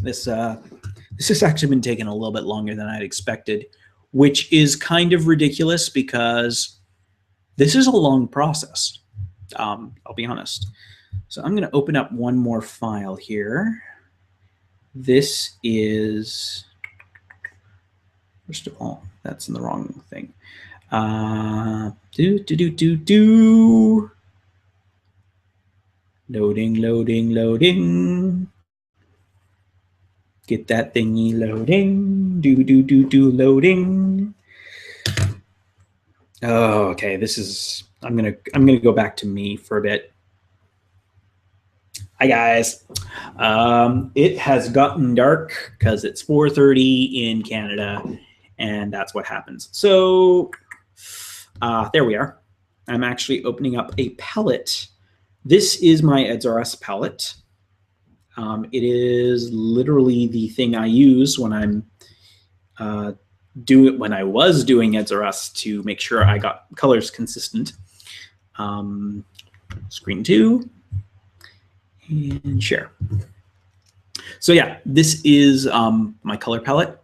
This has actually been taking a little bit longer than I'd expected, which is kind of ridiculous because this is a long process. I'll be honest. So I'm going to open up one more file here. This is, first of all, that's in the wrong thing. Loading, loading, loading. Get that thingy loading. Loading. Oh, okay. This is, I'm gonna go back to me for a bit. Hi guys. It has gotten dark because it's 4:30 in Canada, and that's what happens. So there we are. I'm actually opening up a palette. This is my EdsRS palette. It is literally the thing I use when I'm when I was doing EdsRS to make sure I got colors consistent. Screen 2 and share. So yeah, this is my color palette.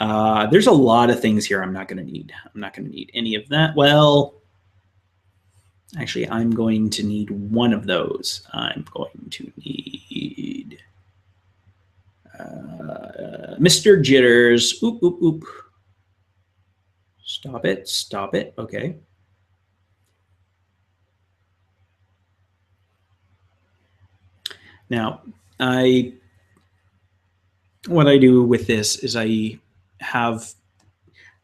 There's a lot of things here I'm not going to need. I'm not going to need any of that. Well, actually, I'm going to need one of those. I'm going to need Mr. Jitters. Oop, oop, oop. Stop it. Stop it. Okay. Now, what I do with this is I have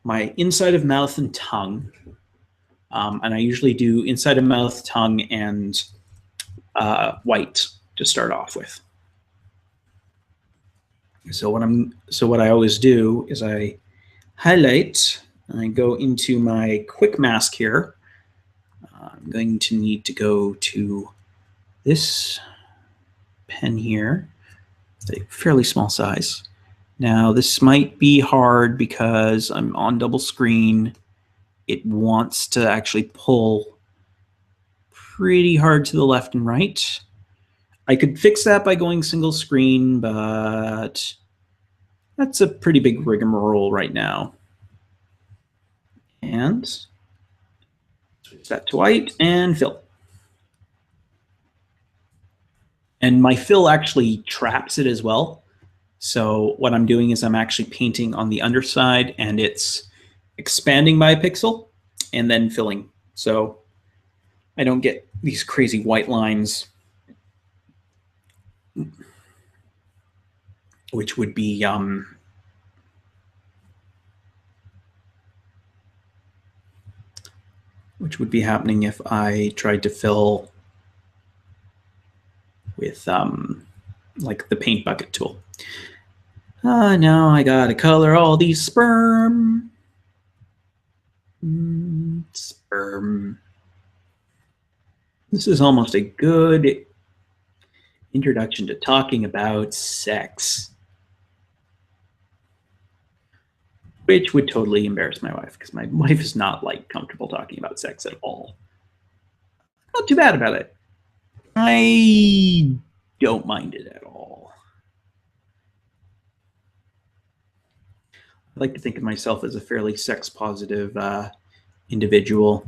my inside of mouth and tongue. And I usually do inside of mouth, tongue, and white to start off with. So what I always do is I highlight, and I go into my quick mask here. I'm going to need to go to this pen here. It's a fairly small size. Now this might be hard because I'm on double screen. It wants to actually pull pretty hard to the left and right. I could fix that by going single screen, but that's a pretty big rigmarole right now. And switch that to white and fill. And my fill actually traps it as well. So what I'm doing is I'm actually painting on the underside and it's expanding by a pixel and then filling. So I don't get these crazy white lines, which would be happening if I tried to fill with like the paint bucket tool. Now I gotta color all these sperm. Sperm. This is almost a good introduction to talking about sex, which would totally embarrass my wife because my wife is not like comfortable talking about sex at all. Not too bad about it. I don't mind it at all. I like to think of myself as a fairly sex positive individual.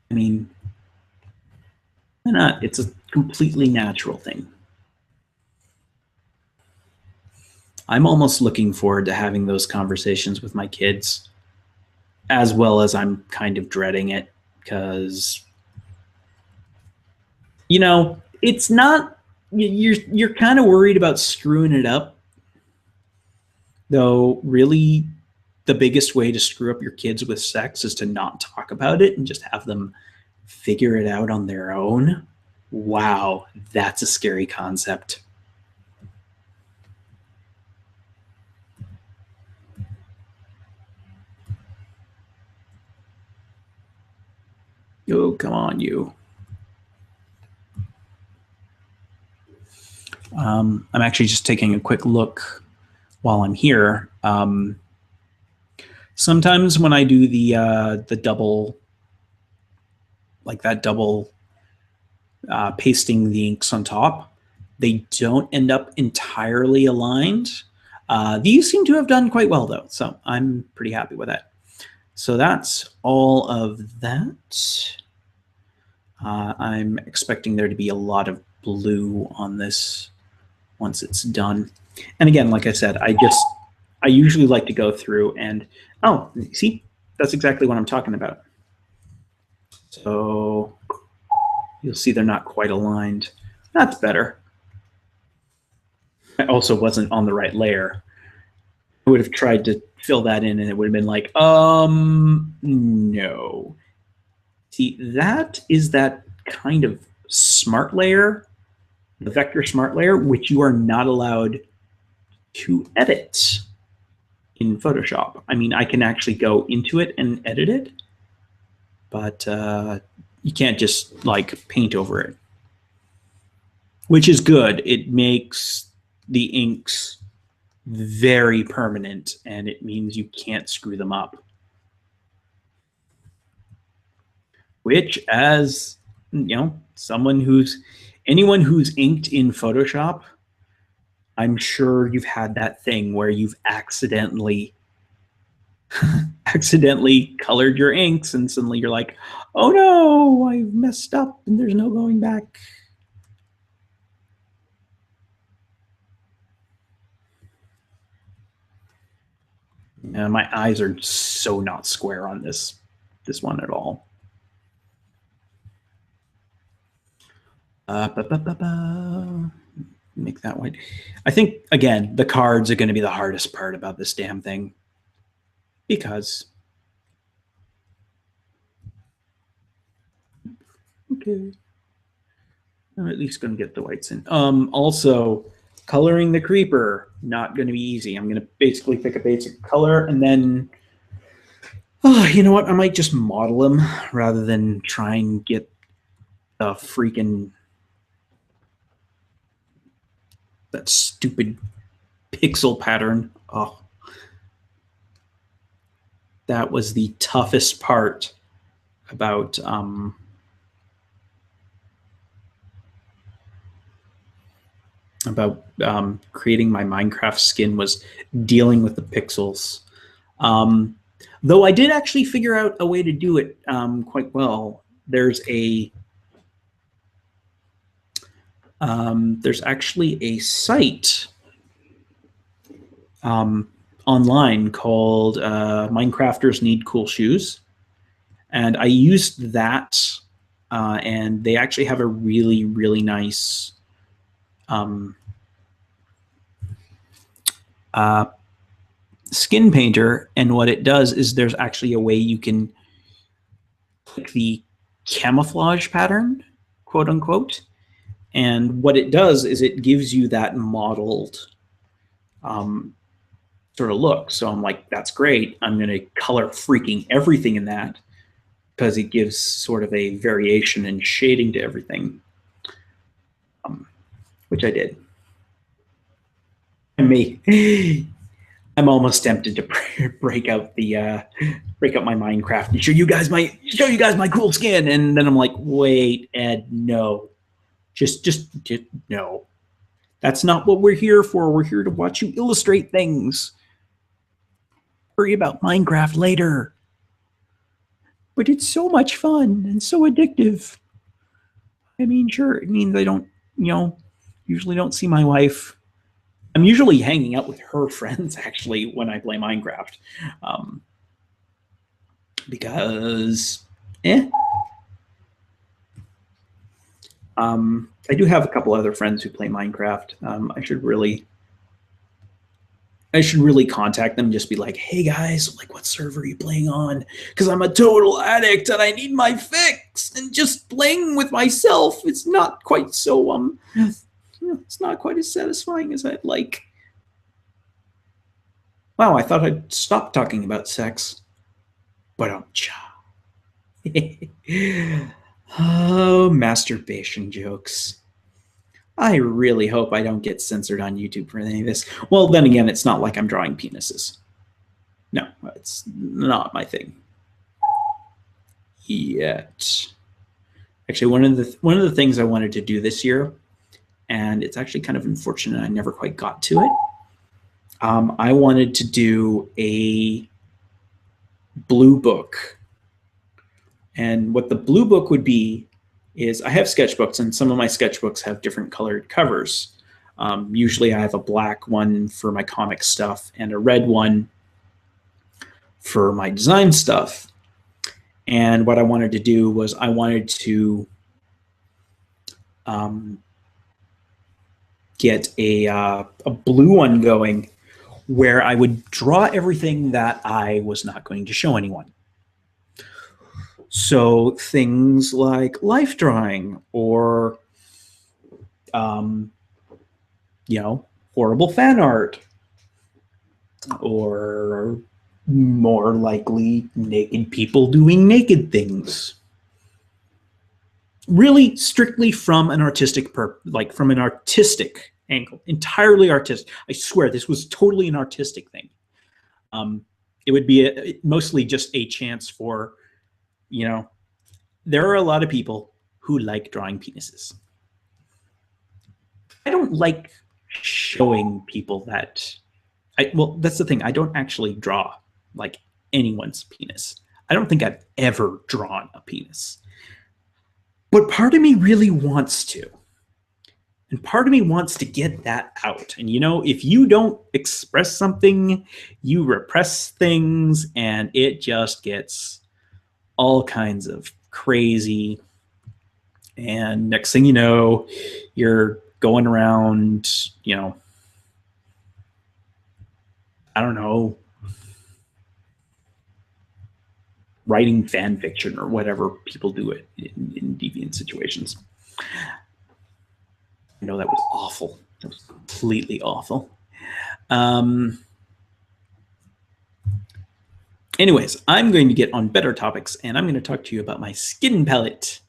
I mean, why not? It's a completely natural thing. I'm almost looking forward to having those conversations with my kids, as well as I'm kind of dreading it because, you know, it's not, you're kind of worried about screwing it up, though really the biggest way to screw up your kids with sex is to not talk about it and just have them figure it out on their own. Wow, that's a scary concept. Oh, come on, you. I'm actually just taking a quick look while I'm here. Sometimes when I do the double, like that double pasting the inks on top, they don't end up entirely aligned. These seem to have done quite well though, so I'm pretty happy with that. So that's all of that. I'm expecting there to be a lot of blue on this once it's done. And again, like I said, I usually like to go through and, oh, see, that's exactly what I'm talking about. So you'll see they're not quite aligned. That's better. I also wasn't on the right layer. I would have tried to fill that in and it would have been like, no. See, that is that kind of smart layer, the vector smart layer, which you are not allowed to edit in Photoshop. I mean, I can actually go into it and edit it, but you can't just like paint over it, which is good. It makes the inks very permanent and it means you can't screw them up. Which, as you know, anyone who's inked in Photoshop, I'm sure you've had that thing where you've accidentally colored your inks and suddenly you're like, oh no, I've messed up and there's no going back. Yeah, my eyes are so not square on this one at all. Make that white. I think, again, the cards are going to be the hardest part about this damn thing. Because. Okay. I'm at least going to get the whites in. Also, coloring the creeper, not going to be easy. I'm going to basically pick a basic color and then, you know what? I might just model him rather than try and get the freaking, that stupid pixel pattern. Oh, that was the toughest part about creating my Minecraft skin was dealing with the pixels. Though I did actually figure out a way to do it quite well. There's actually a site online called Minecrafters Need Cool Shoes. And I used that, and they actually have a really, really nice skin painter. And what it does is there's actually a way you can click the camouflage pattern, quote unquote. And what it does is it gives you that modeled sort of look. So I'm like, that's great. I'm going to color freaking everything in that because it gives sort of a variation and shading to everything, which I did. I'm almost tempted to break out my Minecraft and show you guys my cool skin, and then I'm like, wait, Ed, no, just no. That's not what we're here for. We're here to watch you illustrate things. Worry about Minecraft later. But it's so much fun and so addictive. I mean, sure, it means I don't, usually don't see my wife. I'm usually hanging out with her friends, actually, when I play Minecraft. Because, I do have a couple other friends who play Minecraft. I should really contact them, just be like, hey guys, like, what server are you playing on? Because I'm a total addict and I need my fix. And just playing with myself, it's not quite so, it's not quite as satisfying as I'd like. Wow, I thought I'd stop talking about sex. But oh, masturbation jokes. I really hope I don't get censored on YouTube for any of this. Well, then again, it's not like I'm drawing penises. No, it's not my thing yet. Actually, one of the things I wanted to do this year, and it's actually kind of unfortunate I never quite got to it. I wanted to do a blue book. And what the blue book would be is I have sketchbooks, and some of my sketchbooks have different colored covers. Usually I have a black one for my comic stuff and a red one for my design stuff. And what I wanted to do was I wanted to get a blue one going where I would draw everything that I was not going to show anyone. So things like life drawing or, horrible fan art, or more likely naked people doing naked things. Really strictly from an artistic angle, entirely artistic. I swear this was totally an artistic thing. It would be mostly just a chance for, there are a lot of people who like drawing penises. I don't like showing people that. Well, that's the thing. I don't actually draw like anyone's penis. I don't think I've ever drawn a penis. But part of me really wants to. And part of me wants to get that out. And if you don't express something, you repress things, and it just gets all kinds of crazy. And next thing you know, you're going around, I don't know, writing fan fiction or whatever people do it in deviant situations. I know that was awful. That was completely awful. Anyways, I'm going to get on better topics, and I'm going to talk to you about my skin palette.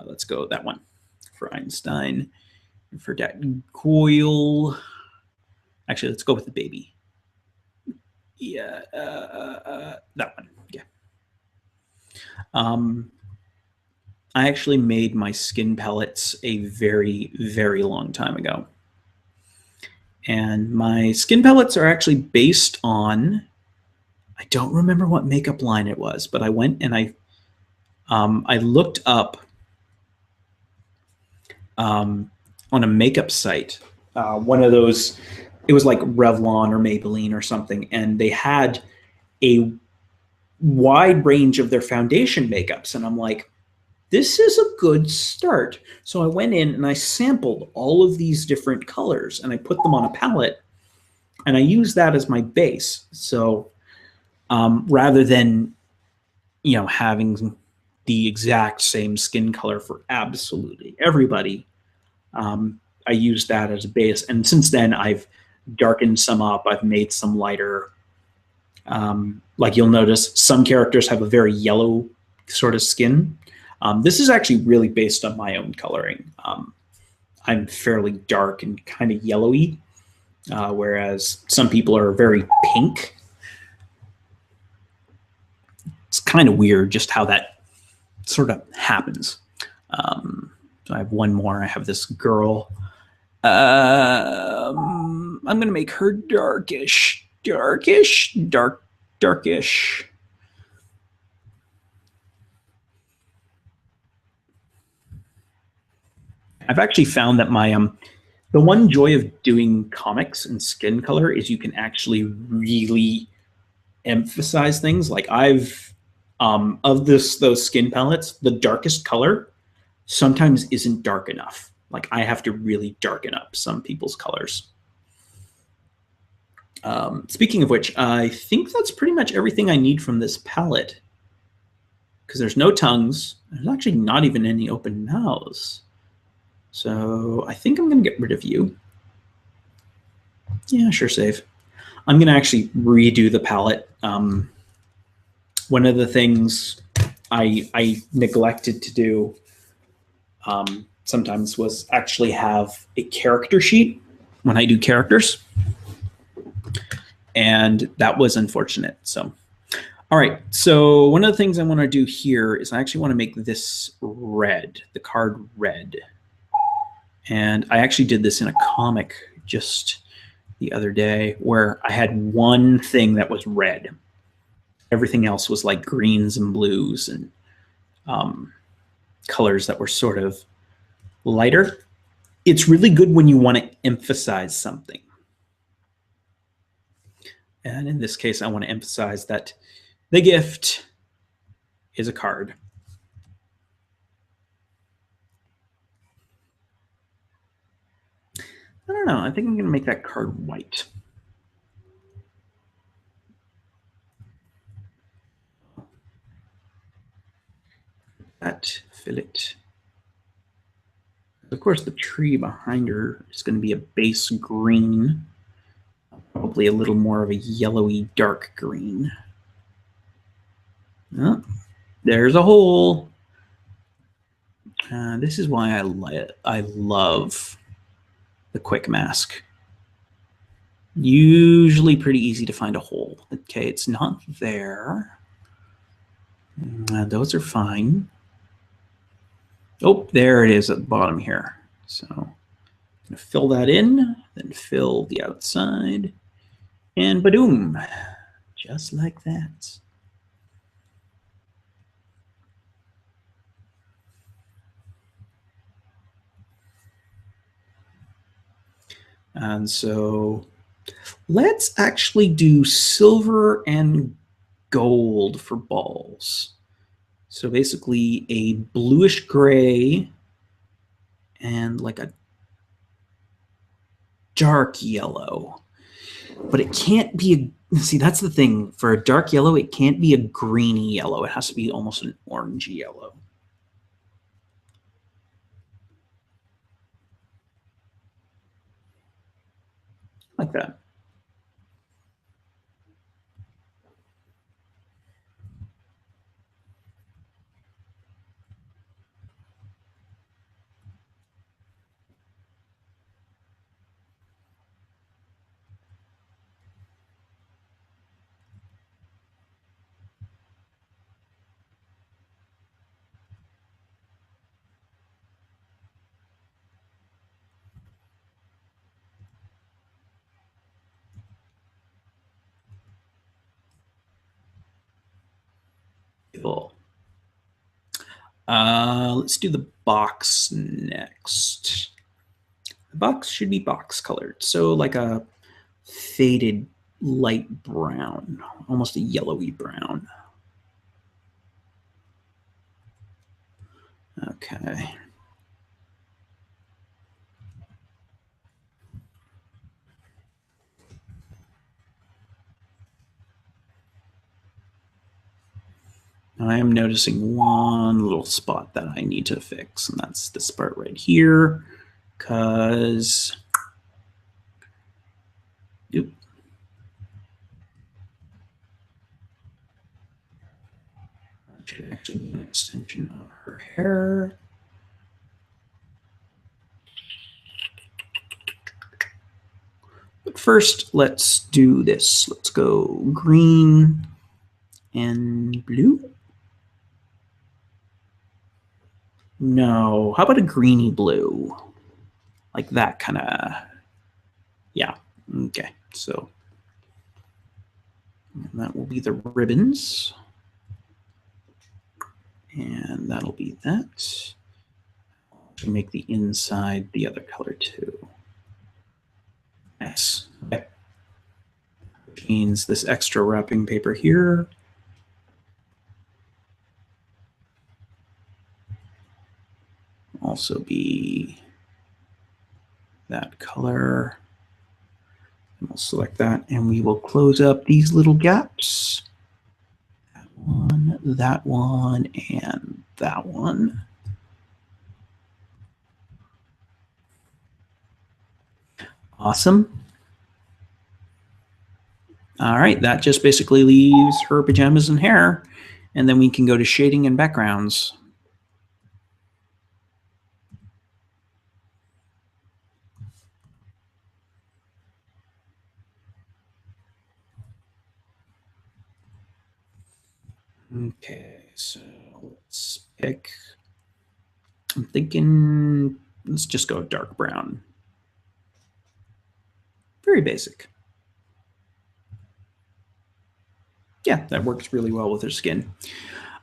Let's go with that one for Einstein. And for that Goyle. Actually, let's go with the baby. Yeah, that one. Yeah. Um, I actually made my skin palettes a very, very long time ago. And my skin palettes are actually based on, I don't remember what makeup line it was, but I went and I looked up on a makeup site, one of those, it was like Revlon or Maybelline or something, and they had a wide range of their foundation makeups. And I'm like, this is a good start. So I went in and I sampled all of these different colors and I put them on a palette and I used that as my base. So rather than, having the exact same skin color for absolutely everybody, I used that as a base. And since then, I've darkened some up. I've made some lighter. Like you'll notice, some characters have a very yellow sort of skin. This is actually really based on my own coloring. I'm fairly dark and kind of yellowy, whereas some people are very pink. It's kind of weird just how that sort of happens. So I have one more. I have this girl. I'm going to make her darkish, darkish. I've actually found that the one joy of doing comics and skin color is you can actually really emphasize things. Like of those skin palettes, the darkest color sometimes isn't dark enough. Like I have to really darken up some people's colors. Speaking of which, I think that's pretty much everything I need from this palette, because there's no tongues. There's actually not even any open mouths. So I think I'm going to get rid of you. Yeah, sure, save. I'm going to actually redo the palette. One of the things I neglected to do sometimes was actually have a character sheet when I do characters. And that was unfortunate. So, all right. So one of the things I want to do here is I actually want to make this red, the card red. And I actually did this in a comic just the other day where I had one thing that was red. Everything else was like greens and blues and colors that were sort of lighter. It's really good when you want to emphasize something. And in this case, I want to emphasize that the gift is a card. I don't know. I think I'm going to make that card white. That fillet. Of course, the tree behind her is going to be a base green, probably a little more of a yellowy dark green. Oh, there's a hole. This is why I love the quick mask. Usually pretty easy to find a hole. Okay, it's not there. Those are fine. Oh, there it is at the bottom here. So I'm going to fill that in, then fill the outside, and badoom, just like that. And so let's actually do silver and gold for balls. So basically a bluish gray and like a dark yellow. But it can't be see, that's the thing. For a dark yellow, it can't be a greeny yellow. It has to be almost an orangey yellow. Like that. Cool. Let's do the box next. The box should be box colored, so like a faded light brown, almost a yellowy brown. Okay. I am noticing one little spot that I need to fix, and that's this part right here, because should actually be an extension of her hair. But first, let's do this. Let's go green and blue. No, how about a greeny blue? Like that kind of, yeah, okay. So that will be the ribbons. And that'll be that. To make the inside the other color too. Nice. Okay. Which means this extra wrapping paper here also be that color. And we'll select that and we will close up these little gaps. That one, and that one. Awesome. All right, that just basically leaves her pajamas and hair, and then we can go to shading and backgrounds. Okay, so let's pick, I'm thinking, let's just go dark brown. Very basic. Yeah, that works really well with her skin.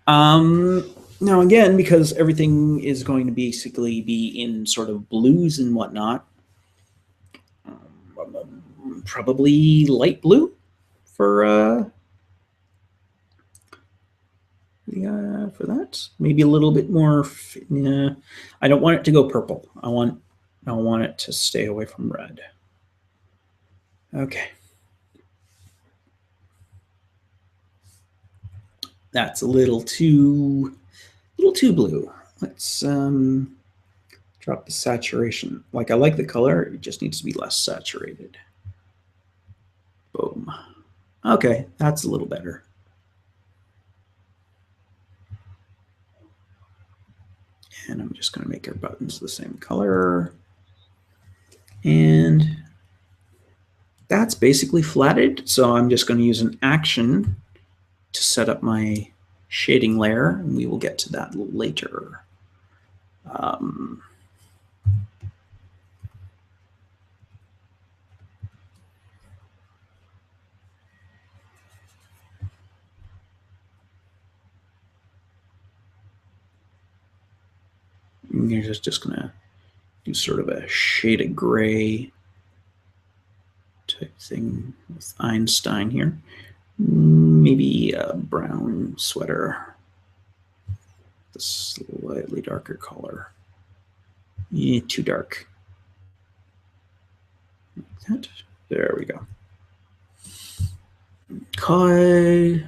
Now again, because everything is going to basically be in sort of blues and whatnot, probably light blue for that. Maybe a little bit more. I don't want it to go purple. I want it to stay away from red. Okay. That's a little too blue. Let's drop the saturation. Like, I like the color, it just needs to be less saturated. Boom. Okay, that's a little better. And I'm just going to make our buttons the same color. And that's basically flatted. So I'm just going to use an action to set up my shading layer, and we will get to that later. You're just going to do sort of a shade of gray type thing with Einstein here. Maybe a brown sweater, the slightly darker color. Yeah, too dark. Like that. There we go. Okay.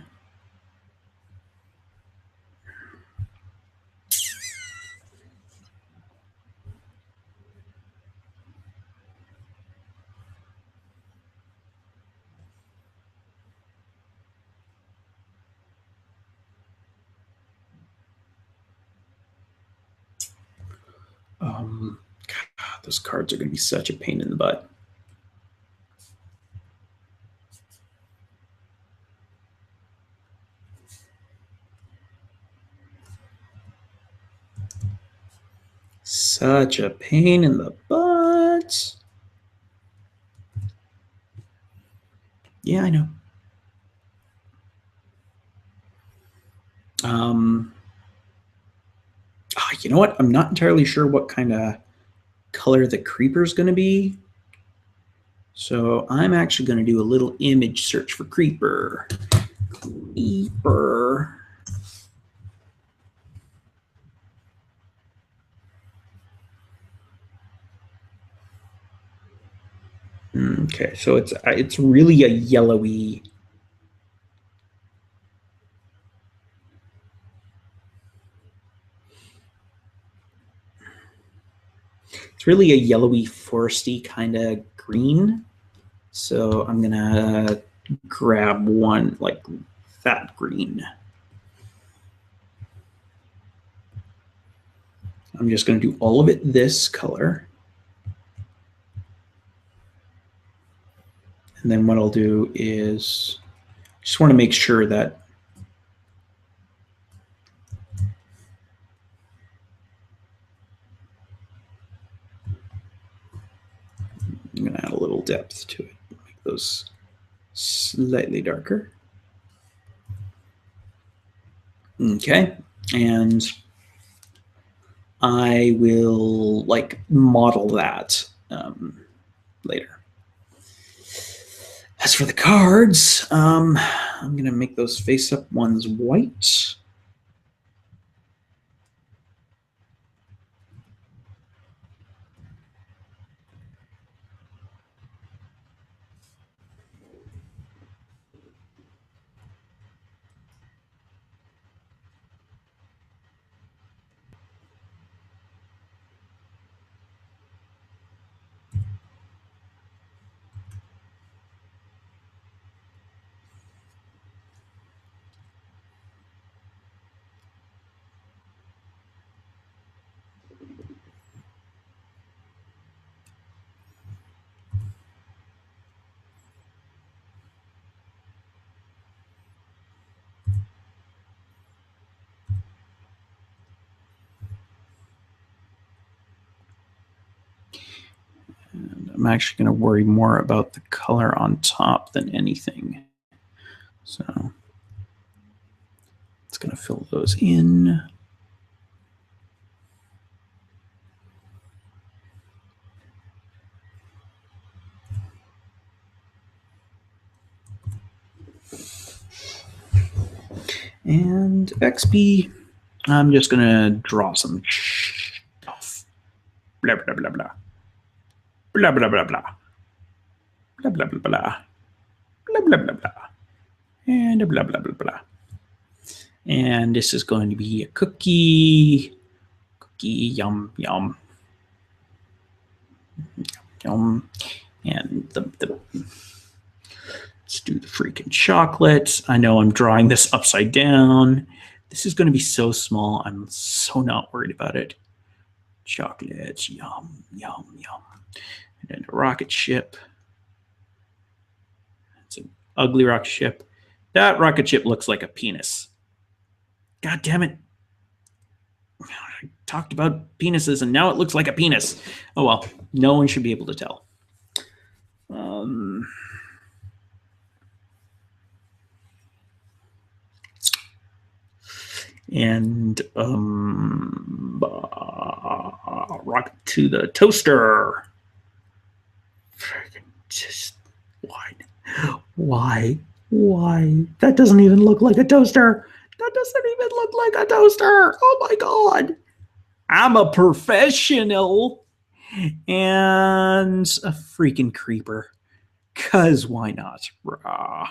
God, those cards are going to be such a pain in the butt. Such a pain in the butt. Yeah, I know. You know what? I'm not entirely sure what kind of color the creeper is going to be. So I'm actually going to do a little image search for creeper. Creeper. Okay, so it's really a yellowy. It's really a yellowy, foresty kind of green. So I'm gonna grab one like that green. I'm just gonna do all of it this color. And then what I'll do is just want to make sure that I'm going to add a little depth to it, make those slightly darker. Okay, and I will like model that later. As for the cards, I'm going to make those face-up ones white. And I'm actually going to worry more about the color on top than anything. So it's going to fill those in. And XP, I'm just going to draw some stuff. Blah, blah, blah, blah. Blah, blah, blah, blah. Blah, blah, blah, blah. Blah, blah, blah, blah. And blah, blah, blah, blah. And this is going to be a cookie. Cookie, yum, yum. Yum. And let's do the freaking chocolate. I know I'm drawing this upside down. This is going to be so small. I'm so not worried about it. Chocolates, yum, yum, yum. And then a rocket ship. It's an ugly rocket ship. That rocket ship looks like a penis. God damn it. I talked about penises and now it looks like a penis. Oh well, no one should be able to tell. And rocket to the toaster. Just why? That doesn't even look like a toaster. That doesn't even look like a toaster. Oh my god. I'm a professional. And a freaking creeper. Cause why not? Rah.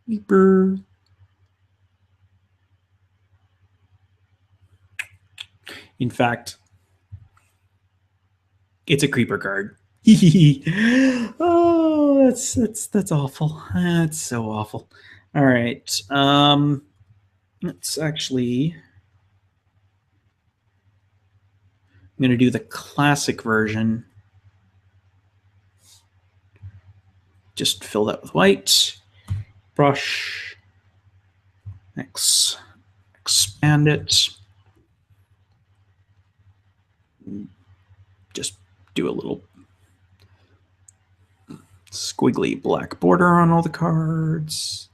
Creeper. In fact, it's a creeper card. Oh, that's awful. That's so awful. All right. Let's actually. I'm going to do the classic version. Just fill that with white. Brush. Expand it. Just do a little squiggly black border on all the cards.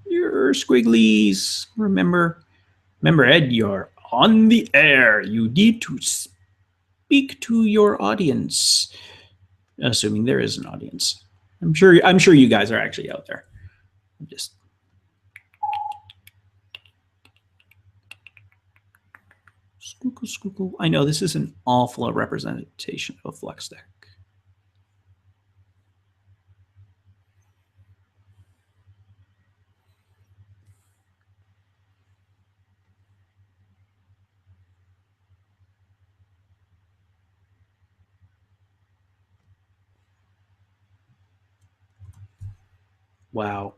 Your squigglies. Remember, Ed, you're on the air. You need to speak to your audience, assuming there is an audience. I'm sure you guys are actually out there. Just squiggle, squiggle. I know this is an awful representation of a flex deck. Wow.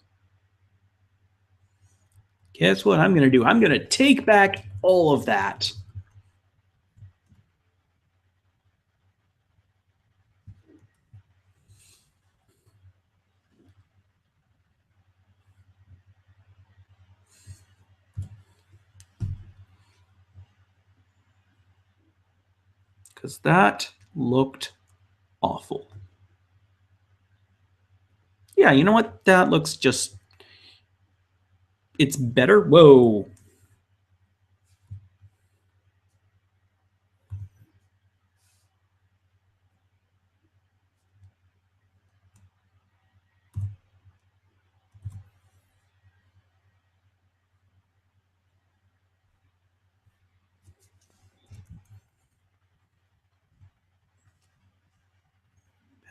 Guess what I'm going to do? I'm going to take back all of that. Because that looked awful. Yeah, you know what? That looks just... It's better. Whoa.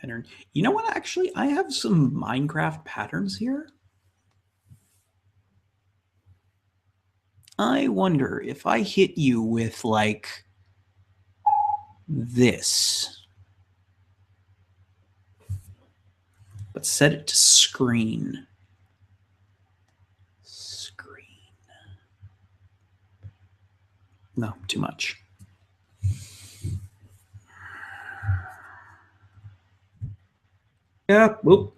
Pattern. You know what? Actually, I have some Minecraft patterns here. I wonder if I hit you with like this, but set it to screen. Screen. No, too much. Yeah, whoop.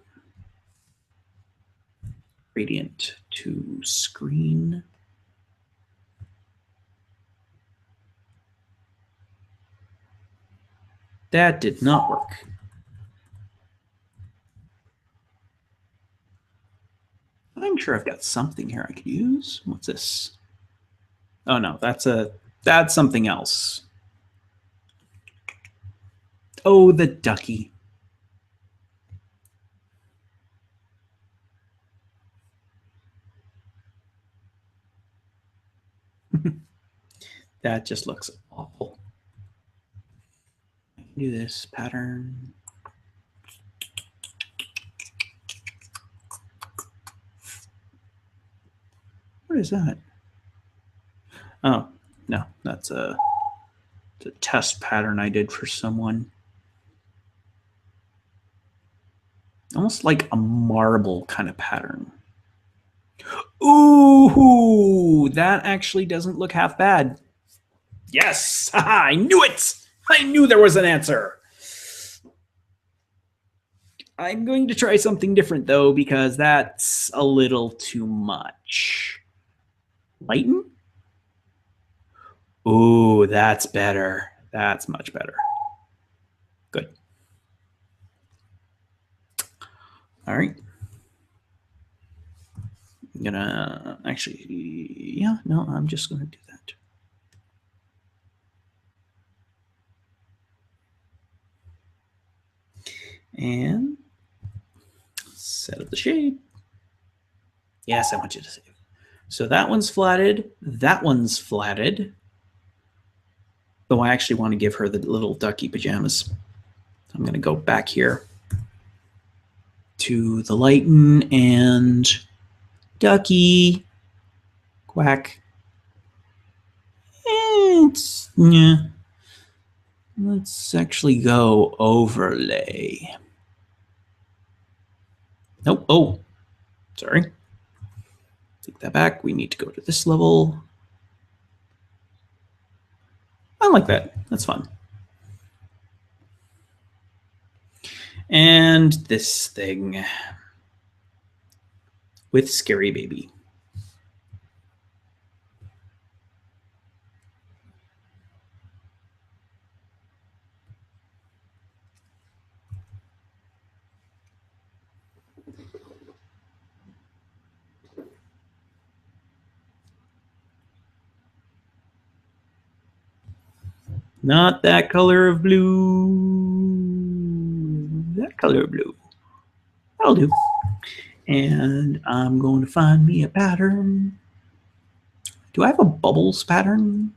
Gradient to screen. That did not work. I'm sure I've got something here I could use. What's this? Oh no, that's something else. Oh, the ducky. That just looks awful. I can do this pattern. What is that? Oh, no, that's a test pattern I did for someone. Almost like a marble kind of pattern. Ooh, that actually doesn't look half bad. Yes, I knew it. I knew there was an answer. I'm going to try something different though, because that's a little too much. Lighten? Ooh, that's better. That's much better. Good. All right. I'm gonna actually, yeah, no, I'm just gonna do that. And set up the shade. Yes, I want you to save. So that one's flatted. That one's flatted. Though I actually want to give her the little ducky pajamas. I'm going to go back here to the lighten and ducky. Quack. Yeah. Let's actually go overlay. Nope. Oh, sorry. Take that back. We need to go to this level. I like that. That's fun. And this thing with Scary Baby. Not that color of blue. That color of blue. That'll do. And I'm going to find me a pattern. Do I have a bubbles pattern?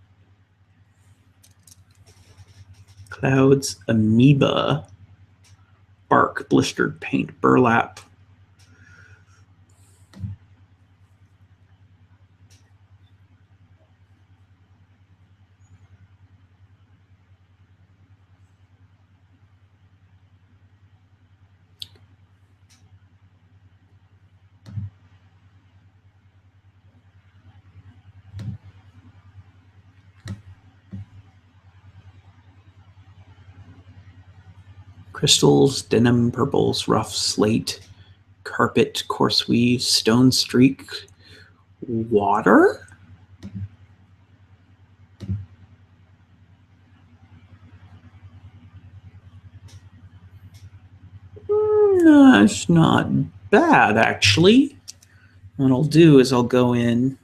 Clouds, amoeba, bark, blistered paint, burlap. Crystals, denim, purples, rough, slate, carpet, coarse weave, stone streak, water? That's not bad, actually. What I'll do is I'll go in.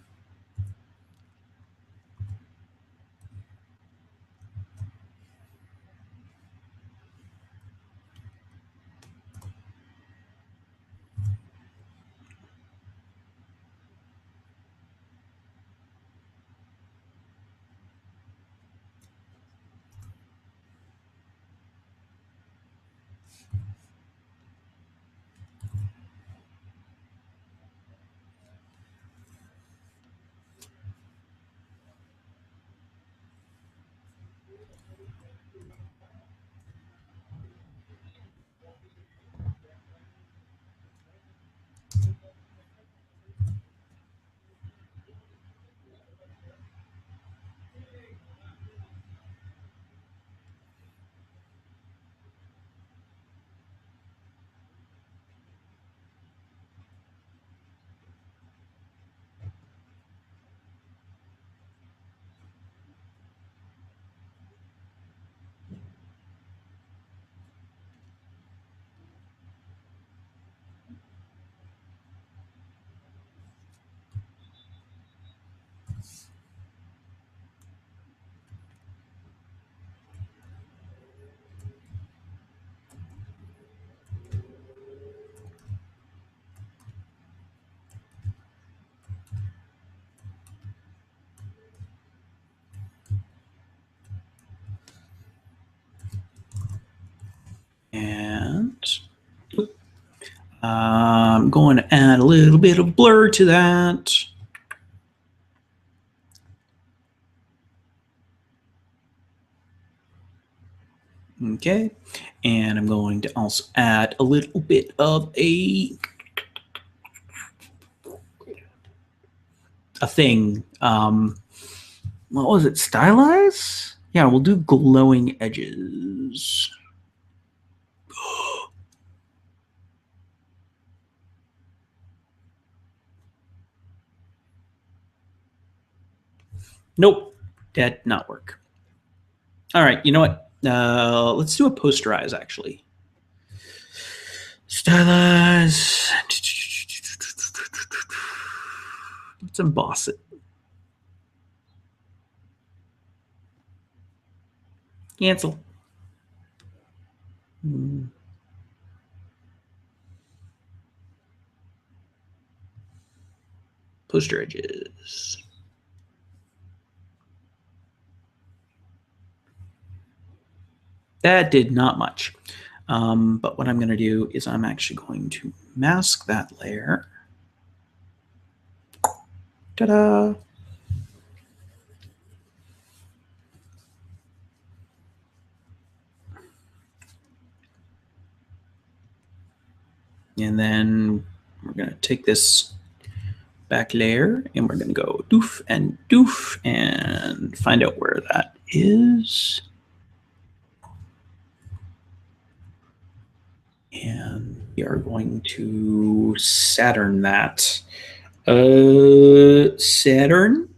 And I'm going to add a little bit of blur to that. Okay, and I'm going to also add a little bit of a thing. What was it? Stylize? Yeah, we'll do glowing edges. Nope, that did not work. All right, you know what? Let's do a posterize, actually. Stylize. Let's emboss it. Cancel. Poster edges. That did not much. But what I'm going to do is I'm actually going to mask that layer. Ta-da! And then we're going to take this back layer and we're going to go doof and find out where that is. And we are going to Saturn that. Saturn.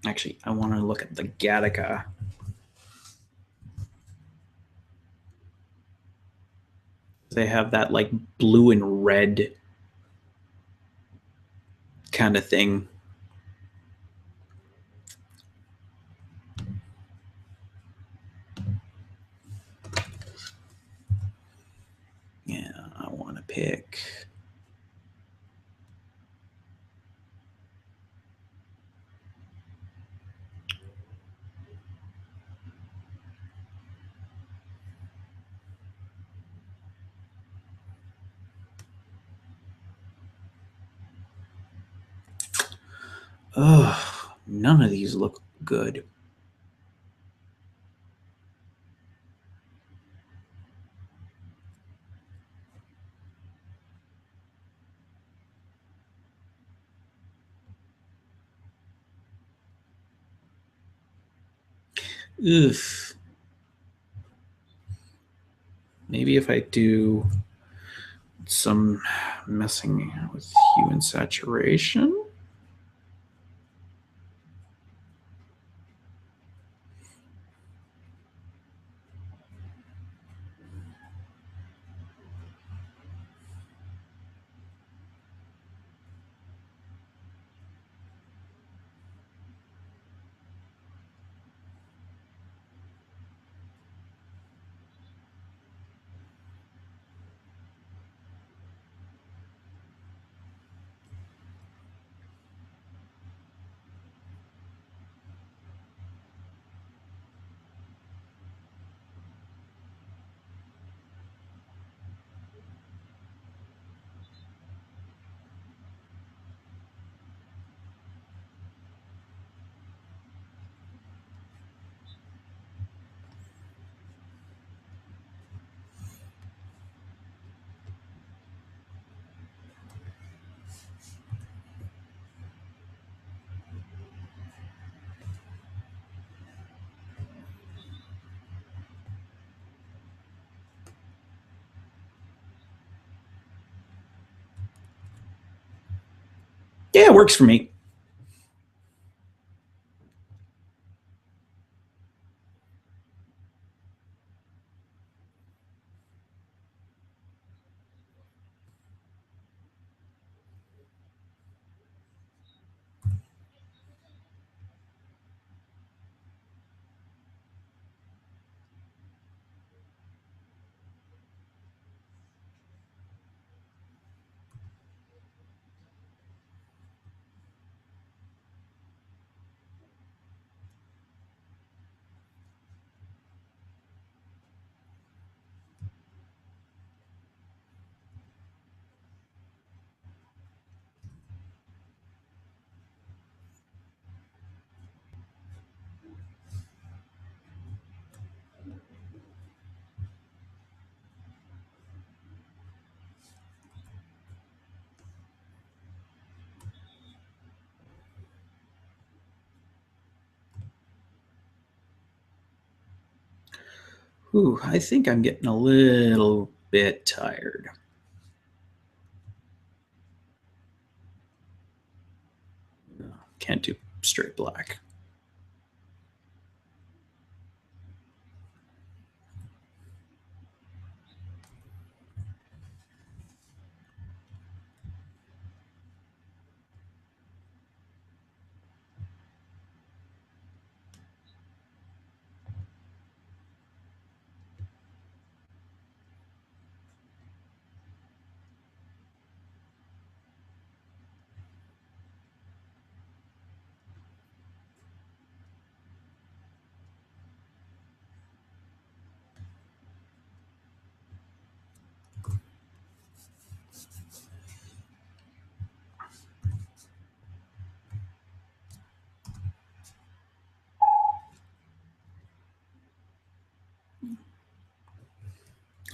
Actually, I want to look at the Gattaca. They have that like blue and red kind of thing. Yeah, I want to pick. Oh, none of these look good. Oof. Maybe if I do some messing with hue and saturation. Yeah, it works for me. Ooh, I think I'm getting a little bit tired. Can't do straight black.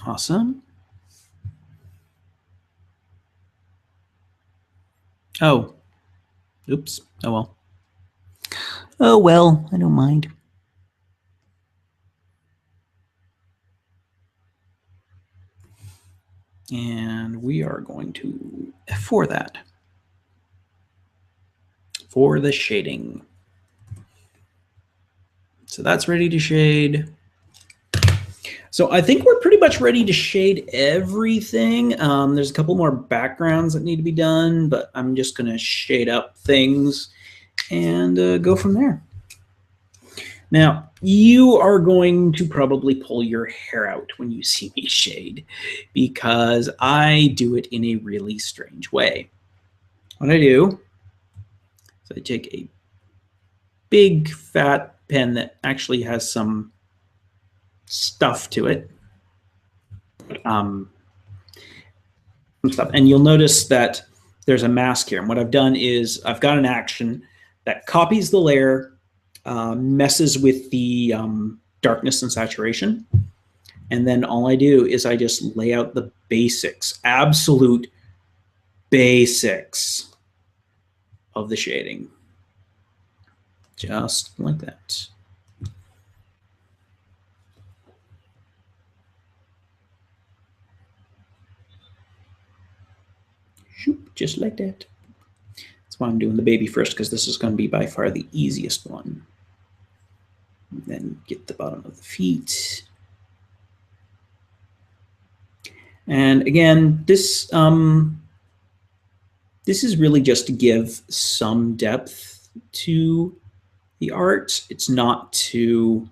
Awesome. Oh, oops. Oh, well. Oh, well, I don't mind. And we are going to F4 that for the shading. So that's ready to shade. So I think we're pretty much ready to shade everything. There's a couple more backgrounds that need to be done, but I'm just going to shade up things and go from there. Now, you are going to probably pull your hair out when you see me shade because I do it in a really strange way. What I do is I take a big fat pen that actually has some stuff to it. Stuff. And you'll notice that there's a mask here. And what I've done is I've got an action that copies the layer, messes with the darkness and saturation. And then all I do is I just lay out the basics, absolute basics of the shading. Just like that. Just like that. That's why I'm doing the baby first, because this is going to be by far the easiest one. And then get the bottom of the feet. And again, this is really just to give some depth to the art. It's not to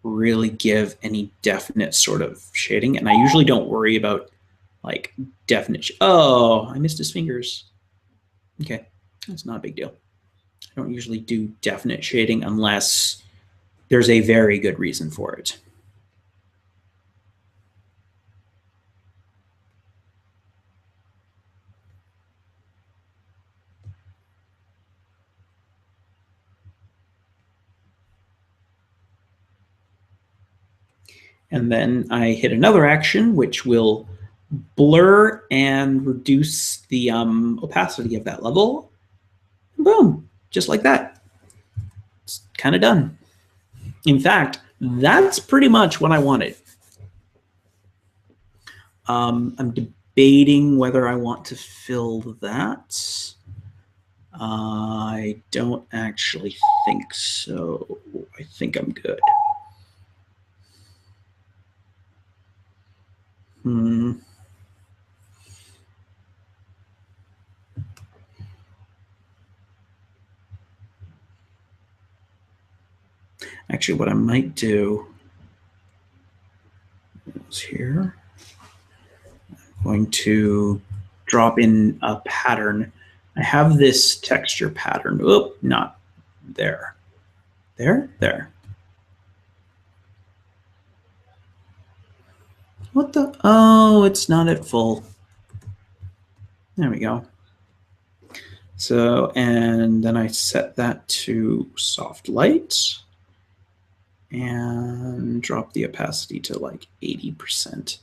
really give any definite sort of shading. And I usually don't worry about like definite. Oh, I missed his fingers. Okay, that's not a big deal. I don't usually do definite shading unless there's a very good reason for it. And then I hit another action, which will blur and reduce the opacity of that level. Boom, just like that. It's kind of done. In fact, that's pretty much what I wanted. I'm debating whether I want to fill that. I don't actually think so. I think I'm good. Actually, what I might do is here. I'm going to drop in a pattern. I have this texture pattern. Oop, not there. There. What the? Oh, it's not at full. There we go. So, and then I set that to soft light and drop the opacity to like 80%.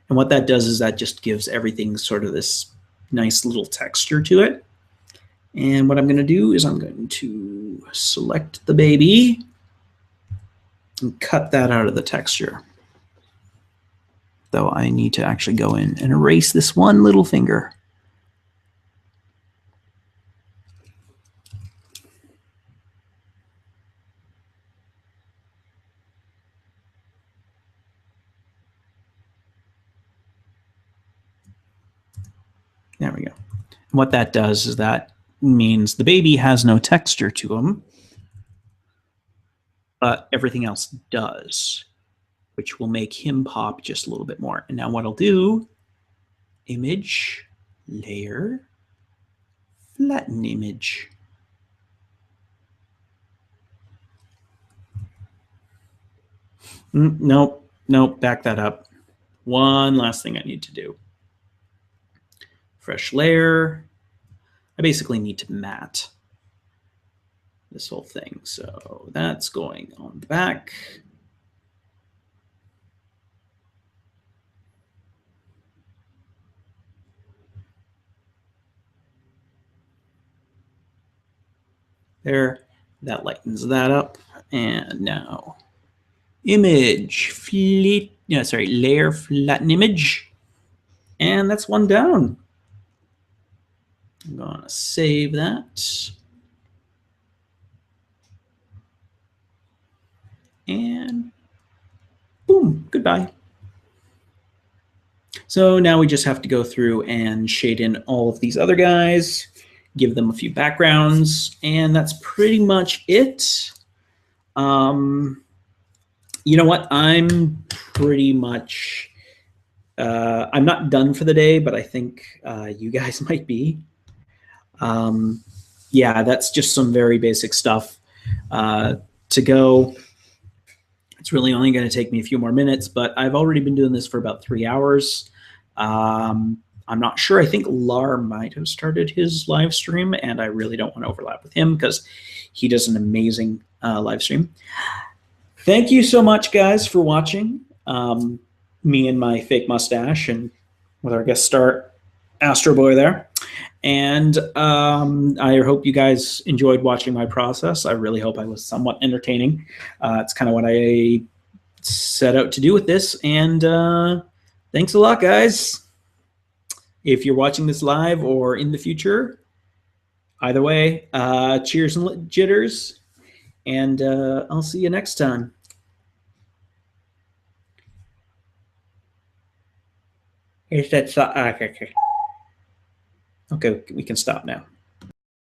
And what that does is that just gives everything sort of this nice little texture to it. And what I'm going to do is I'm going to select the baby and cut that out of the texture. Though I need to actually go in and erase this one little finger. There we go. And what that does is that means the baby has no texture to him, but everything else does, which will make him pop just a little bit more. And now what I'll do, image, layer, flatten image. Nope, back that up. One last thing I need to do. Fresh layer. I basically need to matte this whole thing. So that's going on the back. There, that lightens that up. And now image, layer flatten image. And that's one down. I'm going to save that. And boom, goodbye. So now we just have to go through and shade in all of these other guys, give them a few backgrounds, and that's pretty much it. You know what? I'm pretty much, I'm not done for the day, but I think you guys might be. Yeah, that's just some very basic stuff to go. It's really only going to take me a few more minutes, but I've already been doing this for about 3 hours. I'm not sure. I think Lar might have started his live stream, and I really don't want to overlap with him because he does an amazing live stream. Thank you so much, guys, for watching. Me and my fake mustache, and with our guest star, Astro Boy there. And I hope you guys enjoyed watching my process. I really hope I was somewhat entertaining. It's kind of what I set out to do with this. And thanks a lot, guys. If you're watching this live or in the future, either way, cheers and jitters. And I'll see you next time. Here's that. Okay, we can stop now.